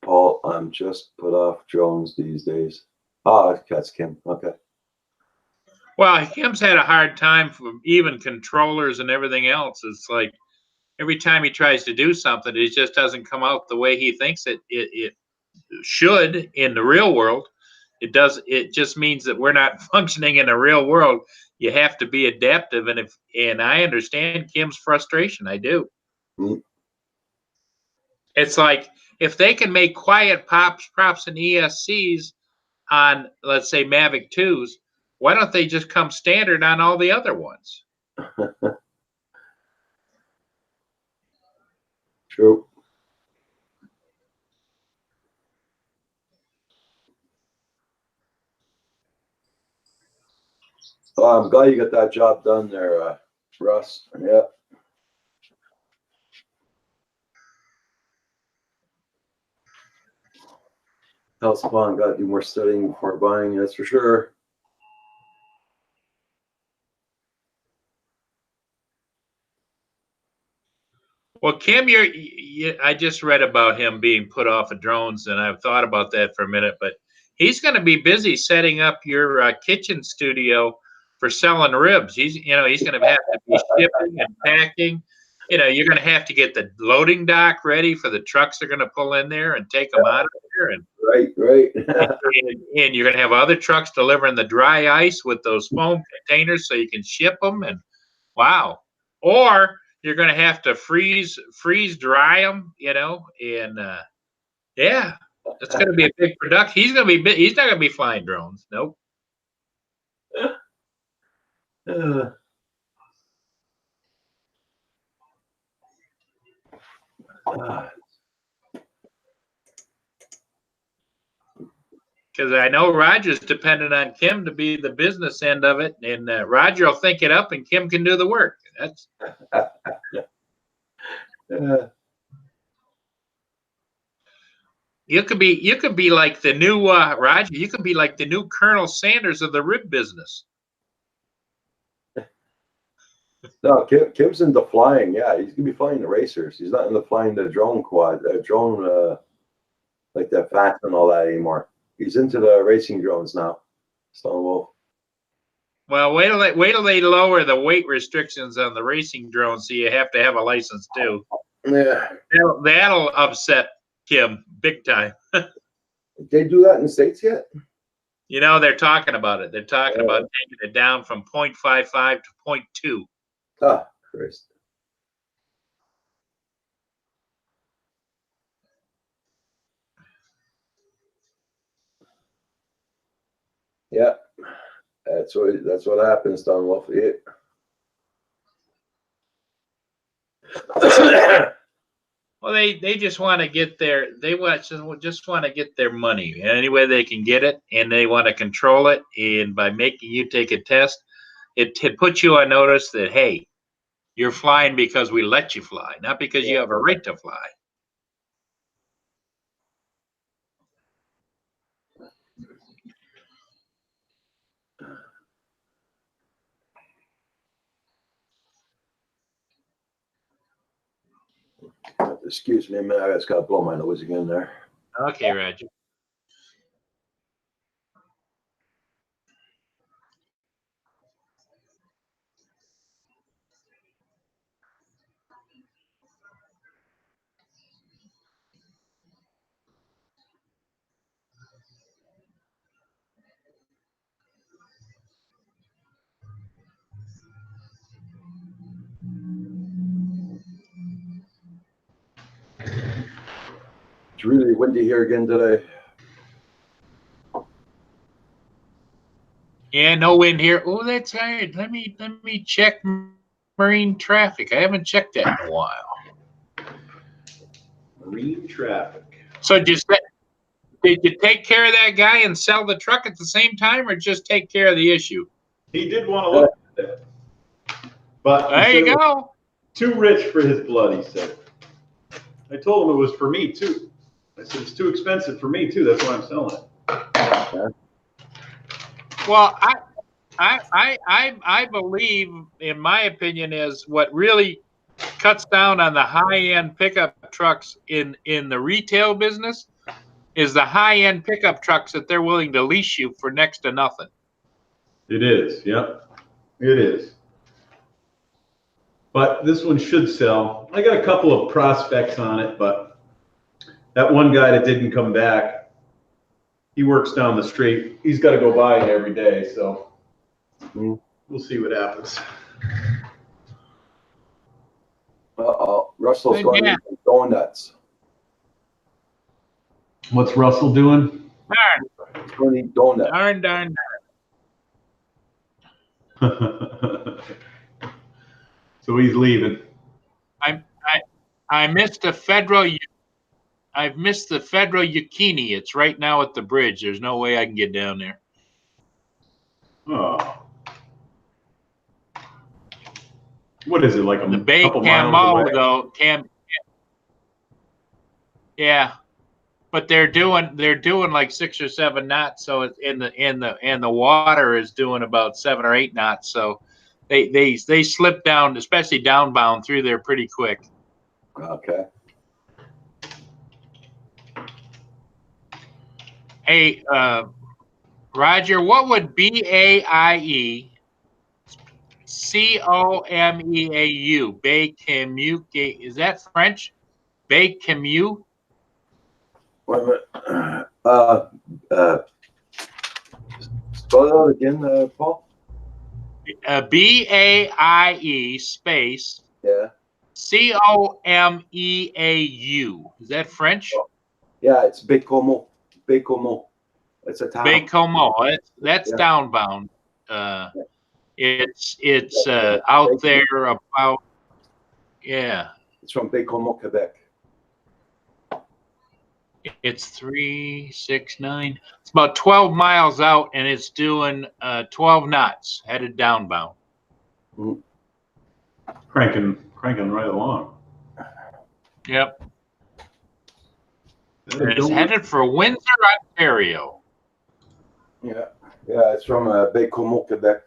Paul, I'm just put off drones these days. Ah, that's Kim. Okay. Well, Kim's had a hard time for even controllers and everything else. It's like every time he tries to do something, it just doesn't come out the way he thinks it should in the real world. It just means that we're not functioning in the real world. You have to be adaptive, and I understand Kim's frustration. I do. Mm-hmm. It's like if they can make quiet props and ESCs on, let's say, Mavic 2s, why don't they just come standard on all the other ones? True. I'm glad you got that job done there, Russ. Yeah. Hell's fun. Got to do more studying before buying, that's for sure. Well, Kim, I just read about him being put off of drones, and I've thought about that for a minute, but he's going to be busy setting up your kitchen studio for selling ribs. He's going to have to be shipping and packing. You know, you're going to have to get the loading dock ready for the trucks they're going to pull in there and take them out of there. And right. and you're going to have other trucks delivering the dry ice with those foam containers so you can ship them. And Wow. Or you're going to have to freeze dry them, and yeah, it's going to be a big production. He's not going to be flying drones. Nope. Because I know Roger's dependent on Kim to be the business end of it, and Roger will think it up, and Kim can do the work. That's you could be like the new Roger. You could be like the new Colonel Sanders of the rib business. No, Kim's into flying. Yeah, he's gonna be flying the racers. He's not into flying the drone like that fast and all that anymore. He's into the racing drones now. Stone Wolf. Well, wait till they lower the weight restrictions on the racing drones, so you have to have a license too. Yeah, That'll upset Kim big time. they do that in the States yet? They're talking about it. They're talking about taking it down from 0.55 to 0.2. Ah, Christ. Yeah, that's what happens, Stone Wolf. Yeah. Well, they just want to get just want to get their money any way they can get it, and they want to control it. And by making you take a test, it puts you on notice that, hey, you're flying because we let you fly, not because you have a right to fly. Excuse me a minute. I just got to blow my nose again there. Okay, Roger. It's really windy here again today. Yeah, no wind here. Oh, that's right. Let me check marine traffic. I haven't checked that in a while. Marine traffic. So did you take care of that guy and sell the truck at the same time, or just take care of the issue? He did want to look at it, but There you go. Too rich for his blood, he said. I told him it was for me too. I said it's too expensive for me too. That's why I'm selling it. Yeah. Well, I believe, in my opinion, is what really cuts down on the high-end pickup trucks in the retail business is the high-end pickup trucks that they're willing to lease you for next to nothing. It is, yep, it is. But this one should sell. I got a couple of prospects on it, but that one guy that didn't come back, he works down the street. He's got to go by it every day, so we'll see what happens. Uh-oh, Russell's going to eat donuts. What's Russell doing? Darn. He's going to eat donuts. Darn. So he's leaving. I missed the federal. I've missed the federal Yukini. It's right now at the bridge. There's no way I can get down there. Oh. What is it, like The Bay couple miles away? Camo though, yeah, but they're doing like 6 or 7 knots. So it's in the water is doing about 7 or 8 knots. So they slip down, especially downbound through there pretty quick. Okay. Hey, Roger, what would BAIE COMEAU Bay Camus? Is that French? Bay Camus? Wait a minute. Spell it out again, Paul. BAIE space Yeah. COMEAU. Is that French? Yeah, it's Bécomo. Bécomo. It's a town. Bécomo. That's Yeah. downbound. It's out there about, yeah. It's from Bécomo, Quebec. It's 369. It's about 12 miles out, and it's doing 12 knots, headed downbound. Cranking right along. Yep. And it's headed for Windsor, Ontario. Yeah. Yeah, it's from Bécomo, Quebec.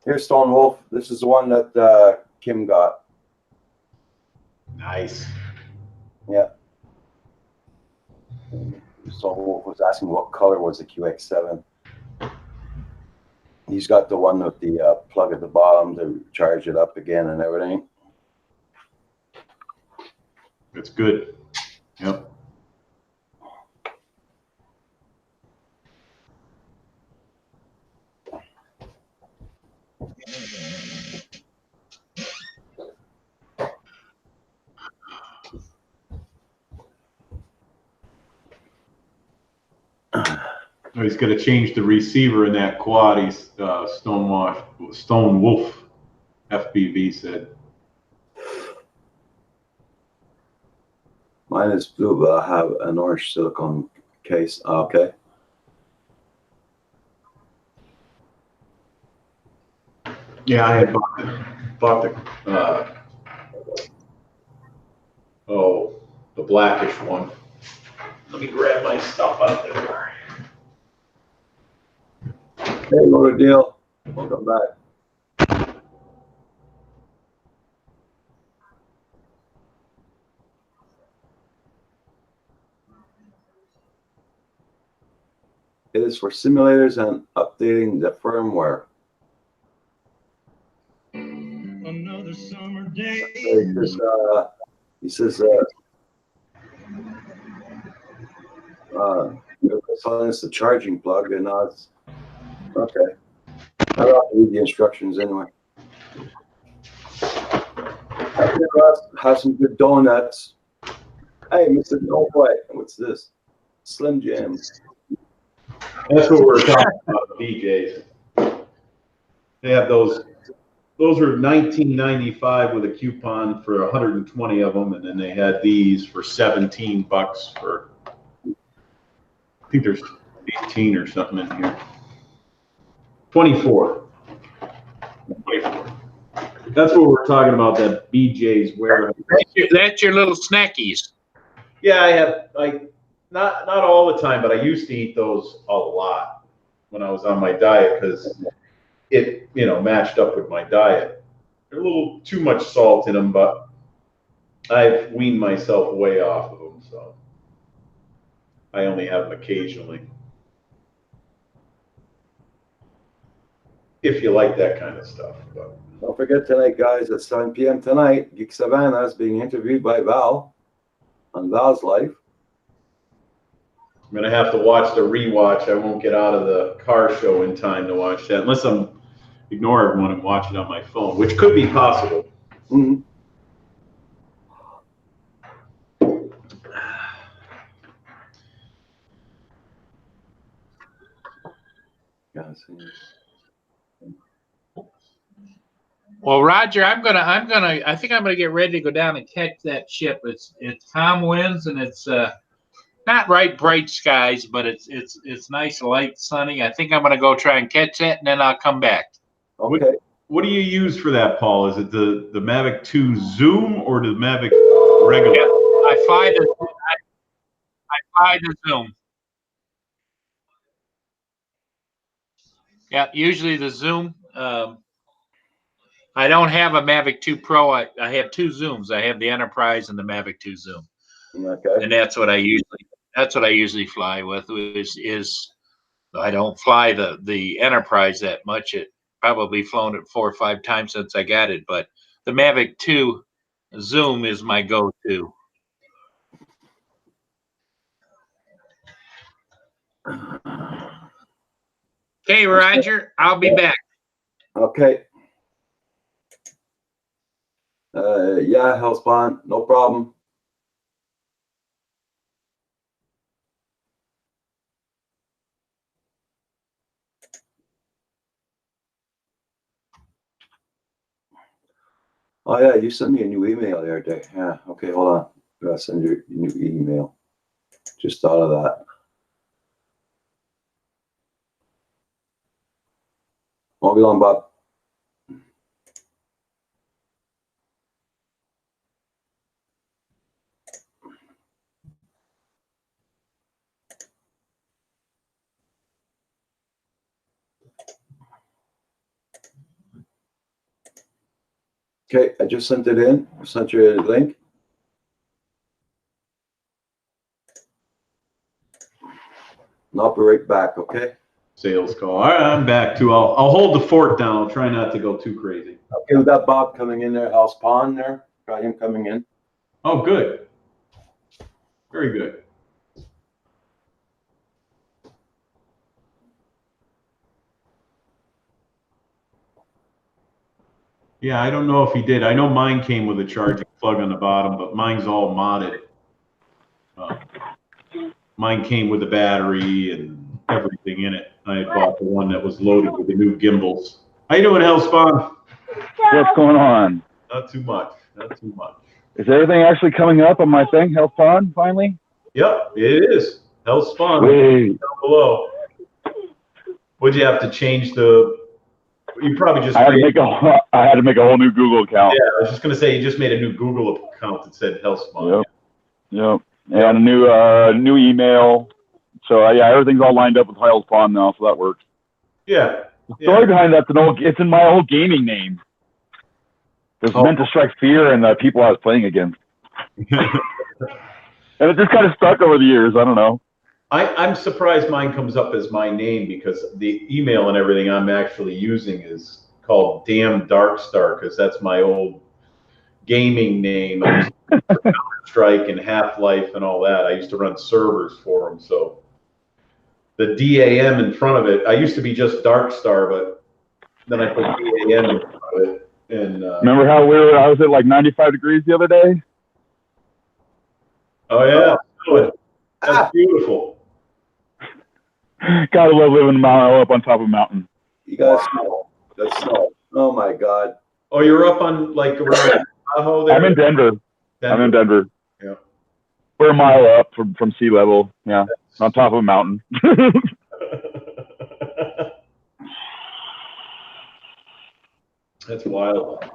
Here's Stone Wolf. This is the one that Kim got. Nice. Yeah. Stone Wolf was asking what color was the QX7. He's got the one with the plug at the bottom to charge it up again and everything. It's good. Yep. Oh, he's got to change the receiver in that quad. He's Stone Wolf FBV said. Mine is blue, but I have an orange silicone case. Okay. Yeah, I had bought the blackish one. Let me grab my stuff out there. Hey, what a deal. Welcome back. It is for simulators and updating the firmware. Another summer day. He says, it's the charging plug, and now it's okay. I don't have to read the instructions anyway. Have some good donuts. Hey, Mr. No Way, what's this? Slim Jim. That's what we're talking about, DJs. They have those. Those are $19.95 with a coupon for 120 of them, and then they had these for $17 for. I think there's 18 or something in here. 24. 24. That's what we're talking about. That BJ's warehouse. That's your little snackies. Yeah, I have. Not all the time, but I used to eat those a lot when I was on my diet because it matched up with my diet. They're a little too much salt in them, but I've weaned myself way off of them, so I only have them occasionally. If you like that kind of stuff. But Don't forget tonight, guys, at 7 p.m. tonight, Geek Savannah is being interviewed by Val on Val's Life. I'm going to have to watch the rewatch. I won't get out of the car show in time to watch that unless I'm ignore everyone and watch it on my phone, which could be possible. Mm-hmm. Well, Roger, I think I'm gonna get ready to go down and catch that ship. It's calm winds and it's not bright skies, but it's nice, light, sunny. I think I'm gonna go try and catch that, and then I'll come back. Okay. What do you use for that, Paul? Is it the Mavic 2 Zoom or the Mavic regular? Yeah, I fly the Zoom. Yeah, usually the Zoom. I don't have a Mavic 2 Pro. I have two Zooms. I have the Enterprise and the Mavic 2 Zoom. Okay. And that's what I usually fly with. Is I don't fly the Enterprise that much. It probably flown it 4 or 5 times since I got it, but the Mavic 2 Zoom is my go-to. Okay, Roger, I'll be back. Okay. Yeah, Hellspawn, no problem. Oh yeah, you sent me a new email the other day. Yeah, okay, hold on. I gotta send you a new email. Just thought of that. Won't be long, Bob. Okay, I just sent it in. I sent you a link. And I'll be right back, okay? Sales call. All right, I'm back too. I'll hold the fort down. I'll try not to go too crazy. Okay, we got Bob coming in there, Hellspawn there. Got him coming in. Oh, good. Very good. Yeah, I don't know if he did. I know mine came with a charging plug on the bottom, but mine's all modded. Mine came with a battery and everything in it. I had bought the one that was loaded with the new gimbals. How you doing, Hellspawn? What's going on? Not too much. Not too much. Is everything actually coming up on my thing, Hellspawn, finally? Yep, it is. Hellspawn Sweet. down below. Would you have to change the? You probably just. I had to make a whole new Google account. Yeah, I was just gonna say you just made a new Google account that said Hellspawn. Yep. And a new email. So yeah, everything's all lined up with Hellspawn now, so that works. Yeah. The story behind that's it's in my old gaming name. It was meant to strike fear in the people I was playing against. And it just kind of stuck over the years. I don't know. I'm surprised mine comes up as my name because the email and everything I'm actually using is called Damn Darkstar because that's my old gaming name. I used to Counter-Strike and Half-Life and all that. I used to run servers for them. So the DAM in front of it, I used to be just Darkstar, but then I put DAM in front of it. And remember how I was at like 95 degrees the other day? Oh, yeah. That's beautiful. Gotta love living a mile up on top of a mountain. You guys snow. That's snow. Oh my God. Oh, you're up on like around Tahoe there? I'm in Denver. I'm in Denver. Yeah. We're a mile up from sea level. Yeah. On top of a mountain. That's wild.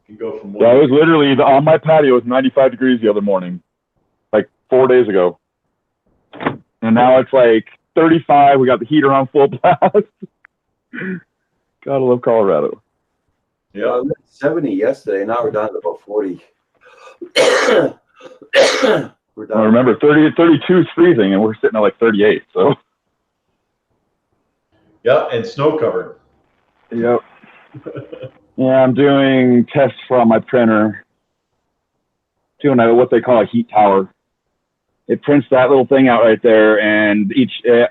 You go from one. Yeah, I was literally on my patio. It was 95 degrees the other morning, like 4 days ago. And now it's like 35. We got the heater on full blast. Gotta love Colorado. Yeah, we had 70 yesterday. Now we're down to about 40. We're down. I remember 32 is freezing, and we're sitting at like 38. So. Yeah, and snow covered. Yep. Yeah, I'm doing tests from my printer. Doing what they call a heat tower. It prints that little thing out right there, and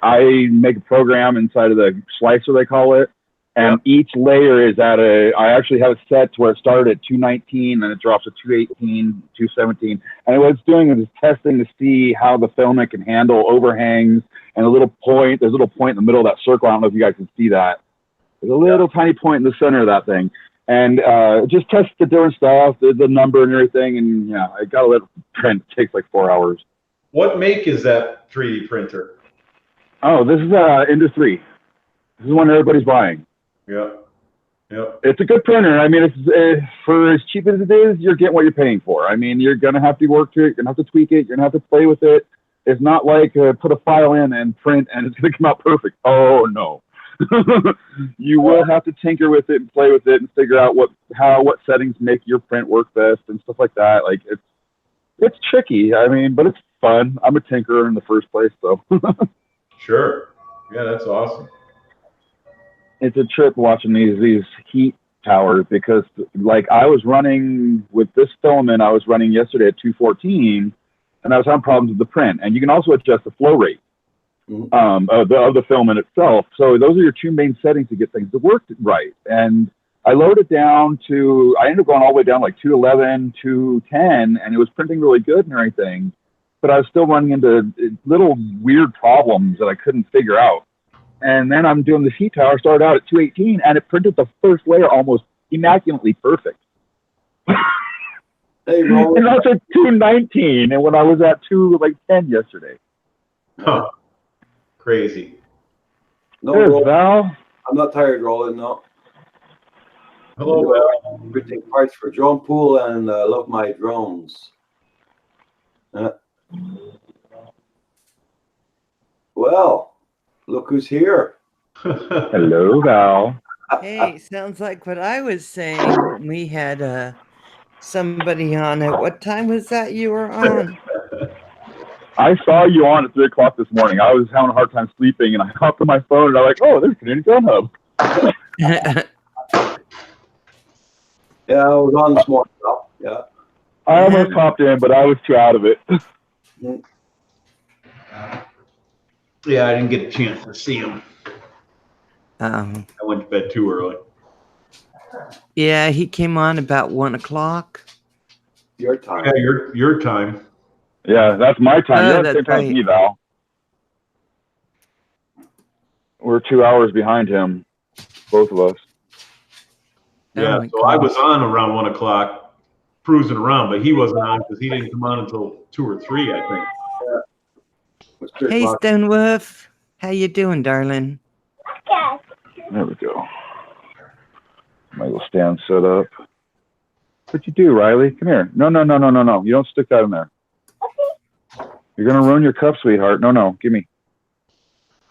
I make a program inside of the slicer, they call it, and each layer is I actually have it set to where it started at 219, and it drops to 218, 217, and what it's doing is testing to see how the filament can handle overhangs, and there's a little point in the middle of that circle. I don't know if you guys can see that. There's a little tiny point in the center of that thing. And just test the different stuff, the number and everything, and yeah, I gotta let it print. It takes like 4 hours. What make is that 3D printer? Oh, this is Ender 3. This is one everybody's buying. Yeah. It's a good printer. I mean, it's for as cheap as it is, you're getting what you're paying for. I mean, you're gonna have to work to it. You're gonna have to tweak it. You're gonna have to play with it. It's not like put a file in and print and it's gonna come out perfect. Oh no. You will have to tinker with it and play with it and figure out what settings make your print work best and stuff like that. Like it's tricky. I mean, but it's fun. I'm a tinkerer in the first place, so. Sure. Yeah, that's awesome. It's a trip watching these heat towers because, like, I was running with this filament. I was running yesterday at 214, and I was having problems with the print. And you can also adjust the flow rate. of the film in itself. So those are your two main settings to get things to work right. And I loaded down to, I ended up going all the way down like 211, 210, and it was printing really good and everything. But I was still running into little weird problems that I couldn't figure out. And then I'm doing the heat tower, started out at 218, and it printed the first layer almost immaculately perfect. Hey, Roland. And that's at 219, and when I was at 210 yesterday. Huh. Crazy. No, There's Roland. Val. I'm not tired, Roland. No. Hello, Val. Printing parts for drone pool and love my drones. Well, look who's here. Hello, Val. Hey, sounds like what I was saying. We had somebody on at what time was that you were on? I saw you on at 3 o'clock this morning. I was having a hard time sleeping, and I hopped on my phone, and I'm like, oh, there's Canadian Gun Hub. Yeah, I was on this morning. Yeah. I almost hopped in, but I was too out of it. Yeah, I didn't get a chance to see him. I went to bed too early. Yeah, he came on about 1 o'clock. Your time. Yeah, your time. Yeah, that's my time. Oh, You're at the that's same time as right. me, Val. We're 2 hours behind him, both of us. Yeah, Oh my so I gosh. was on around 1 o'clock, cruising around, but he wasn't on because he didn't come on until 2 or 3, I think. What's good, Hey, Mark? Stonewolf. How you doing, darling? There we go. My little stand set up. What'd you do, Riley? Come here. No. You don't stick that in there. You're going to ruin your cup, sweetheart. No. Give me.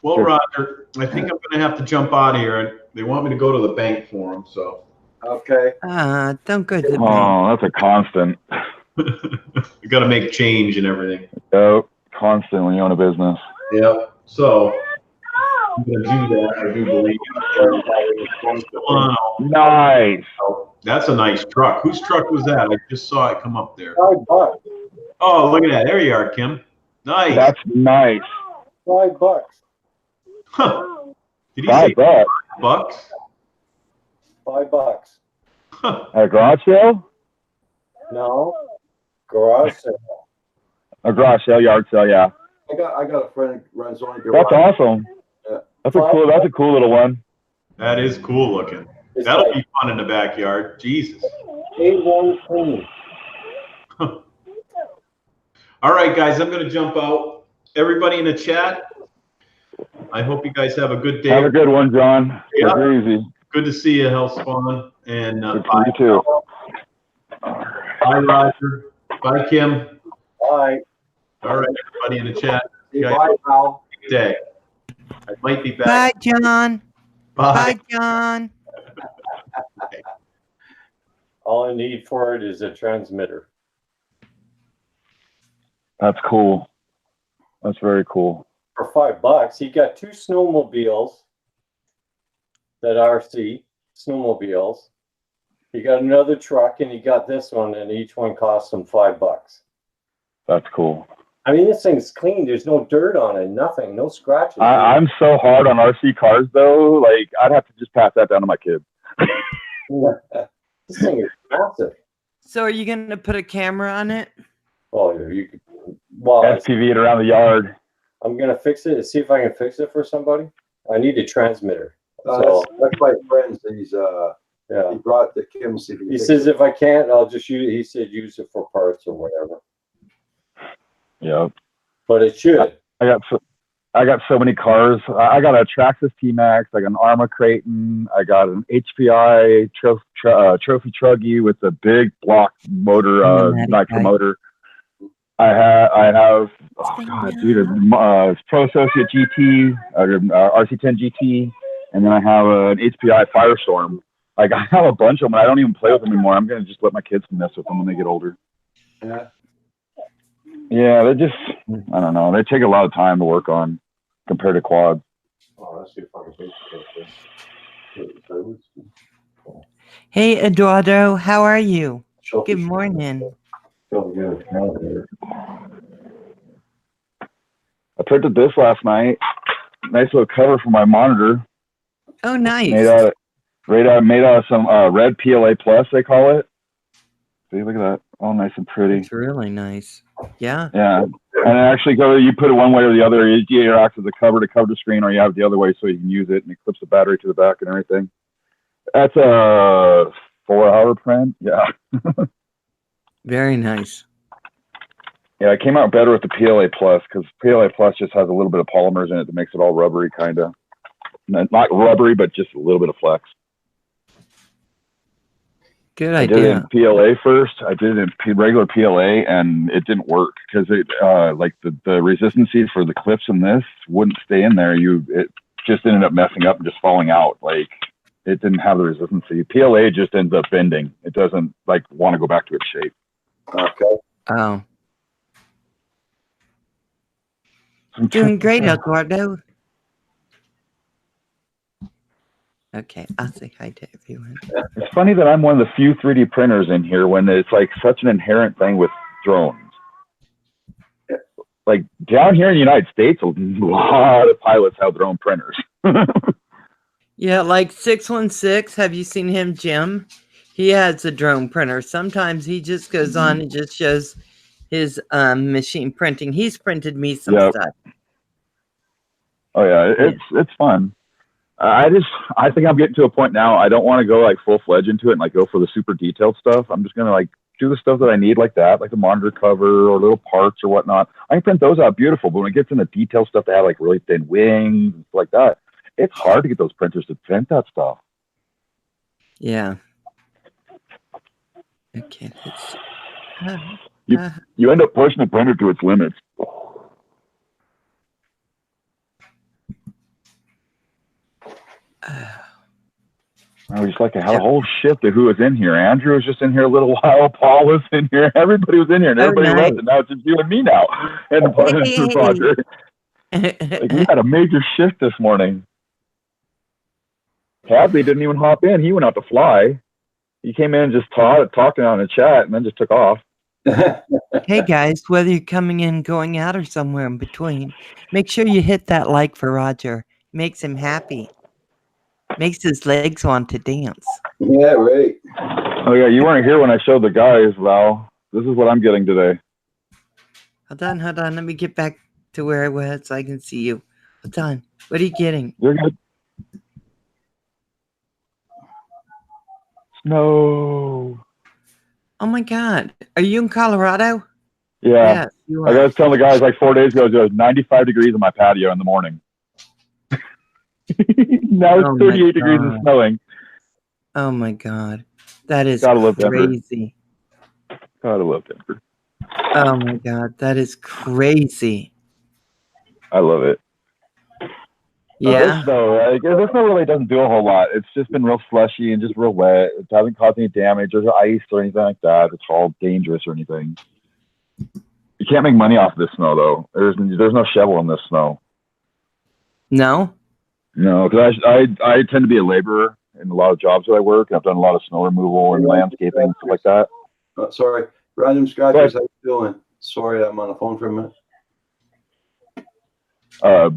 Well, Sure. Roger, I think I'm going to have to jump out of here. They want me to go to the bank for them, so. Okay. Don't go to the bank. Oh, that's a constant. You got to make change and everything. Yep. Constant when you own a business. Yep. So I'm going to do that, I do believe. Wow. Nice. That's a nice truck. Whose truck was that? I just saw it come up there. $5. Oh, look at that. There you are, Kim. Nice. That's nice. $5. Huh. Did he say $5 bucks? $5. Huh. at a garage sale. No. Garage sale. A garage sale, yard sale. Yeah, I got a friend who runs only that's awesome. Yeah. That's a cool little one. That is cool looking. It's That'll like be fun in the backyard. Jesus. A1 clean. All right, guys, I'm going to jump out. Everybody in the chat, I hope you guys have a good day. Have a good one, John. Yeah. Take it easy. Good to see you, Hellspawn. And Good for you too. bye, Roger. Bye, Kim. Bye. All right, everybody in the chat, Say bye, pal. good day. I might be back. Bye, John. Bye. Bye, John. All I need for it is a transmitter. That's cool. That's very cool. For $5, he got 2 snowmobiles that RC snowmobiles. He got another truck and he got this one, and each one cost him $5. That's cool. I mean, this thing's clean. There's no dirt on it, nothing, no scratches. I'm so hard on RC cars though. Like I'd have to just pass that down to my kids. This thing is massive. So are you going to put a camera on it? Oh, you could. Well, SPV it around the yard. I'm gonna fix it. See if I can fix it for somebody. I need a transmitter. That's my friend. He's Yeah. he brought the Kim. See if He says if I can't, I'll just use. He said use it for parts or whatever. Yep. But it should. I got so many cars. I got a Traxxas T-Max. I got an Arrma Creighton. I got an HPI trophy truggy with a big block motor, nitro motor. I have oh god, dude, Pro Associate GT, RC10 GT, and then I have an HPI Firestorm. Like I have a bunch of them, and I don't even play with them anymore. I'm gonna just let my kids mess with them when they get older. Yeah. Yeah, they just, I don't know. They take a lot of time to work on compared to quads. Oh, let's see if I can fix it. Hey, Eduardo, how are you? Good morning. I printed this last night. Nice little cover for my monitor. Oh, nice. Made out of some red PLA plus, they call it. See, look at that. All nice and pretty. It's really nice. Yeah. Yeah. And actually, you put it one way or the other. It either acts as a cover to cover the screen, or you have it the other way so you can use it, and it clips the battery to the back and everything. That's a 4-hour print. Yeah. Very nice. Yeah, it came out better with the PLA Plus because PLA Plus just has a little bit of polymers in it that makes it all rubbery, kind of. Not rubbery, but just a little bit of flex. Good I did it idea. in PLA first. I did it in regular PLA, and it didn't work because it like the resistancy for the clips in this wouldn't stay in there. It just ended up messing up and just falling out. Like it didn't have the resistancy. PLA just ends up bending. It doesn't like want to go back to its shape. Okay. Oh. Doing great, Eduardo. Okay, I'll say hi to everyone. It's funny that I'm one of the few 3D printers in here when it's like such an inherent thing with drones. Like down here in the United States, a lot of pilots have their own printers. Yeah, like 616. Have you seen him, Jim? He has a drone printer. Sometimes he just goes on and just shows his machine printing. He's printed me some stuff. Oh yeah, it's fun. I think I'm getting to a point now. I don't want to go like full fledged into it and like go for the super detailed stuff. I'm just gonna like do the stuff that I need like that, like the monitor cover or little parts or whatnot. I can print those out beautiful, but when it gets into detailed stuff that have like really thin wings and stuff like that, it's hard to get those printers to print that stuff. Yeah. Okay. You end up pushing the printer to its limits. I was just like, had a whole shift of who was in here. Andrew was just in here a little while. Paul was in here. Everybody was in here, and everybody left. And now it's just you and me now. And Roger. Like, we had a major shift this morning. Hadley didn't even hop in. He went out to fly. He came in and just talking on the chat, and then just took off. Hey guys, whether you're coming in, going out, or somewhere in between, make sure you hit that like for Roger. Makes him happy. Makes his legs want to dance. Yeah, right. Oh yeah, you weren't here when I showed the guys, Val. This is what I'm getting today. Hold on. Let me get back to where I was so I can see you. Hold on. What are you getting? You're good. Snow. Oh my God. Are you in Colorado? Yeah. Yes, you I are. was telling the guys like 4 days ago, it was 95 degrees on my patio in the morning. Now it's 38 degrees and snowing. Oh my God. That is Gotta love Denver. crazy. Gotta love Denver. Oh my God. That is crazy. I love it. Yeah. This snow really doesn't do a whole lot. It's just been real slushy and just real wet. It hasn't caused any damage or ice or anything like that. It's all dangerous or anything. You can't make money off this snow though. There's no shovel in this snow. No? No, because I tend to be a laborer in a lot of jobs that I work. I've done a lot of snow removal and landscaping and stuff like that. Sorry, Random Scratchers, how you doing? Sorry, I'm on the phone for a minute.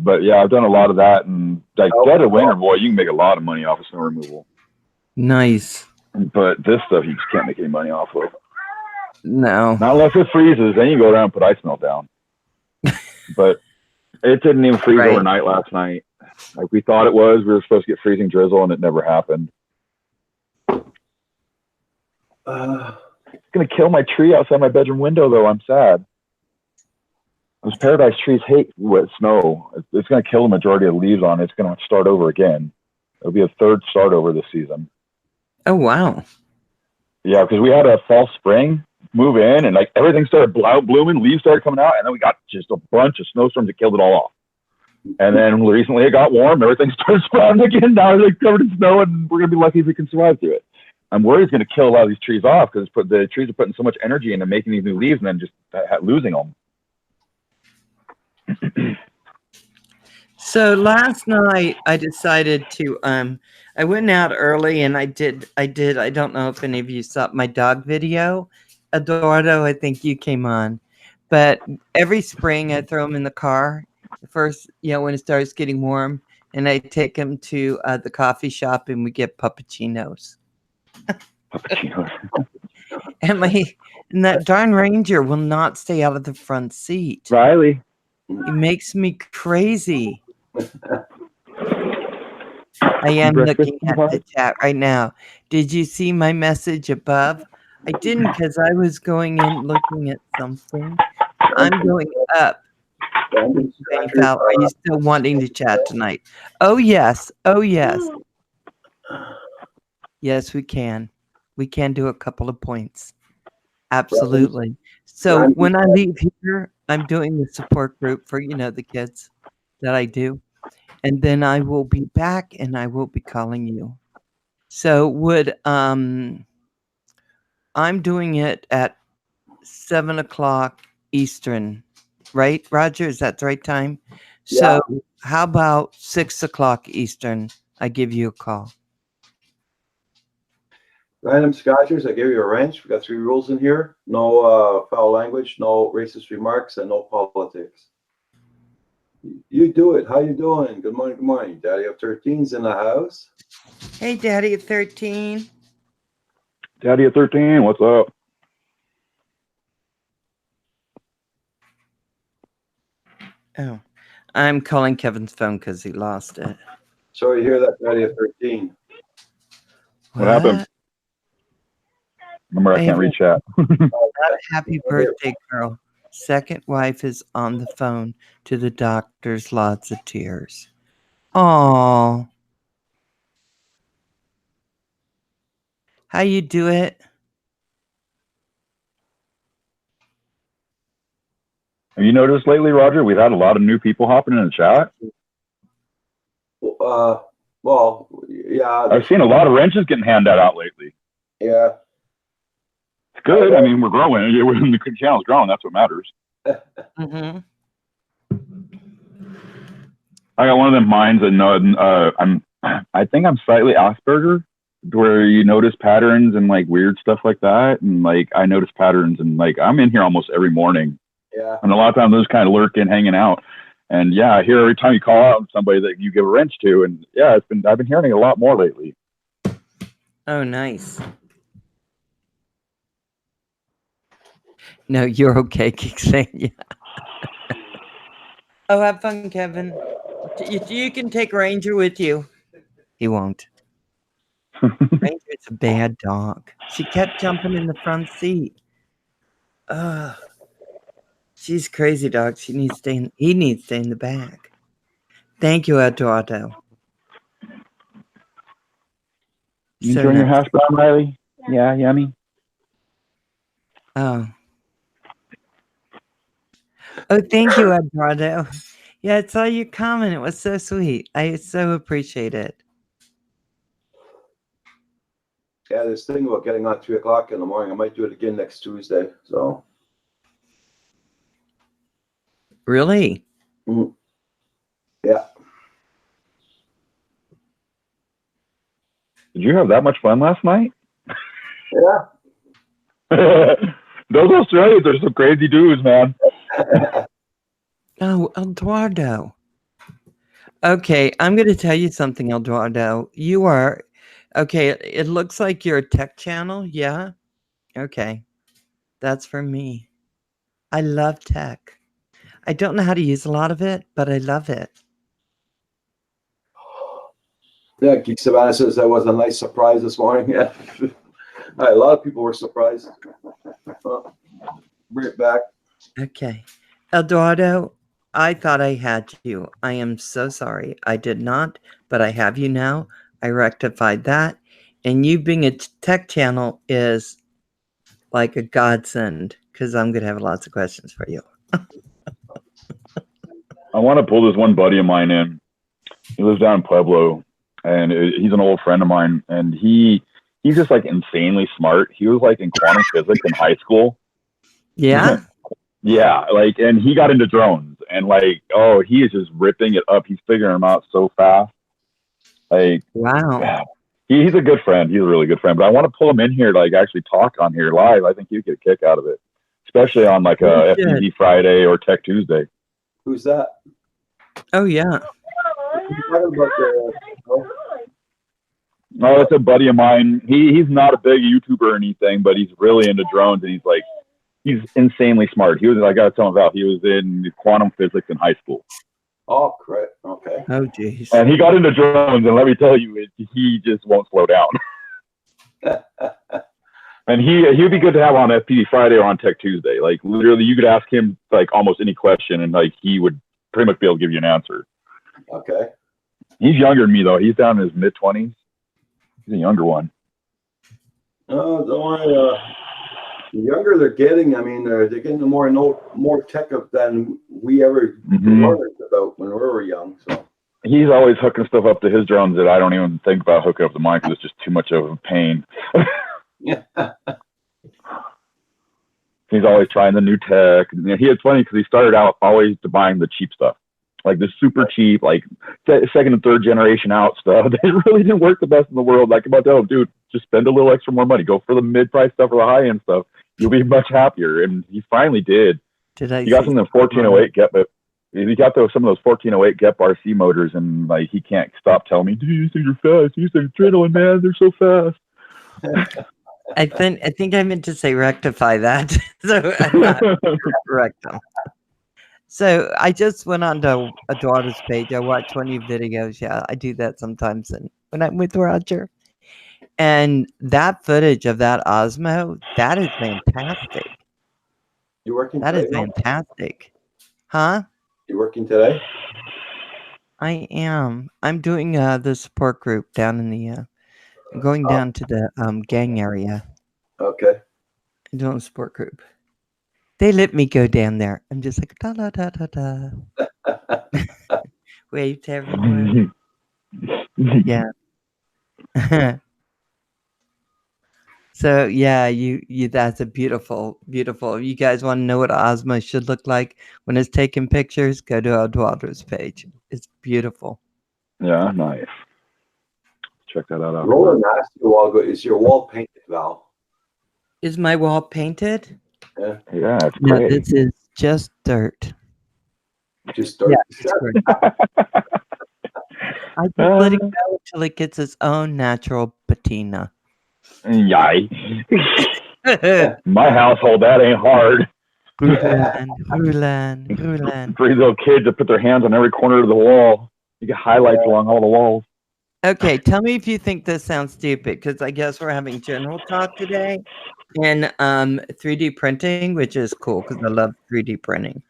But yeah, I've done a lot of that, and like dead of winter, boy, you can make a lot of money off of snow removal. Nice. But this stuff you just can't make any money off of. No. Not unless it freezes, then you go around and put ice melt down. But it didn't even freeze overnight last night. Like we thought it was. We were supposed to get freezing drizzle, and it never happened. It's gonna kill my tree outside my bedroom window, though. I'm sad. Those paradise trees hate wet snow. It's gonna kill the majority of the leaves on it. It's gonna have to start over again. It'll be a third start over this season. Oh wow. Yeah, because we had a false spring move in, and like everything started blooming, leaves started coming out, and then we got just a bunch of snowstorms that killed it all off. And then recently it got warm, everything started sprouting again. Now it's like covered in snow, and we're gonna be lucky if we can survive through it. I'm worried it's gonna kill a lot of these trees off because the trees are putting so much energy into making these new leaves and then just losing them. So last night I decided to I went out early and I don't know if any of you saw my dog video. Eduardo, I think you came on. But every spring I throw him in the car First, when it starts getting warm, and I take him to the coffee shop, and we get puppuccinos. And that darn Ranger will not stay out of the front seat. Riley. He makes me crazy. I am looking at the chat right now. Did you see my message above? I didn't, because I was going in looking at something. I'm going up. Val, are you still wanting to chat tonight? Oh, yes. Oh, yes. Yes, we can. We can do a couple of points. Absolutely. So when I leave here, I'm doing the support group for, the kids that I do. And then I will be back and I will be calling you. So I'm doing it at 7:00 Eastern, right, Roger? Is that the right time? Yeah. So how about 6:00 Eastern? I give you a call. Random Scotchers, I gave you a wrench. We got 3 rules in here. No foul language, no racist remarks, and no politics. You do it. How you doing? Good morning, good morning. Daddy of 13's in the house. Hey, Daddy of 13. Daddy at 13, what's up? Oh, I'm calling Kevin's phone because he lost it. Sorry to hear that, Daddy of 13. What happened? Remember, I can't reach chat. Happy birthday, girl. Second wife is on the phone to the doctors. Lots of tears. Aw. How you do it? Have you noticed lately, Roger, we've had a lot of new people hopping in the chat? Well, yeah. I've seen a lot of wrenches getting handed out lately. Yeah. It's good. I mean, we're growing. The channel's growing. That's what matters. Mm-hmm. I got one of them minds and I think I'm slightly Asperger, where you notice patterns and like weird stuff like that. And like, I notice patterns and like, I'm in here almost every morning. Yeah. And a lot of times those kind of lurking, hanging out. And yeah, I hear every time you call out somebody that you give a wrench to. And yeah, I've been hearing it a lot more lately. Oh, nice. No, you're okay, Ksenia. Oh, have fun, Kevin. You can take Ranger with you. He won't. Ranger's a bad dog. She kept jumping in the front seat. Ugh. She's crazy dog. He needs to stay in the back. Thank you, Eduardo. You enjoying your hash brown, Riley? Yeah, yummy. Oh, thank you, Eduardo. Yeah, I saw your comment. It was so sweet. I so appreciate it. Yeah, this thing about getting on 3 o'clock in the morning, I might do it again next Tuesday. So. Really? Mm-hmm. Yeah. Did you have that much fun last night? Yeah. Those Australians are some crazy dudes, man. Oh, Eduardo. Okay, I'm going to tell you something, Eduardo. You are, okay, it looks like you're a tech channel, yeah? Okay, that's for me. I love tech. I don't know how to use a lot of it, but I love it. Yeah, Geek Savannah says that was a nice surprise this morning. Yeah. A lot of people were surprised. Bring it back. Okay. Eduardo, I thought I had you. I am so sorry. I did not, but I have you now. I rectified that. And you being a tech channel is like a godsend because I'm going to have lots of questions for you. I want to pull this one buddy of mine in. He lives down in Pueblo, and he's an old friend of mine. And he's just like insanely smart. He was like in quantum physics in high school. Yeah. Yeah, like, and he got into drones, and like, oh, he is just ripping it up. He's figuring them out so fast. Like, wow. Yeah. He's a good friend. He's a really good friend. But I want to pull him in here to like actually talk on here live. I think he'd get a kick out of it, especially on like a FTV Friday or Tech Tuesday. Who's that? Oh yeah. Talking about the, Oh, it's a buddy of mine. He's not a big YouTuber or anything, but he's really into drones, and he's insanely smart. He was, I gotta tell him about, he was in quantum physics in high school, oh, correct. Okay. Oh jeez. and he got into drones, and let me tell you, he just won't slow down. And he'd be good to have on FPV Friday or on Tech Tuesday. Like literally, you could ask him like almost any question, and like he would pretty much be able to give you an answer. Okay. He's younger than me though. He's down in his mid-20s. He's a younger one. No, don't worry. The younger they're getting, I mean, they're getting more tech up than we ever learned about when we were young. So He's always hooking stuff up to his drones that I don't even think about hooking up to mine because it's just too much of a pain. yeah. He's always trying the new tech. It's funny because he started out always buying the cheap stuff, like the super cheap, like second and third generation out stuff. They really didn't work the best in the world. Like I'm about to tell him, dude, just spend a little extra more money. Go for the mid-price stuff or the high-end stuff. You'll be much happier. And he finally did. He got some of the 1408 Gep. He got some of those 1408 Gep RC motors, and like he can't stop telling me, dude, these things are fast. These things are adrenaline, man. They're so fast. I think I meant to say rectify that. So I'm not correct them. So I just went on to Eduardo's page. I watched 20 videos. Yeah, I do that sometimes and when I'm with Roger. And that footage of that Osmo, that is fantastic. You working That today? is fantastic. Huh? You working today? I am. I'm doing the support group down in the going down to the gang area. Okay. I'm doing a support group. They let me go down there. I'm just like da da da da da. Wave to everyone. Yeah. So yeah, you that's a beautiful. If you guys want to know what Osmo should look like when it's taking pictures, go to Eduardo's page. It's beautiful. Yeah, nice. Check that out. Roland asked you all, is your wall painted, Val? Is my wall painted? Yeah. Yeah, it's No, great. this is just dirt. Just start. Yeah, it's dirt. I just let it go until it gets its own natural patina. Yay. My household, that ain't hard. Rulan. For these little kids that put their hands on every corner of the wall. You get highlights along all the walls. Okay, tell me if you think this sounds stupid, because I guess we're having general talk today, and 3D printing, which is cool because I love 3D printing.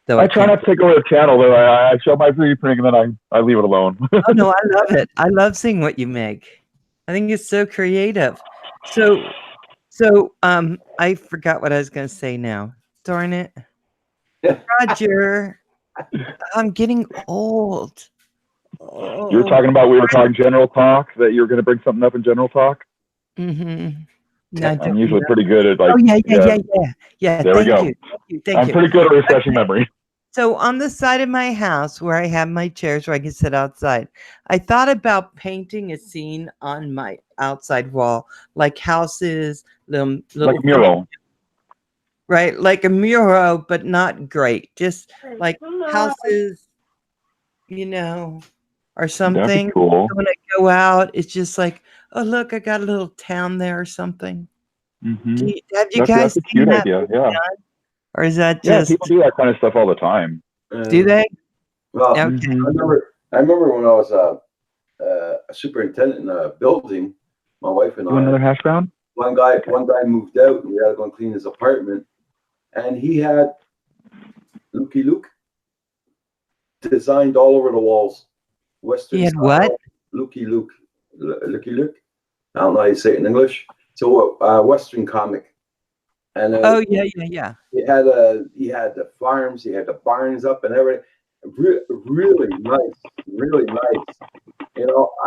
Though I try not to take away the channel, though. I show my 3D printing and then I leave it alone. Oh no, I love it. I love seeing what you make. I think it's so creative. So I forgot what I was gonna say now. Darn it. Roger, I'm getting old. You were talking about, we were talking general talk, that you were going to bring something up in general talk? Mm-hmm. I'm usually pretty good at like. Oh yeah. There we go. Thank you. I'm pretty good at refreshing memory. So on the side of my house where I have my chairs where I can sit outside, I thought about painting a scene on my outside wall, like houses, little Like mural. Right, like a mural, but not great. Just like houses, or something. That'd be cool. When I go out, it's just like, oh look, I got a little town there or something. Mm-hmm. Have you guys that's a seen cute that? idea. Yeah. Or is that Yeah, just? people do that kind of stuff all the time. Do they? Well, Okay. I remember when I was a superintendent in a building. My wife and You want another I. hash brown? One guy moved out. And we had to go and clean his apartment, and he had Lukey Luke designed all over the walls. Western. He had style. what? Lukey Luke. I don't know how you say it in English. So Western comic. And Oh yeah. He had the farms, he had the barns up and everything. Really nice.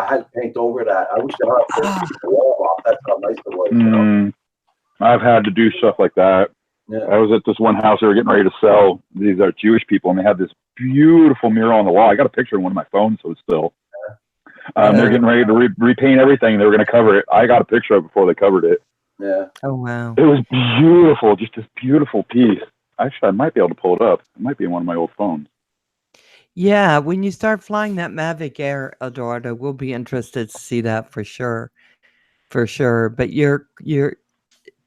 I had to paint over that. I wish I had the wall off. That's how nice it was. I've had to do stuff like that. Yeah. I was at this one house they were getting ready to sell. These are Jewish people, and they had this beautiful mural on the wall. I got a picture in one of my phones, so it's still. They're getting ready to repaint everything. They were going to cover it. I got a picture of it before they covered it. Yeah. Oh wow. It was beautiful, just this beautiful piece. Actually, I might be able to pull it up. It might be in one of my old phones. Yeah, when you start flying that Mavic Air, Eduardo, we'll be interested to see that for sure. For sure. But you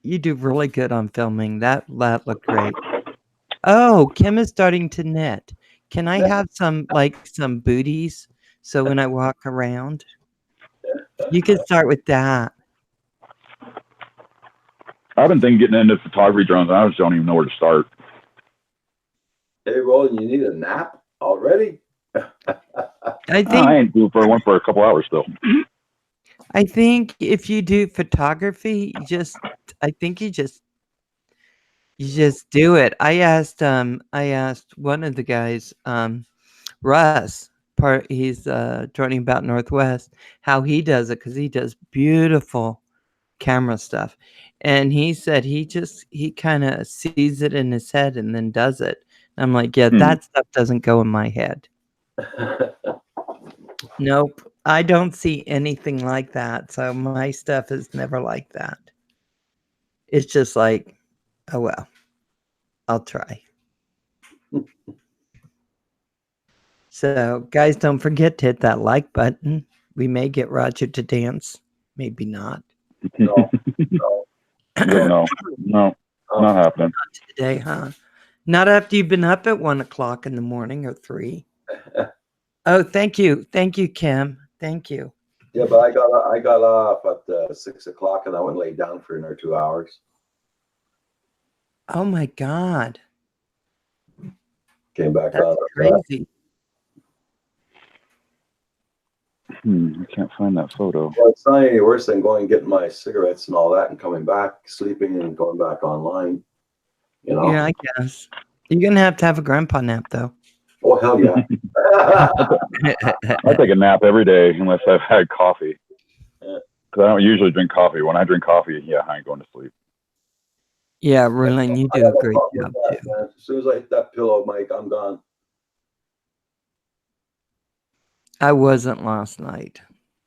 do really good on filming. That looked great. Oh, Kim is starting to knit. Can I have some booties so when I walk around? You can start with that. I've been thinking getting into photography drones, and I just don't even know where to start. Hey, Roland, you need a nap already? I think I ain't doing for one for a couple hours still. I think if you do photography, I think you just do it. I asked one of the guys, Russ, he's joining about Northwest, how he does it, because he does beautiful camera stuff. And he said he kind of sees it in his head and then does it. And I'm like, yeah, that stuff doesn't go in my head. Nope. I don't see anything like that. So my stuff is never like that. It's just like, oh, well, I'll try. So, guys, don't forget to hit that like button. We may get Roger to dance. Maybe not. No. No, not happening. Not today, huh? Not after you've been up at 1 o'clock in the morning or 3. Oh, thank you. Thank you, Kim. Thank you. Yeah, but I got off at 6 o'clock and I went laid down for another 2 hours. Oh my God. Came back That's on. crazy. I can't find that photo. Well, it's not any worse than going and getting my cigarettes and all that and coming back, sleeping and going back online. You know? Yeah, I guess. You're going to have a grandpa nap, though. Oh, hell yeah. I take a nap every day unless I've had coffee. Because I don't usually drink coffee. When I drink coffee, yeah, I ain't going to sleep. Yeah, Rulin, you do a great job, too. Man. As soon as I hit that pillow, Mike, I'm gone. I wasn't last night.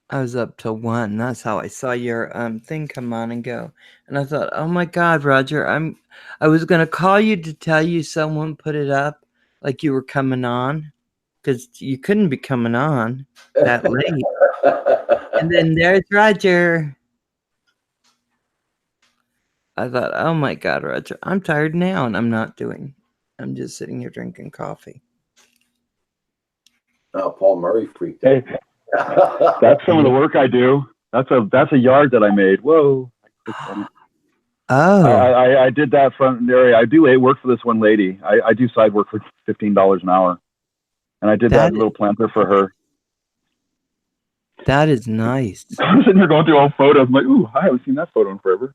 I was up till 1. That's how I saw your thing come on and go. And I thought, oh my God, Roger, I was gonna call you to tell you someone put it up like you were coming on, because you couldn't be coming on that late. And then there's Roger. I thought, oh my God, Roger, I'm tired now, and I'm just sitting here drinking coffee. Oh, Paul Murray freaked out. Hey, that's some of the work I do. That's a yard that I made. Whoa. Oh. I did that front area. I do work for this one lady. I do side work for $15 an hour. And I did that little planter for her. That is nice. I'm sitting here going through all photos. I'm like, ooh, I haven't seen that photo in forever.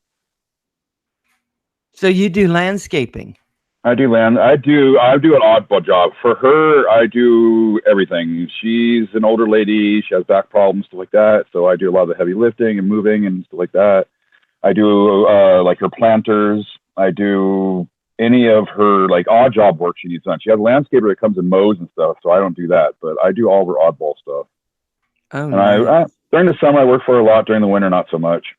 So you do landscaping? I do I do an oddball job. For her, I do everything. She's an older lady. She has back problems, stuff like that. So I do a lot of the heavy lifting and moving and stuff like that. I do like her planters. I do any of her like odd job work she needs done. She has a landscaper that comes and mows and stuff, so I don't do that. But I do all of her oddball stuff. Oh, and nice. I during the summer I work for her a lot. During the winter, not so much.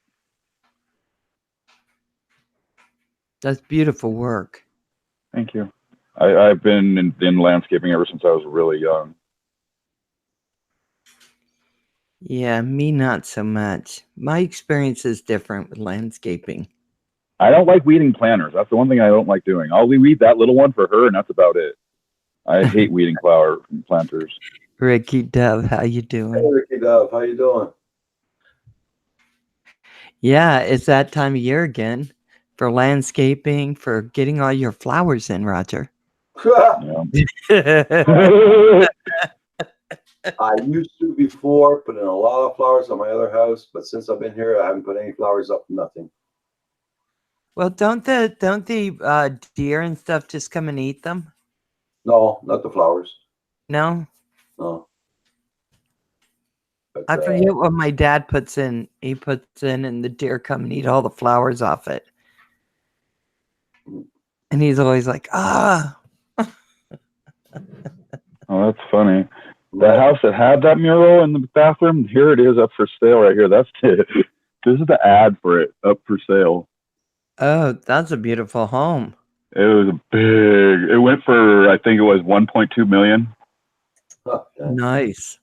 That's beautiful work. Thank you. I've been in landscaping ever since I was really young. Yeah, me not so much. My experience is different with landscaping. I don't like weeding planters. That's the one thing I don't like doing. I'll weed that little one for her, and that's about it. I hate weeding planters. Ricky Dove, how you doing? Hey, Ricky Dove, how you doing? Yeah, it's that time of year again for landscaping, for getting all your flowers in, Roger. I used to before put in a lot of flowers on my other house, but since I've been here, I haven't put any flowers up. Nothing. Well, don't the deer and stuff just come and eat them? No, not the flowers. No. No. But, I forget what my dad puts in. He puts in, and the deer come and eat all the flowers off it. And he's always like, ah. Oh, that's funny. The house that had that mural in the bathroom, here it is up for sale right here. That's it. This is the ad for it, up for sale. Oh, that's a beautiful home. It was it went for, I think it was 1.2 million. Yeah. Nice.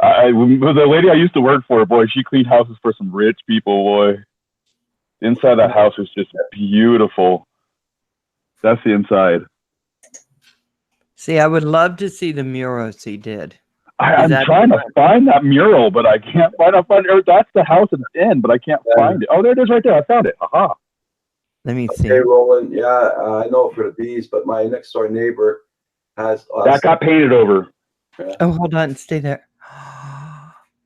The lady I used to work for, boy, she cleaned houses for some rich people, boy. Inside that house was just beautiful. That's the inside. See, I would love to see the murals he did. I'm that- trying to find that mural, but I can't find it. That's the house it's in, but I can't find it. Oh, there it is right there. I found it. Aha. Let me see. Okay, Roland. Yeah, I know for the bees, but my next door neighbor has That got painted over. Oh, hold on. Stay there.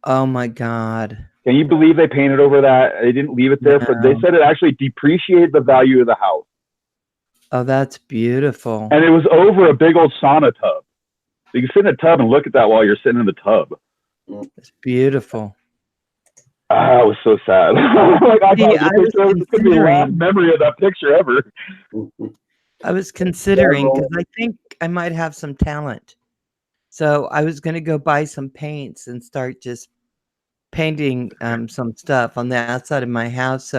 Oh, my God. Can you believe they painted over that? They didn't leave it there. They said it actually depreciated the value of the house. Oh, that's beautiful. And it was over a big old sauna tub. So you can sit in a tub and look at that while you're sitting in the tub. It's beautiful. Ah, it was so sad. Like, I thought I this was could be the last considering- memory of that picture ever. I was considering because I think I might have some talent. So I was going to go buy some paints and start just painting some stuff on the outside of my house.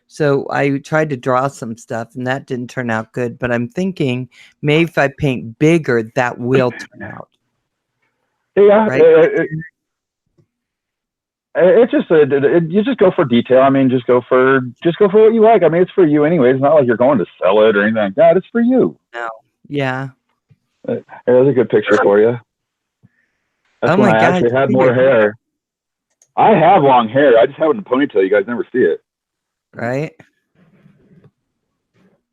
So I tried to draw some stuff and that didn't turn out good. But I'm thinking maybe if I paint bigger, that will turn out. Yeah, Right? it's just you just go for detail. I mean, just go for what you like. I mean, it's for you anyway. It's not like you're going to sell it or anything like that. It's for you. No. Yeah. There's a good picture for you. That's Oh when my I God, actually had look more at your hair. I have long hair. I just have it in a ponytail. You guys never see it. Right?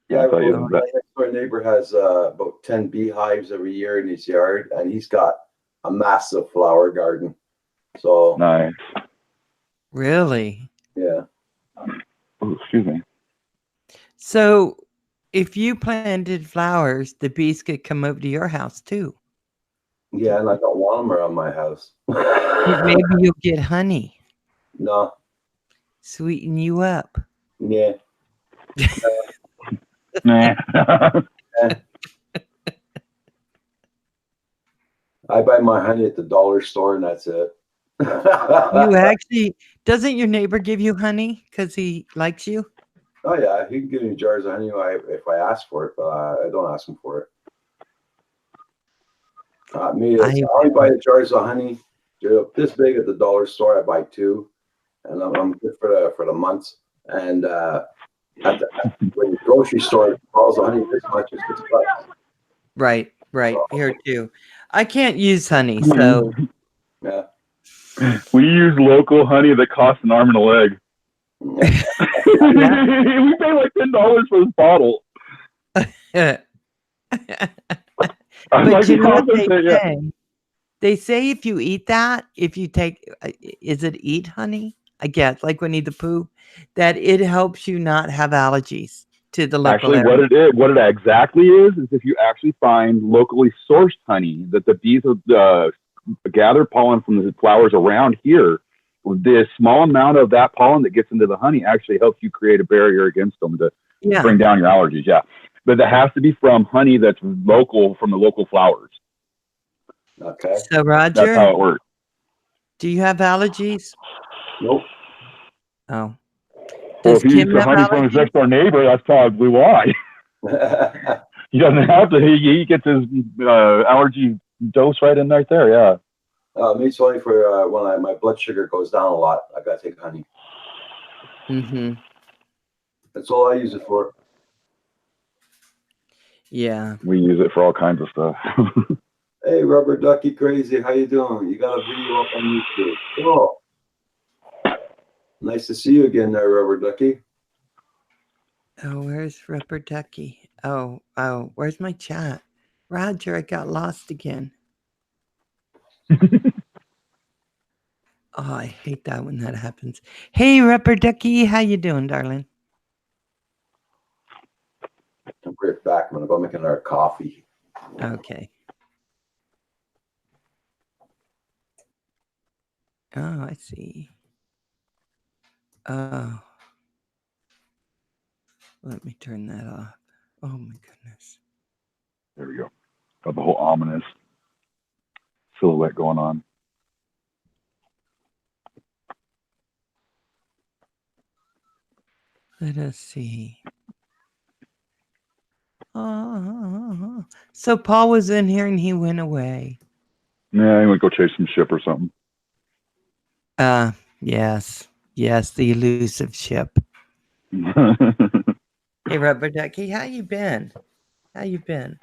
Yeah, I'll tell you my next door neighbor has about 10 beehives every year in his yard, and he's got a massive flower garden. So Nice. Really? yeah, Oh, excuse me. So if you planted flowers, the bees could come over to your house too. yeah, and I don't want them around my house. Maybe you'll get honey. No, Sweeten you up. yeah. Nah. I buy my honey at the dollar store, and that's it. You actually, doesn't your neighbor give you honey because he likes you? Oh yeah, he can give me jars of honey if I ask for it, but I don't ask him for it. I only buy the jars of honey. They're this big at the dollar store. I buy 2, and I'm good for the month. And at the grocery store, bottles of honey this much is $6. Right. Here too. I can't use honey, so Yeah. We use local honey that costs an arm and a leg. We pay like $10 for this bottle. but you know what they say? They say if you eat that, if you take, is it eat honey? I guess like Winnie the Pooh, that it helps you not have allergies to the local Actually, area. what it exactly is if you actually find locally sourced honey that the bees gather pollen from the flowers around here, the small amount of that pollen that gets into the honey actually helps you create a barrier against them to bring down your allergies. Yeah, but it has to be from honey that's local from the local flowers. Okay. So Roger, that's how it works. Do you have allergies? Nope. Oh. Well, Does if he Kim eats the have honey from his allergies? next door neighbor, that's probably why. He doesn't have to. He gets his allergy dose right there. Yeah. Me, it's only for when my blood sugar goes down a lot. I gotta take honey. Mm-hmm. That's all I use it for. Yeah. We use it for all kinds of stuff. Hey, Rubber Ducky Crazy, how you doing? You got a video up on YouTube. Oh, nice to see you again there, Rubber Ducky. Oh, where's Rubber Ducky? Oh, where's my chat? Roger, I got lost again. Oh, I hate that when that happens. Hey, Rubber Ducky, how you doing, darling? I'm right back. I'm gonna go make another coffee. Okay. Oh, I see. Oh. Let me turn that off. Oh my goodness. There we go. Got the whole ominous silhouette going on. Let us see. Oh. So Paul was in here and he went away. Yeah, I'm gonna go chase some ship or something. Yes. Yes, the elusive ship. Hey, Rubber Ducky, how you been? How you been?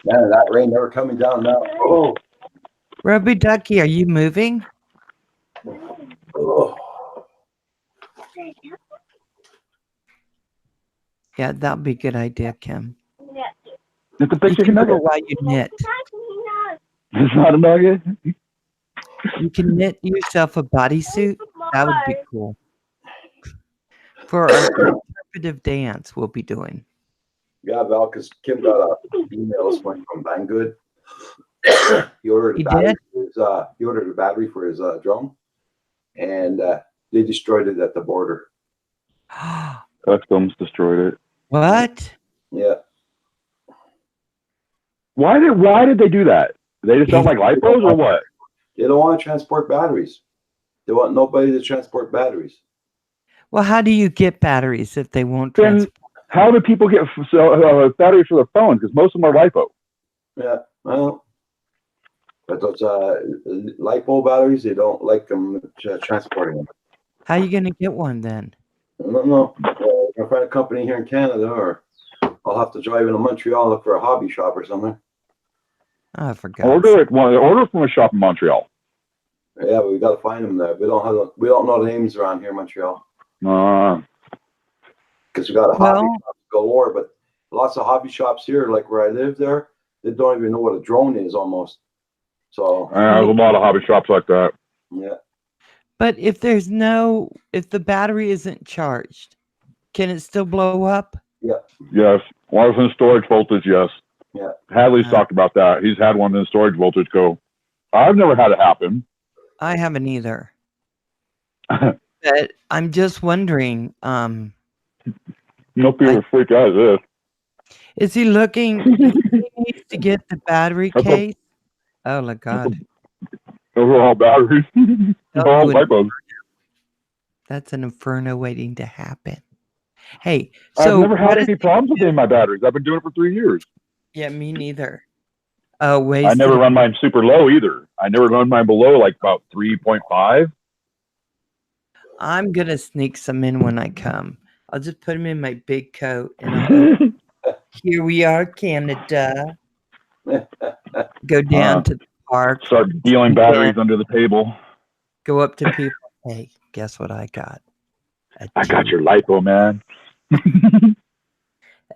Man, that rain never coming down now. Oh, Rubber Ducky, are you moving? oh. Yeah, that would be a good idea, Kim. It's a You big can chicken do it nugget. while you knit. It's not a nugget. You can knit yourself a bodysuit. That would be cool. For our interpretive dance, we'll be doing. Yeah, Val, because Kim got an email this morning from Banggood. He ordered He a battery did? for his, he ordered a battery for his drone, and they destroyed it at the border. Customs destroyed it. What? Yeah, Why did they do that? They just don't like lipos or what? they don't want to transport batteries. They want nobody to transport batteries. Well, how do you get batteries if they won't Then transport? how do people get batteries for their phones? Because most of them are lipo. Yeah, well, but those lipo batteries, they don't like them transporting them. How are you going to get one then? I don't know. I'll find a company here in Canada, or I'll have to drive into Montreal and look for a hobby shop or something. Oh, I forgot. Order from a shop in Montreal. Yeah, but we got to find them there. We don't know the names around here in Montreal because we got a hobby shop galore. But lots of hobby shops here, like where I live, there they don't even know what a drone is almost. So There's a lot of hobby shops like that. yeah. But if the battery isn't charged, can it still blow up? Yeah. Yes. Wireless and storage voltage, yes. Yeah. Hadley's talked about that. He's had one in storage voltage go. I've never had it happen. I haven't either. But I'm just wondering, No people freak out at this. is he looking he needs to get the battery case? Oh my god. Those are all batteries. They're all lipos. That's an inferno waiting to happen. Hey, I've so never had any problems with any of my batteries. I've been doing it for 3 years. Yeah, me neither. Oh, wait. I never run mine super low either. I never run mine below like about 3.5. I'm gonna sneak some in when I come. I'll just put them in my big coat and here we are, Canada. Go down to the park. Start dealing batteries under the table. Go up to people. Hey, guess what I got? I got your lipo, man.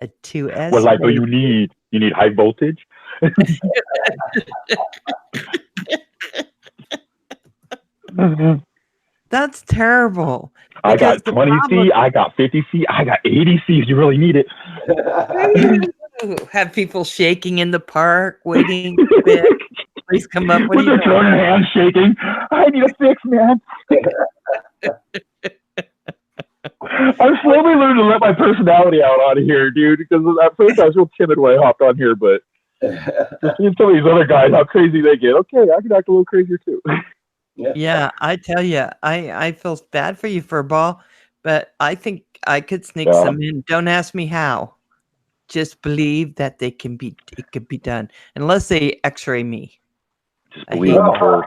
A 2S. What lipo you need? You need high voltage? That's terrible. I got 20C, I got 50C, I got 80C if you really need it. Have people shaking in the park, waiting. Please come up. With their throwing their hands shaking. I need a fix, man. I'm slowly learning to let my personality out on here, dude. Because at first I was real timid when I hopped on here, but just seeing some of these other guys, how crazy they get. Okay, I can act a little crazier too. Yeah, I tell you, I feel bad for you, Furball, but I think I could sneak some in. Don't ask me how. Just believe that it can be done, unless they X-ray me. Just believe in her.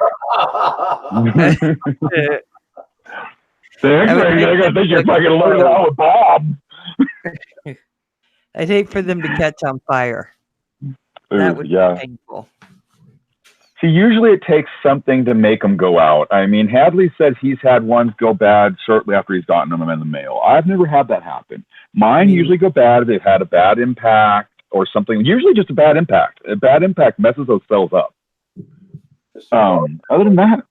They're gonna think you're fucking learning out with Bob. I'd hate for them to catch on fire. That would be painful. See, usually it takes something to make them go out. I mean, Hadley says he's had ones go bad shortly after he's gotten them in the mail. I've never had that happen. Mine usually go bad if they've had a bad impact or something. Usually just a bad impact. A bad impact messes those cells up. Other than that,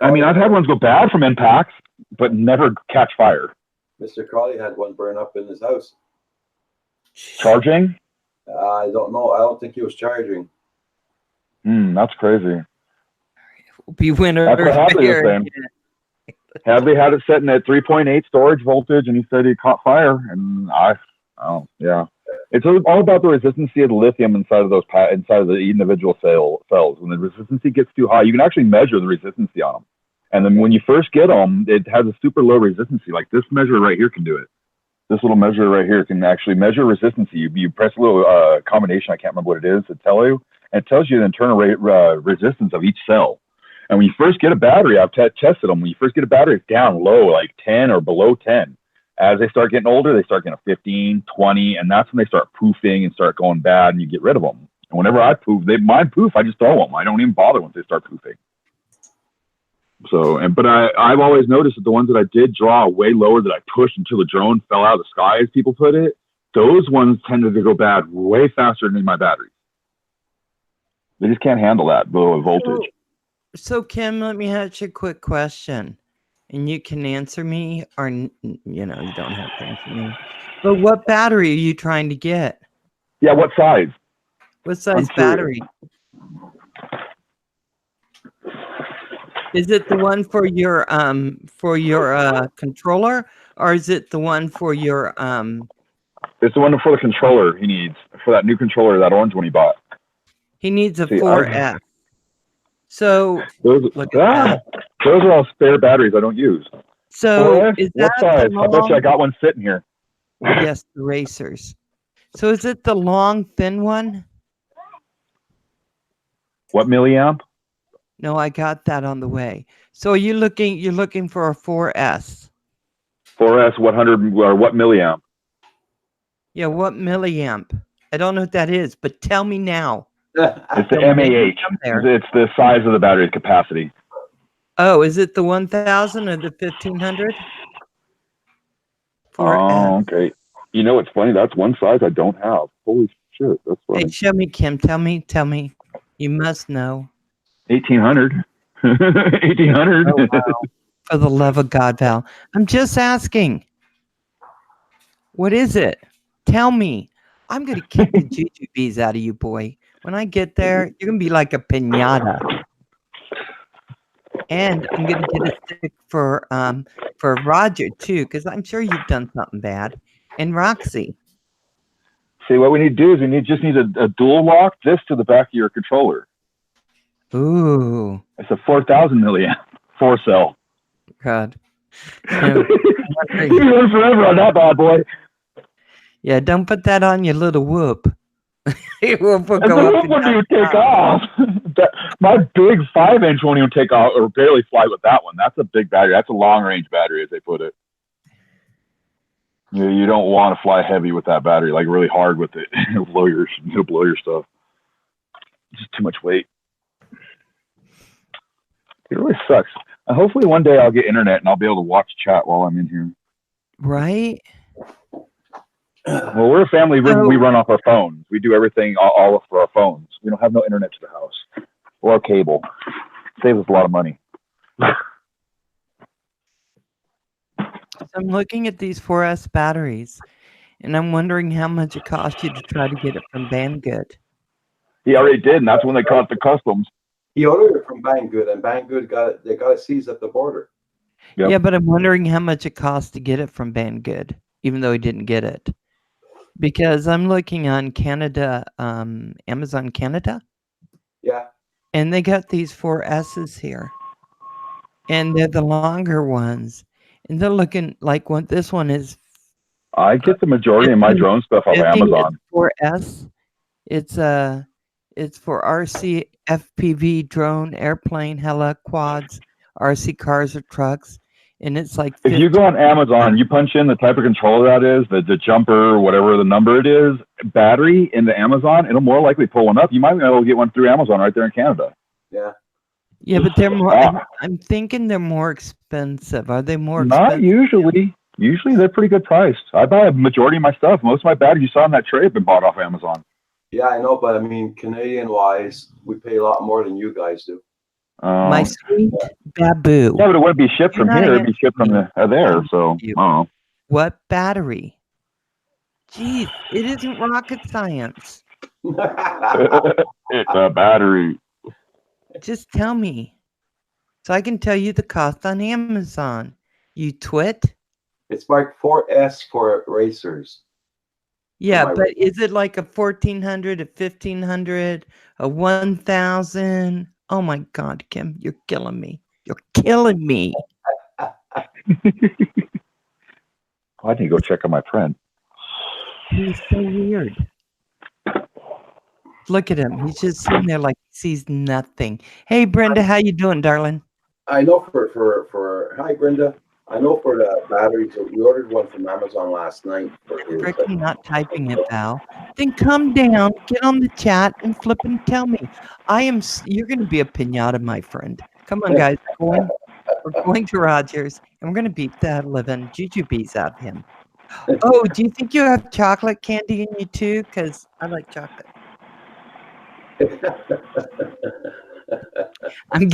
I mean, I've had ones go bad from impacts, but never catch fire. Mr. Crowley had one burn up in his house. Charging? I don't know. I don't think he was charging. That's crazy. Be winner. That's what Hadley was saying. Hadley had it setting at 3.8 storage voltage, and he said he caught fire. And it's all about the resistancy of the lithium inside of the individual cells. When the resistancy gets too high, you can actually measure the resistancy on them. And then when you first get them, it has a super low resistancy. Like this measure right here can do it. This little measure right here can actually measure resistance. You press a little combination. I can't remember what it is. It tells you the internal resistance of each cell. And when you first get a battery, I've tested them. When you first get a battery, it's down low, like 10 or below 10. As they start getting older, they start getting a 15, 20, and that's when they start poofing and start going bad, and you get rid of them. And whenever I poof, mine poof, I just throw them. I don't even bother once they start poofing. So, but I've always noticed that the ones that I did draw way lower, that I pushed until the drone fell out of the sky, as people put it, those ones tended to go bad way faster than my batteries. They just can't handle that low voltage. So, Kim, let me ask you a quick question, and you can answer me, or you don't have to answer me. But what battery are you trying to get? Yeah, what size? What size battery? Is it the one for your controller, or is it the one for your It's the one for the controller he needs, for that new controller, that orange one he bought. He needs a 4S. So those are all spare batteries I don't use. So is what that size? I bet you I got one sitting here. Yes, the racers. So is it the long, thin one? What milliamp? No, I got that on the way. So you're looking for a 4S. 4S, 100 or what milliamp? Yeah, what milliamp? I don't know what that is, but tell me now. It's the MAH. It's the size of the battery capacity. Oh, is it the 1000 or the 1500? Oh, okay. You know, it's funny. That's one size I don't have. Holy shit, that's funny. Hey, show me, Kim. Tell me. You must know. 1800. 1800. Oh, wow. For the love of God, Val. I'm just asking. What is it? Tell me. I'm going to kick the jujubes out of you, boy. When I get there, you're going to be like a piñata. And I'm going to get a stick for Roger, too, because I'm sure you've done something bad. And Roxy. See, what we need to do is we just need a dual lock this to the back of your controller. Ooh. It's a 4000 milliamp 4-cell. God. You run forever on that bad boy. Yeah, don't put that on your little whoop. It will go the whoop wouldn't even take off. My big 5-inch won't even take off or barely fly with that one. That's a big battery. That's a long-range battery, as they put it. You don't want to fly heavy with that battery, like really hard with it. It'll blow your stuff. It's just too much weight. It really sucks. Hopefully one day I'll get internet and I'll be able to watch chat while I'm in here. Right? Well, we're a family. We run off our phones. We do everything all for our phones. We don't have no internet to the house or cable. Saves us a lot of money. I'm looking at these 4S batteries, and I'm wondering how much it cost you to try to get it from Banggood. He already did, and that's when they caught the customs. He ordered it from Banggood, and Banggood got it seized at the border. Yep. Yeah, but I'm wondering how much it cost to get it from Banggood, even though he didn't get it. Because I'm looking on Canada, Amazon Canada. Yeah. And they got these 4S's here. And they're the longer ones. And they're looking like what this one is. I get the majority of my drone stuff off Amazon. 4S. It's for RC, FPV, drone, airplane, heli, quads, RC cars or trucks. And it's like if you go on Amazon, you punch in the type of controller that is, the jumper, whatever the number it is, battery into Amazon, it'll more likely pull one up. You might be able to get one through Amazon right there in Canada. Yeah. Yeah, but they're more. I'm thinking they're more expensive. Are they more expensive? Not usually. Usually they're pretty good priced. I buy a majority of my stuff. Most of my batteries you saw on that tray have been bought off Amazon. Yeah, I know, but I mean, Canadian-wise, we pay a lot more than you guys do. My sweet Babu. Yeah, but it wouldn't be shipped from here. It'd be shipped from there. So, I don't know. What battery? Jeez, it isn't rocket science. It's a battery. Just tell me. So I can tell you the cost on Amazon. You twit? It's like 4S for racers. Yeah, but is it like a 1400, a 1500, a 1000? Oh my God, Kim, you're killing me. You're killing me. Oh, I need to go check on my print. He's so weird. Look at him. He's just sitting there like he sees nothing. Hey, Brenda, how you doing, darling? I know for hi Brenda. I know for the batteries. So we ordered one from Amazon last night. Freaking not typing it, pal. Then come down, get on the chat, and flip and tell me. You're going to be a pinata, my friend. Come on, guys. We're going to Rogers, and we're going to beat the living jujubes out of him. Oh, do you think you have chocolate candy in you too? Because I like chocolate. I'm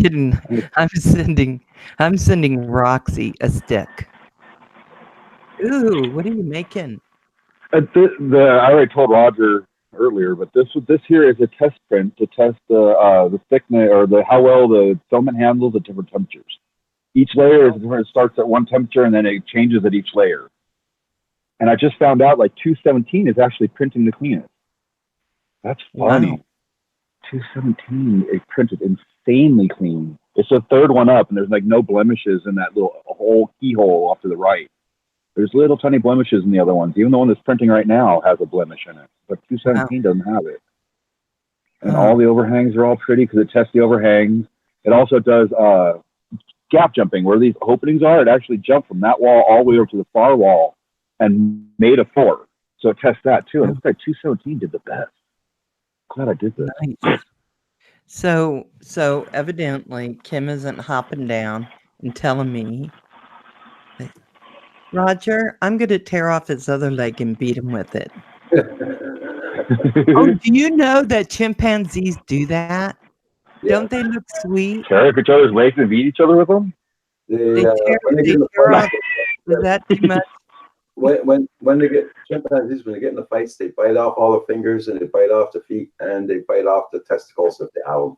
sending Roxy a stick. Ooh, what are you making? I already told Roger earlier, but this here is a test print to test the thickness or how well the filament handles at different temperatures. Each layer is different. It starts at one temperature and then it changes at each layer. And I just found out like 217 is actually printing the cleanest. That's funny. Wow. 217 is printed insanely clean. It's the third one up, and there's like no blemishes in that little whole keyhole off to the right. There's little tiny blemishes in the other ones. Even the one that's printing right now has a blemish in it, but 217 doesn't have it. And all the overhangs are all pretty because it tests the overhangs. It also does gap jumping where these openings are. It actually jumped from that wall all the way over to the far wall and made a 4. So it tests that too. And it's like 217 did the best. Glad I did that. Nice. So evidently Kim isn't hopping down and telling me, Roger, I'm going to tear off his other leg and beat him with it. Oh, do you know that chimpanzees do that? Yeah. Don't they look sweet? Tear off each other's legs and beat each other with them? They tear off. Is that too much? When they get chimpanzees, when they get in the fights, they bite off all the fingers and they bite off the feet and they bite off the testicles if they have them.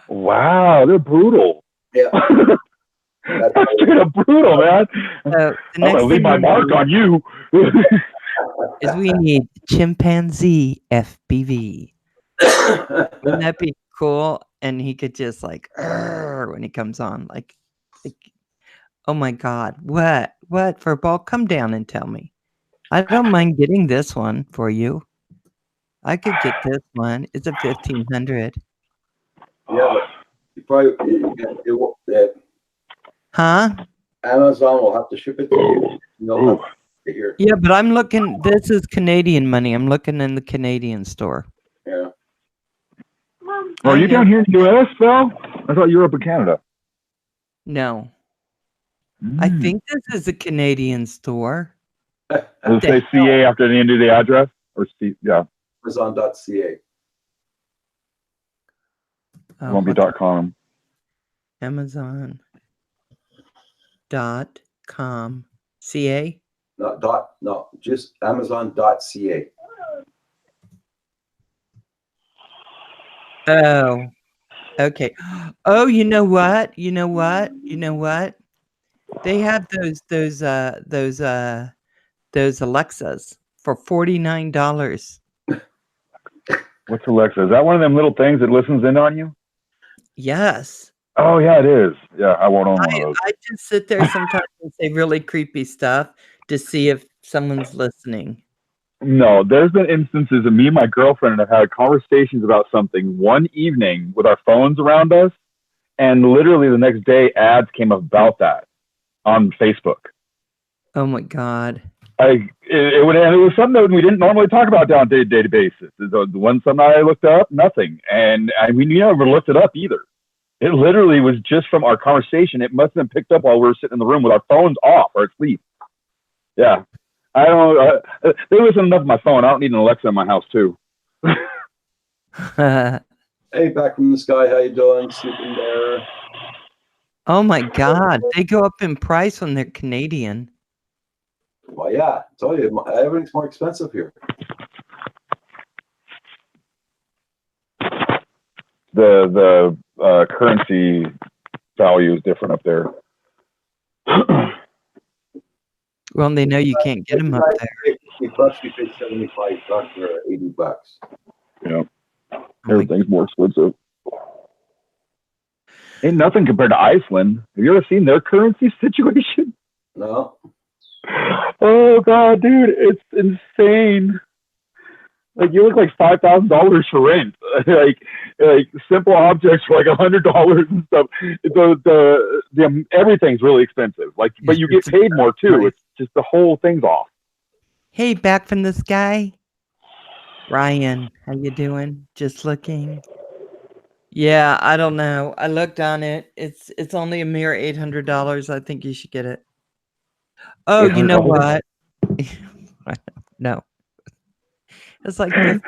Wow, they're brutal. Yeah. That's kind of brutal, man. I'm gonna leave my mark on you. Is we need chimpanzee FPV. Wouldn't that be cool? And he could just like when he comes on, like oh my God, what for a ball? Come down and tell me. I don't mind getting this one for you. I could get this one. It's a 1500. Yeah, but you probably huh? Amazon will have to ship it to you. They'll have to here. Yeah, but I'm looking. This is Canadian money. I'm looking in the Canadian store. Yeah. Oh, are you down here in the US, Phil? I thought you were up in Canada. No. I think this is a Canadian store. Does it say CA after the end of the address? Or C, yeah. Amazon.ca. It won't be .com. Amazon.com. CA? No, just Amazon.ca. Oh. Okay. Oh, you know what? They have those Alexas for $49. What's Alexa? Is that one of them little things that listens in on you? Yes. Oh yeah, it is. Yeah, I won't own one of those. I just sit there sometimes and say really creepy stuff to see if someone's listening. No, there's been instances of me and my girlfriend have had conversations about something one evening with our phones around us, and literally the next day ads came up about that on Facebook. Oh my God. It was something that we didn't normally talk about down day-to-day basis. The one something I looked up, nothing. And we never looked it up either. It literally was just from our conversation. It must have been picked up while we were sitting in the room with our phones off or asleep. Yeah. I don't they listen enough to my phone. I don't need an Alexa in my house too. Hey, back from the sky, how you doing? Sleeping there. Oh my God. They go up in price when they're Canadian. Well, yeah, I told you, everything's more expensive here. The currency value is different up there. Well, they know you can't get them up there. It costs you $75 or $80. Yeah, everything's more expensive. Ain't nothing compared to Iceland. Have you ever seen their currency situation? No. Oh God, dude, it's insane. Like you look like $5,000 for rent. like simple objects for like $100 and stuff. The everything's really expensive. Like, but you get paid more too. It's just the whole thing's off. Hey, back from the sky. Ryan, how you doing? Just looking. Yeah, I don't know. I looked on it. It's only a mere $800. I think you should get it. Oh, you know $800? what? No. It's like 50.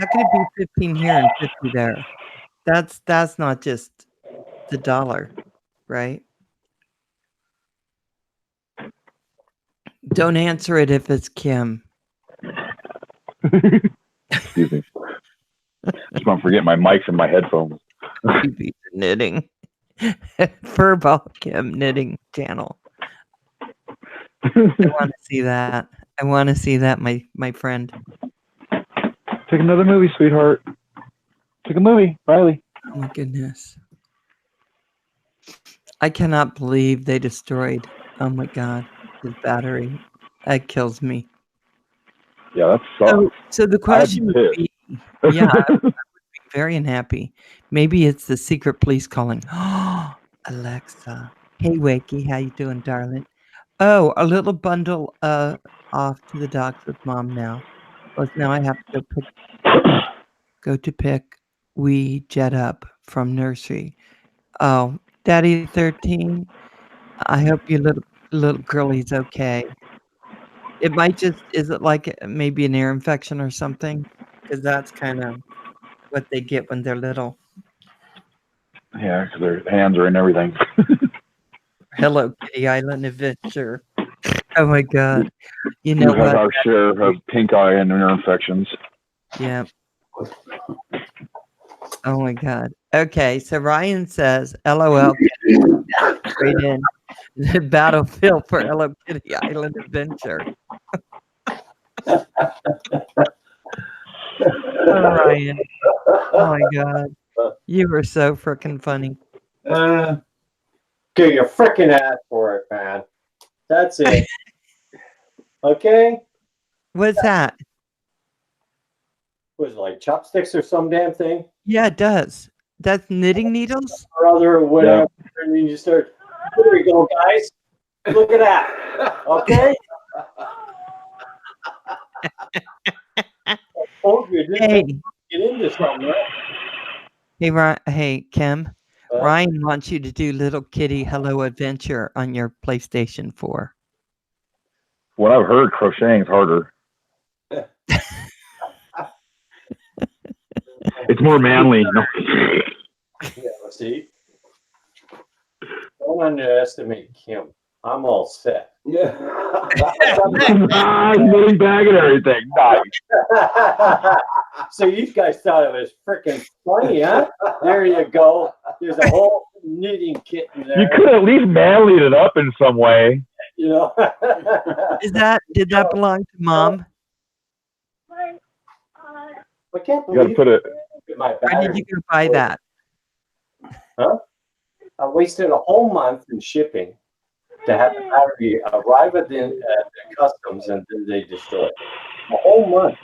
How can it be 15 here and 50 there? That's not just the dollar, right? Don't answer it if it's Kim. Excuse me. Just want to forget my mics and my headphones. Knitting. Furball Kim knitting channel. I want to see that. I want to see that, my friend. Take another movie, sweetheart. Take a movie, Riley. Oh my goodness. I cannot believe they destroyed, oh my God, his battery. That kills me. Yeah, that sucks. So the question would be, yeah, I would be very unhappy. Maybe it's the secret police calling. Oh, Alexa. Hey, Wakey, how you doing, darling? Oh, a little bundle off to the docks with Mom now. Well, now I have to go pick wee Jet up from nursery. Oh, Daddy 13, I hope your little girlie's okay. It might just, is it like maybe an ear infection or something? Because that's kind of what they get when they're little. Yeah, because their hands are in everything. Hello Kitty Island Adventure. Oh my God. You know We have what? our share of pink eye and ear infections. Yeah. Oh my God. Okay, so Ryan says, LOL, straight in the battlefield for Hello Kitty Island Adventure. Oh, Ryan. Oh my God. You were so freaking funny. Get your freaking ass for it, man. That's it. Okay? What's that? Was it like chopsticks or some damn thing? Yeah, it does. That's knitting needles? Or other whatever. And then you start, here we go, guys. Look at that. Okay? I told you, Hey. get into something, right? Hey, hey, Kim. Ryan wants you to do Little Kitty Hello Adventure on your PlayStation 4. What I've heard, crocheting is harder. It's more manly. No. Yeah, see? Don't underestimate Kim. I'm all set. Yeah. Knitting bag and everything. Nice. So you guys thought it was freaking funny, huh? There you go. There's a whole knitting kit in there. You could at least manly it up in some way. You know? Did that belong to Mom? I can't You got to believe put it. my Where did you go buy that? Huh? I wasted a whole month in shipping to have the battery arrive at the customs and then they destroy it. A whole month.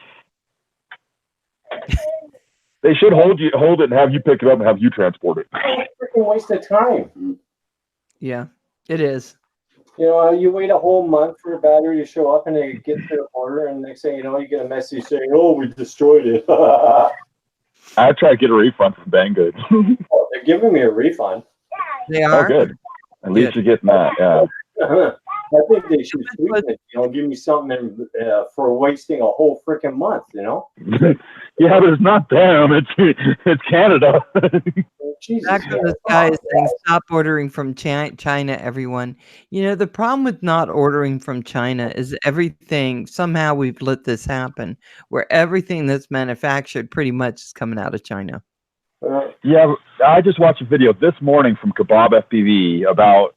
They should hold it and have you pick it up and have you transport it. Freaking waste of time. Yeah, it is. You know, you wait a whole month for a battery to show up and they get to the order, and next thing you know, you get a message saying, "Oh, we destroyed it." I tried to get a refund from Banggood. Oh, they're giving me a refund. They are. Oh, good. At least you're getting that. Yeah. I think they should sweeten it. You know, give me something for wasting a whole freaking month. You know. Yeah, but it's not them. It's Canada. Jesus. Back to this guy is saying, stop ordering from China, everyone. You know, the problem with not ordering from China is everything, somehow we've let this happen, where everything that's manufactured pretty much is coming out of China. Yeah, I just watched a video this morning from Kebab FPV about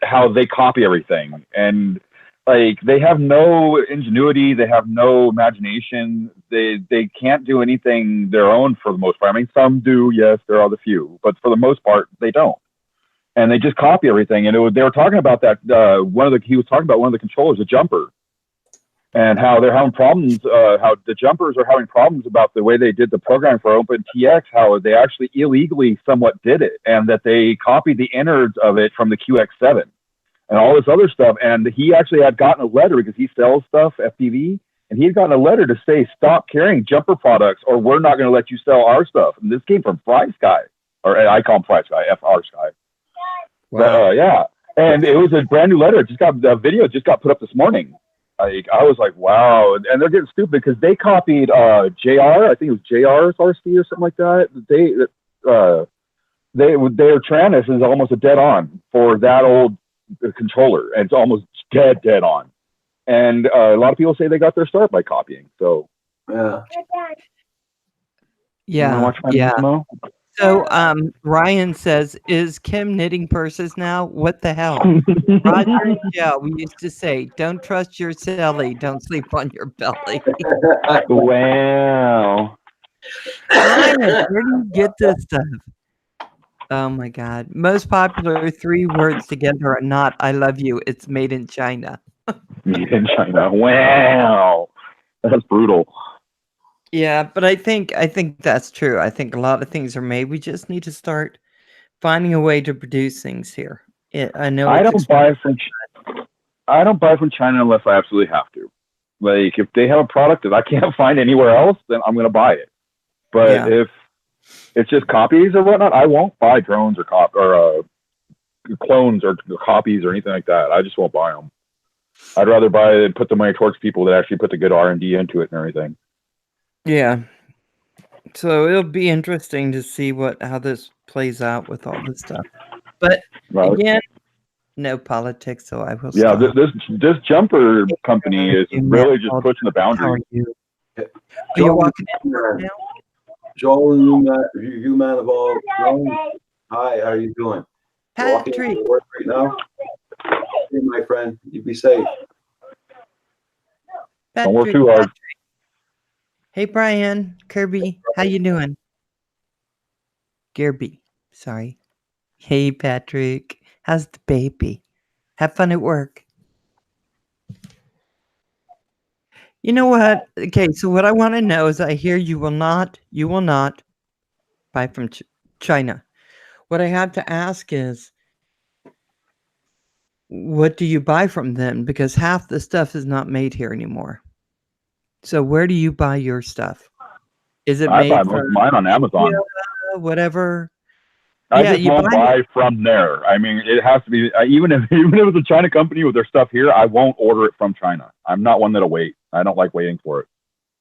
how they copy everything. And like they have no ingenuity, they have no imagination, they can't do anything their own for the most part. I mean, some do, yes, there are the few, but for the most part, they don't. and they just copy everything. And they were talking about that. He was talking about one of the controllers, a jumper, and how they're having problems. How the jumpers are having problems about the way they did the program for OpenTX. How they actually illegally somewhat did it, and that they copied the innards of it from the QX7 and all this other stuff. And he actually had gotten a letter because he sells stuff, FPV, and he had gotten a letter to say, stop carrying jumper products or we're not going to let you sell our stuff. And this came from Fry Sky, or I call him Fry Sky, FR Sky. Wow. But, yeah. And it was a brand new letter. The video just got put up this morning. I was like, wow. And they're getting stupid because they copied JR, I think it was JR's RC or something like that. Their Tranus is almost a dead on for that old controller, and it's almost dead on. And a lot of people say they got their start by copying. So Yeah. Yeah. Yeah. So Ryan says, is Kim knitting purses now? What the hell? Roger and Joe, we used to say, don't trust your celly, don't sleep on your belly. Wow. Ryan, where do you get this stuff? Oh my God. Most popular 3 words together are not I love you. It's made in China. Made in China. Wow. That's brutal. Yeah, but I think that's true. I think a lot of things are made. We just need to start finding a way to produce things here. I know I don't buy from China unless I absolutely have to. Like if they have a product that I can't find anywhere else, then I'm going to buy it. But if it's just copies or whatnot, I won't buy drones or clones or copies or anything like that. I just won't buy them. I'd rather buy it and put the money towards people that actually put the good R&D into it and everything. Yeah. So it'll be interesting to see how this plays out with all this stuff. But again, no politics, so I will stop. This jumper company is really just pushing the boundaries. Are you walking in right now? Joel, you man of all. Hi, how are you doing? Walking to work right now? Hey, my friend, you be safe. Don't work too hard. Hey, Brian, Kirby, how you doing? Gerby, sorry. Hey, Patrick, how's the baby? Have fun at work. You know what? Okay, so what I want to know is I hear you will not buy from China. What I have to ask is, what do you buy from them? Because half the stuff is not made here anymore. So where do you buy your stuff? Is it made? I buy mine on Amazon. Whatever. I just won't buy from there. I mean, it has to be even if it's a China company with their stuff here, I won't order it from China. I'm not one that'll wait. I don't like waiting for it.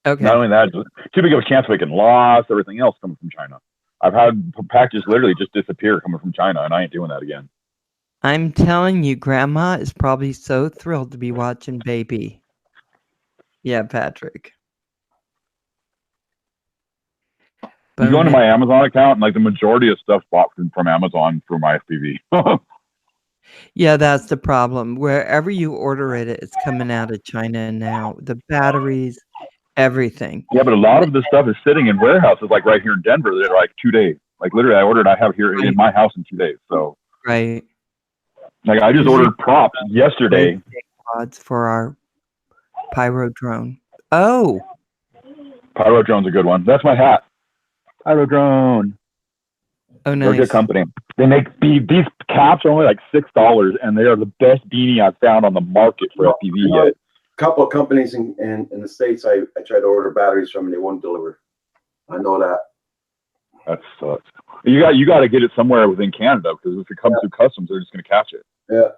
Okay. Not only that, too big of a chance of making loss. Everything else coming from China. I've had packages literally just disappear coming from China, and I ain't doing that again. I'm telling you, Grandma is probably so thrilled to be watching baby. Yeah, Patrick. You go into my Amazon account, and like the majority of stuff bought from Amazon for my FPV. Yeah, that's the problem. Wherever you order it, it's coming out of China now. The batteries, everything. Yeah, but a lot of this stuff is sitting in warehouses, like right here in Denver. They're like 2 days. Like literally, I have here in my house in 2 days. So right. Like I just ordered props yesterday. Pods for our Pyro drone. Oh, Pyro drone's a good one. That's my hat. Pyro drone. Oh, nice. They're a good company. They make these caps are only like $6, and they are the best beanie I've found on the market for FPV yet. A couple of companies in the States, I tried to order batteries from, and they won't deliver. I know that. That sucks. You got to get it somewhere within Canada, because if it comes through customs, they're just going to catch it. Yeah.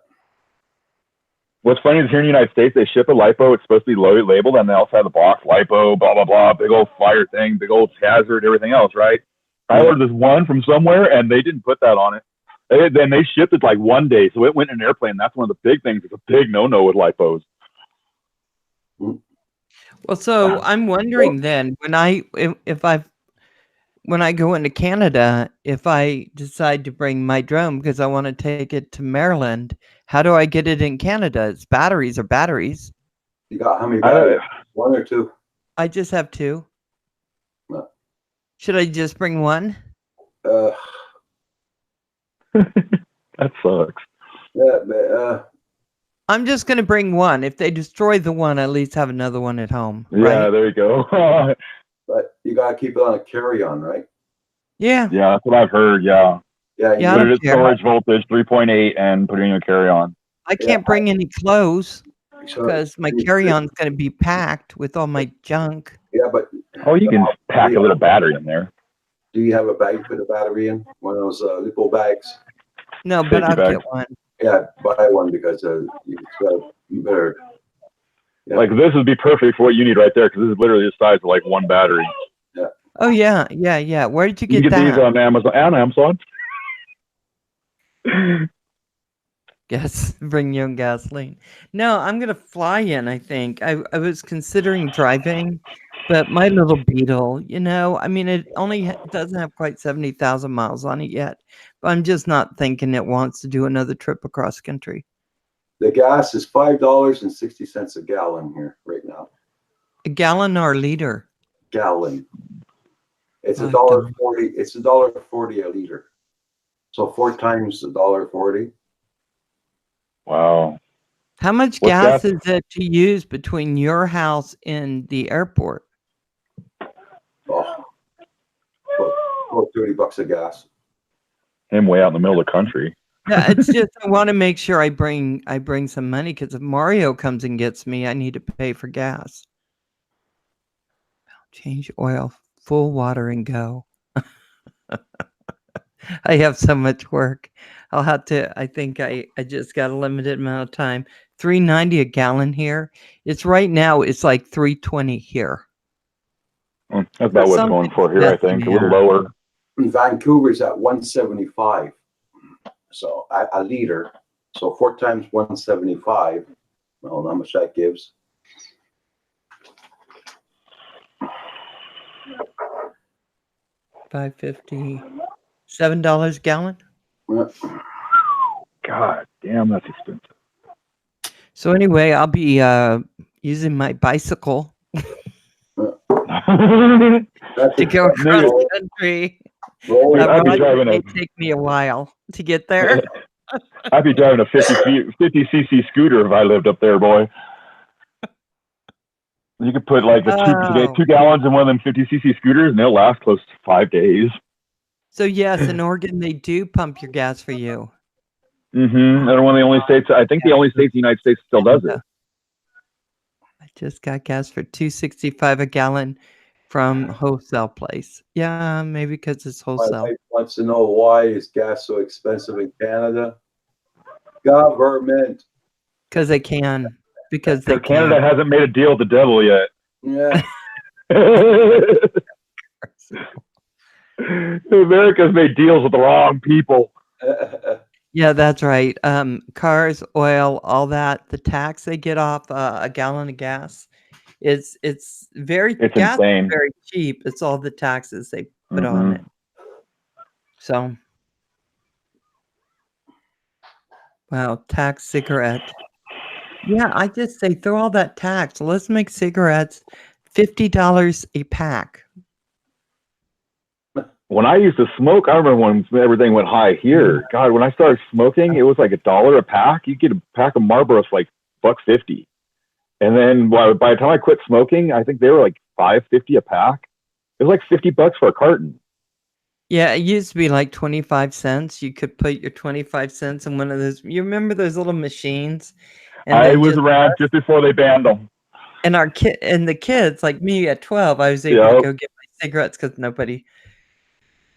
What's funny is here in the United States, they ship a LiPo. It's supposed to be labeled, and they also have the box LiPo, blah blah blah, big old fire thing, big old hazard, everything else, right? I ordered this one from somewhere, and they didn't put that on it. Then they shipped it like 1 day, so it went in an airplane. That's one of the big things. It's a big no-no with LiPos. Well, so I'm wondering then, when I go into Canada, if I decide to bring my drone because I want to take it to Maryland, how do I get it in Canada? It's batteries or batteries. You got how many batteries? 1 or 2? I just have 2. No. Should I just bring 1? That sucks. Yeah, but, I'm just gonna bring one. If they destroy the one, at least have another one at home. Yeah, Right? there you go. but you gotta keep it on a carry-on, right? Yeah. Yeah, that's what I've heard. Yeah. Yeah, Yeah, I Put don't it at care. storage voltage 3.8 and put it in your carry-on. I can't bring any clothes so- because my carry-on's gonna be packed with all my junk. Yeah, but Oh, you can pack a little battery in there. do you have a bag to put a battery in? One of those little bags? No, but Safety I'll bag. get one. Yeah, buy one because you better. Yeah. Like this would be perfect for what you need right there because this is literally the size of like one battery. Oh yeah, yeah, yeah. Where did you You get can get these that? on Amazon. Yes, bring your own gasoline. No, I'm gonna fly in. I think I was considering driving, but my little Beetle, I mean, it only doesn't have quite 70,000 miles on it yet. But I'm just not thinking it wants to do another trip across country. The gas is $5.60 a gallon here right now. A gallon or a liter? Gallon. It's $5. $1.40. It's $1.40 a liter. So 4 times $1.40. Wow. How much What's gas gas? is it to use between your house and the airport? Oh, about $30 a gas. Him way out in the middle of the country. Yeah, it's just I want to make sure I bring some money because if Mario comes and gets me, I need to pay for gas. Change oil, full water, and go. I have so much work. I'll have to. I think I just got a limited amount of time. $3.90 a gallon here. It's right now. It's like $3.20 here. That's about what it's going for here, I think. A little lower. Vancouver's at 175. So a liter. So 4 times 175. Well, how much that gives? $5.50, $7 a gallon. God damn, that's expensive. So anyway, I'll be using my bicycle to go across the country. I'd be driving It may take me a while to get there. I'd be driving a 50cc scooter if I lived up there, boy. You could put like Oh. 2 gallons in one of them 50cc scooters, and they'll last close to 5 days. So yes, in Oregon they do pump your gas for you. Mm-hmm. They're one of the only states. I think the only state in the United States still does it. I just got gas for $2.65 a gallon from wholesale place. Yeah, maybe because it's My wholesale. wife wants to know why is gas so expensive in Canada? Government. Because they can. Because they Canada can. hasn't made a deal with the devil yet. Yeah. America's made deals with the wrong people. Yeah, that's right. Cars, oil, all that. The tax they get off a gallon of gas, it's very gas is insane. very cheap. It's all the taxes they put on Mhm. it. So, wow, tax cigarette. Yeah, I just say throw all that tax. Let's make cigarettes $50 a pack. When I used to smoke, I remember when everything went high here. God, when I started smoking, it was like $1 a pack. You get a pack of Marlboros for like $1.50. And then by the time I quit smoking, I think they were like $5.50 a pack. It was like $50 for a carton. Yeah, it used to be like 25 cents. You could put your 25 cents in one of those. You remember those little machines? I was around just before they banned them. And the kids, like me at 12, I was able to go get my cigarettes because nobody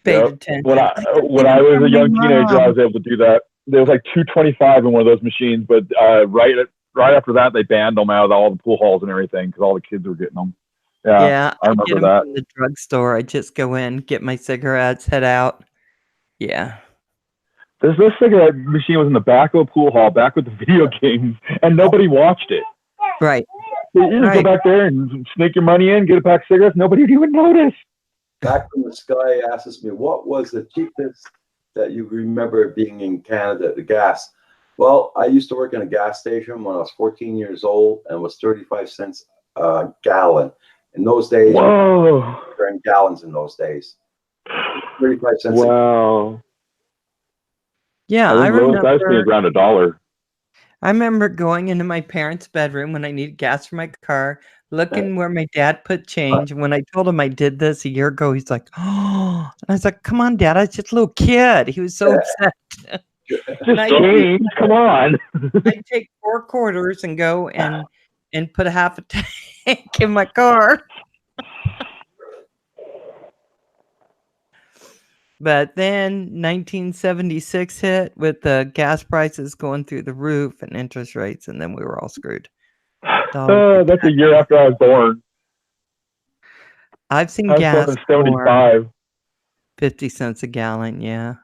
paid attention. When I was a young teenager, I was able to do that. There was like $2.25 in one of those machines, but right after that, they banned them out of all the pool halls and everything because all the kids were getting them. Yeah, I remember get them that. from the drugstore. I just go in, get my cigarettes, head out. Yeah. This cigarette machine was in the back of a pool hall, back with the video games, and nobody watched it. Right. You just go back there and sneak your money in, get a pack of cigarettes. Nobody would even notice. Back from the Sky asks me, what was the cheapest that you remember being in Canada, the gas? Well, I used to work in a gas station when I was 14 years old, and it was 35 cents a gallon. In those days, whoa, we were in gallons in those days. 35 cents. Wow. Yeah, I I think lowest I've seen is remember. around $1. I remember going into my parents' bedroom when I needed gas for my car, looking where my dad put change. And when I told him I did this a year ago, he's like, "Oh!" And I was like, "Come on, Dad, I was just a little kid." He was so upset. Just I- change. Come on. I'd take 4 quarters and go and put a half a tank in my car. But then 1976 hit with the gas prices going through the roof and interest rates, and then we were all screwed. That's a year after I was born. I've seen I was gas born in for 75. 50 cents a gallon. Yeah.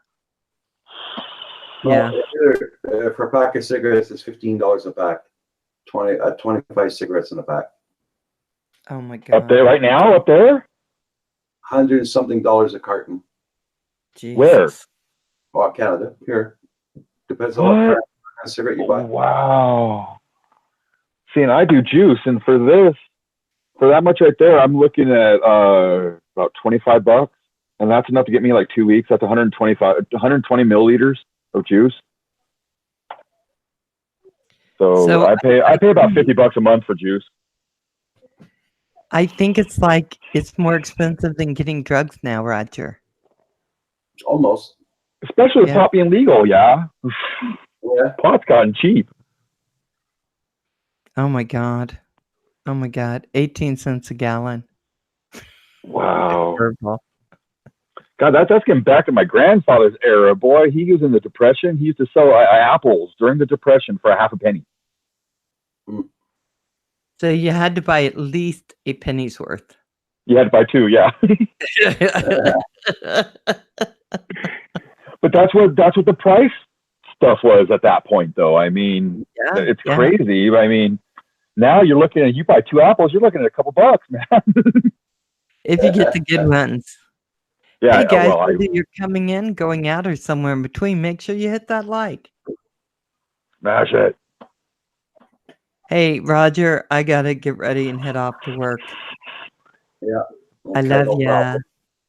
Well, for a pack of cigarettes, it's $15 a pack. 25 cigarettes in a pack. Oh my God. Up there right now? Up there? $100 and something a carton. Jesus. Where? Oh, Canada. Here. Depends on What? what kind of cigarette you buy. Wow. See, and I do juice, and for that much right there, I'm looking at about $25, and that's enough to get me like 2 weeks. That's 120 milliliters of juice. So I pay about $50 a month for juice. I think it's more expensive than getting drugs now, Roger. Almost. Especially with pot being legal, yeah. Yeah. Pot's gotten cheap. Oh my God. 18 cents a gallon. Wow. Terrible. God, that's getting back to my grandfather's era. Boy, he was in the Depression. He used to sell apples during the Depression for half a penny. So you had to buy at least a penny's worth. You had to buy 2, yeah. But that's what the price stuff was at that point, though. I mean, it's crazy. I mean, now you're looking at, you buy 2 apples, you're looking at a couple bucks, man. If you get the good ones. Yeah. Hey guys, whether you're coming in, going out, or somewhere in between, make sure you hit that like. Smash it. Hey, Roger, I gotta get ready and head off to work. Yeah. I love ya.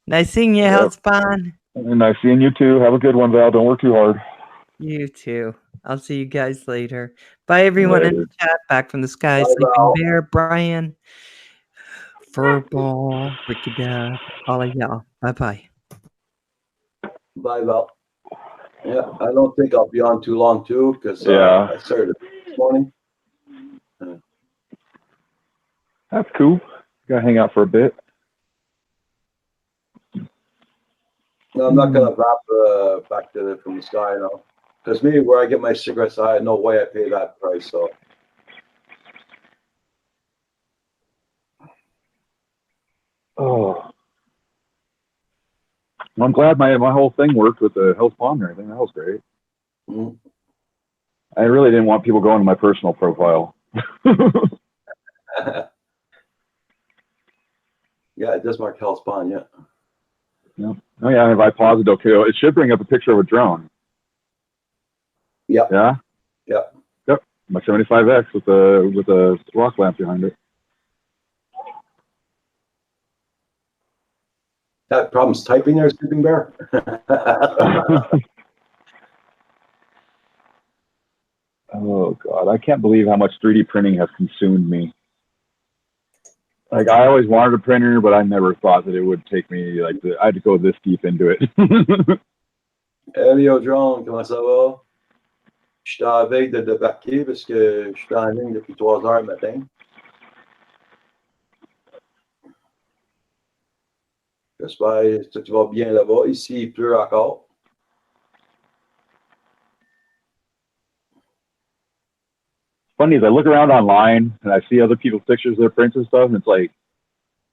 Nice seeing you. How's fun? Nice seeing you too. Have a good one, Val. Don't work too hard. You too. I'll see you guys later. Bye, everyone in the chat. Back from the sky. Bye, Sleeping Val. Bear, Brian, Furball, Ricky Dad, all of y'all. Bye-bye. Bye, Val. Yeah, I don't think I'll be on too long too, because I started this morning. That's cool. Gotta hang out for a bit. No, I'm not gonna vap back to from the sky now, because me, where I get my cigarettes, I had no way I pay that price. So. Oh. I'm glad my whole thing worked with the health bond and everything. That was great. Mm-hmm. I really didn't want people going to my personal profile. Yeah, it does mark health bond. Yeah. Yeah. Oh yeah, if I pause it, okay, it should bring up a picture of a drone. Yep. Yeah. Yep. Yep. My 75X with a rock lamp behind it. That problem's typing there, Sleeping Bear. Oh God, I can't believe how much 3D printing has consumed me. Like I always wanted a printer, but I never thought that it would take me like I had to go this deep into it. Hello, John, comment ça va? J'étais à la veille de débarquer parce que j'étais en ligne depuis 3 heures le matin. J'espère que tu vas bien là-bas. Ici, il pleut encore. Funny is I look around online and I see other people's pictures of their prints and stuff, and it's like,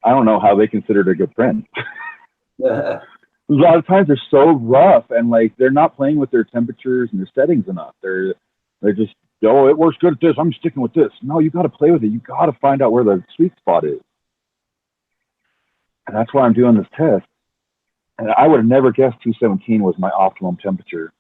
I don't know how they consider it a good print. A lot of times they're so rough and like they're not playing with their temperatures and their settings enough. They're just, oh, it works good at this, I'm sticking with this. No, you got to play with it. You got to find out where the sweet spot is. And that's why I'm doing this test. And I would have never guessed 217 was my optimum temperature.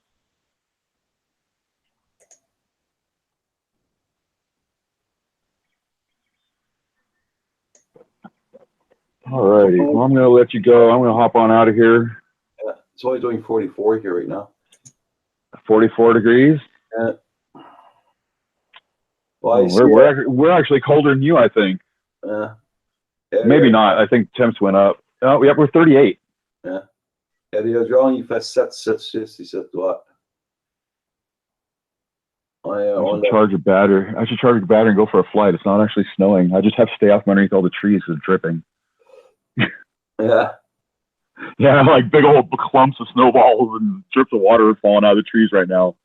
Alrighty, well, I'm going to let you go. I'm going to hop on out of here. Yeah, it's only doing 44 here right now. 44 degrees. Well, I see We're actually colder than you, I think. yeah, Maybe not. I think temps went up. Oh, yeah, we're 38. Jean, il fait 7,6 ici, toi. I should charge a battery. I should charge a battery and go for a flight. It's not actually snowing. I just have to stay off underneath all the trees because it's dripping. Yeah. Yeah, like big old clumps of snowballs and drips of water falling out of the trees right now.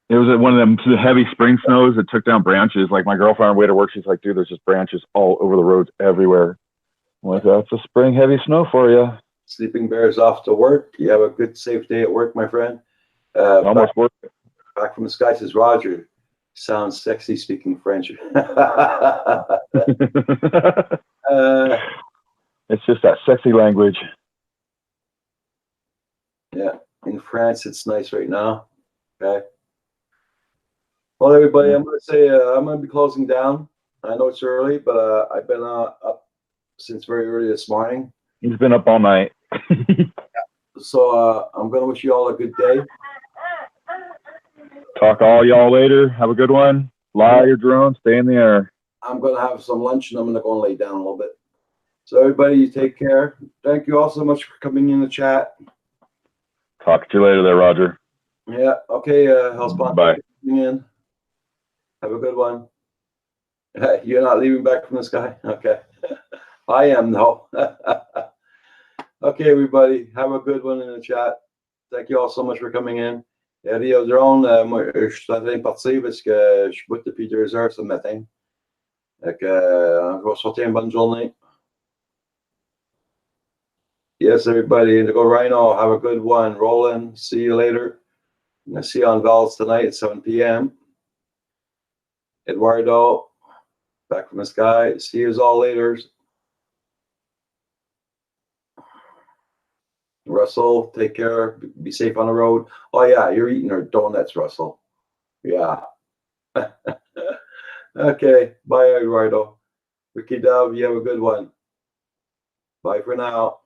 It was one of them heavy spring snows that took down branches. Like my girlfriend on her way to work, she's like, dude, there's just branches all over the roads everywhere. I'm like, that's a spring heavy snow for you. Sleeping Bear's off to work. You have a good, safe day at work, my friend. Almost work. Back from the sky says Roger. Sounds sexy speaking French. It's just that sexy language. Yeah, in France it's nice right now. Okay. Well, everybody, I'm gonna say I'm gonna be closing down. I know it's early, but I've been up since very early this morning. He's been up all night. So I'm gonna wish you all a good day. Talk to all y'all later. Have a good one. Fly your drone. Stay in the air. I'm gonna have some lunch and I'm gonna go and lay down a little bit. So everybody, you take care. Thank you all so much for coming in the chat. Talk to you later there, Roger. Yeah. Okay. Hellspawn. Bye. Coming in. Have a good one. You're not leaving back from the sky? Okay. I am, though. Okay, everybody. Have a good one in the chat. Thank you all so much for coming in. Rio Drone, moi, je suis en train de partir parce que je boite depuis 2 heures ce matin. Donc, je vais souhaiter une bonne journée. Yes, everybody. Go Rhino. Have a good one. Roland, see you later. I'm going to see you on Valves tonight at 7 p.m. Eduardo, back from the sky. See you all later. Russell, take care. Be safe on the road. Oh, yeah, you're eating our donuts, Russell. Yeah. Okay. Bye, Eduardo. Ricky Dove, you have a good one. Bye for now.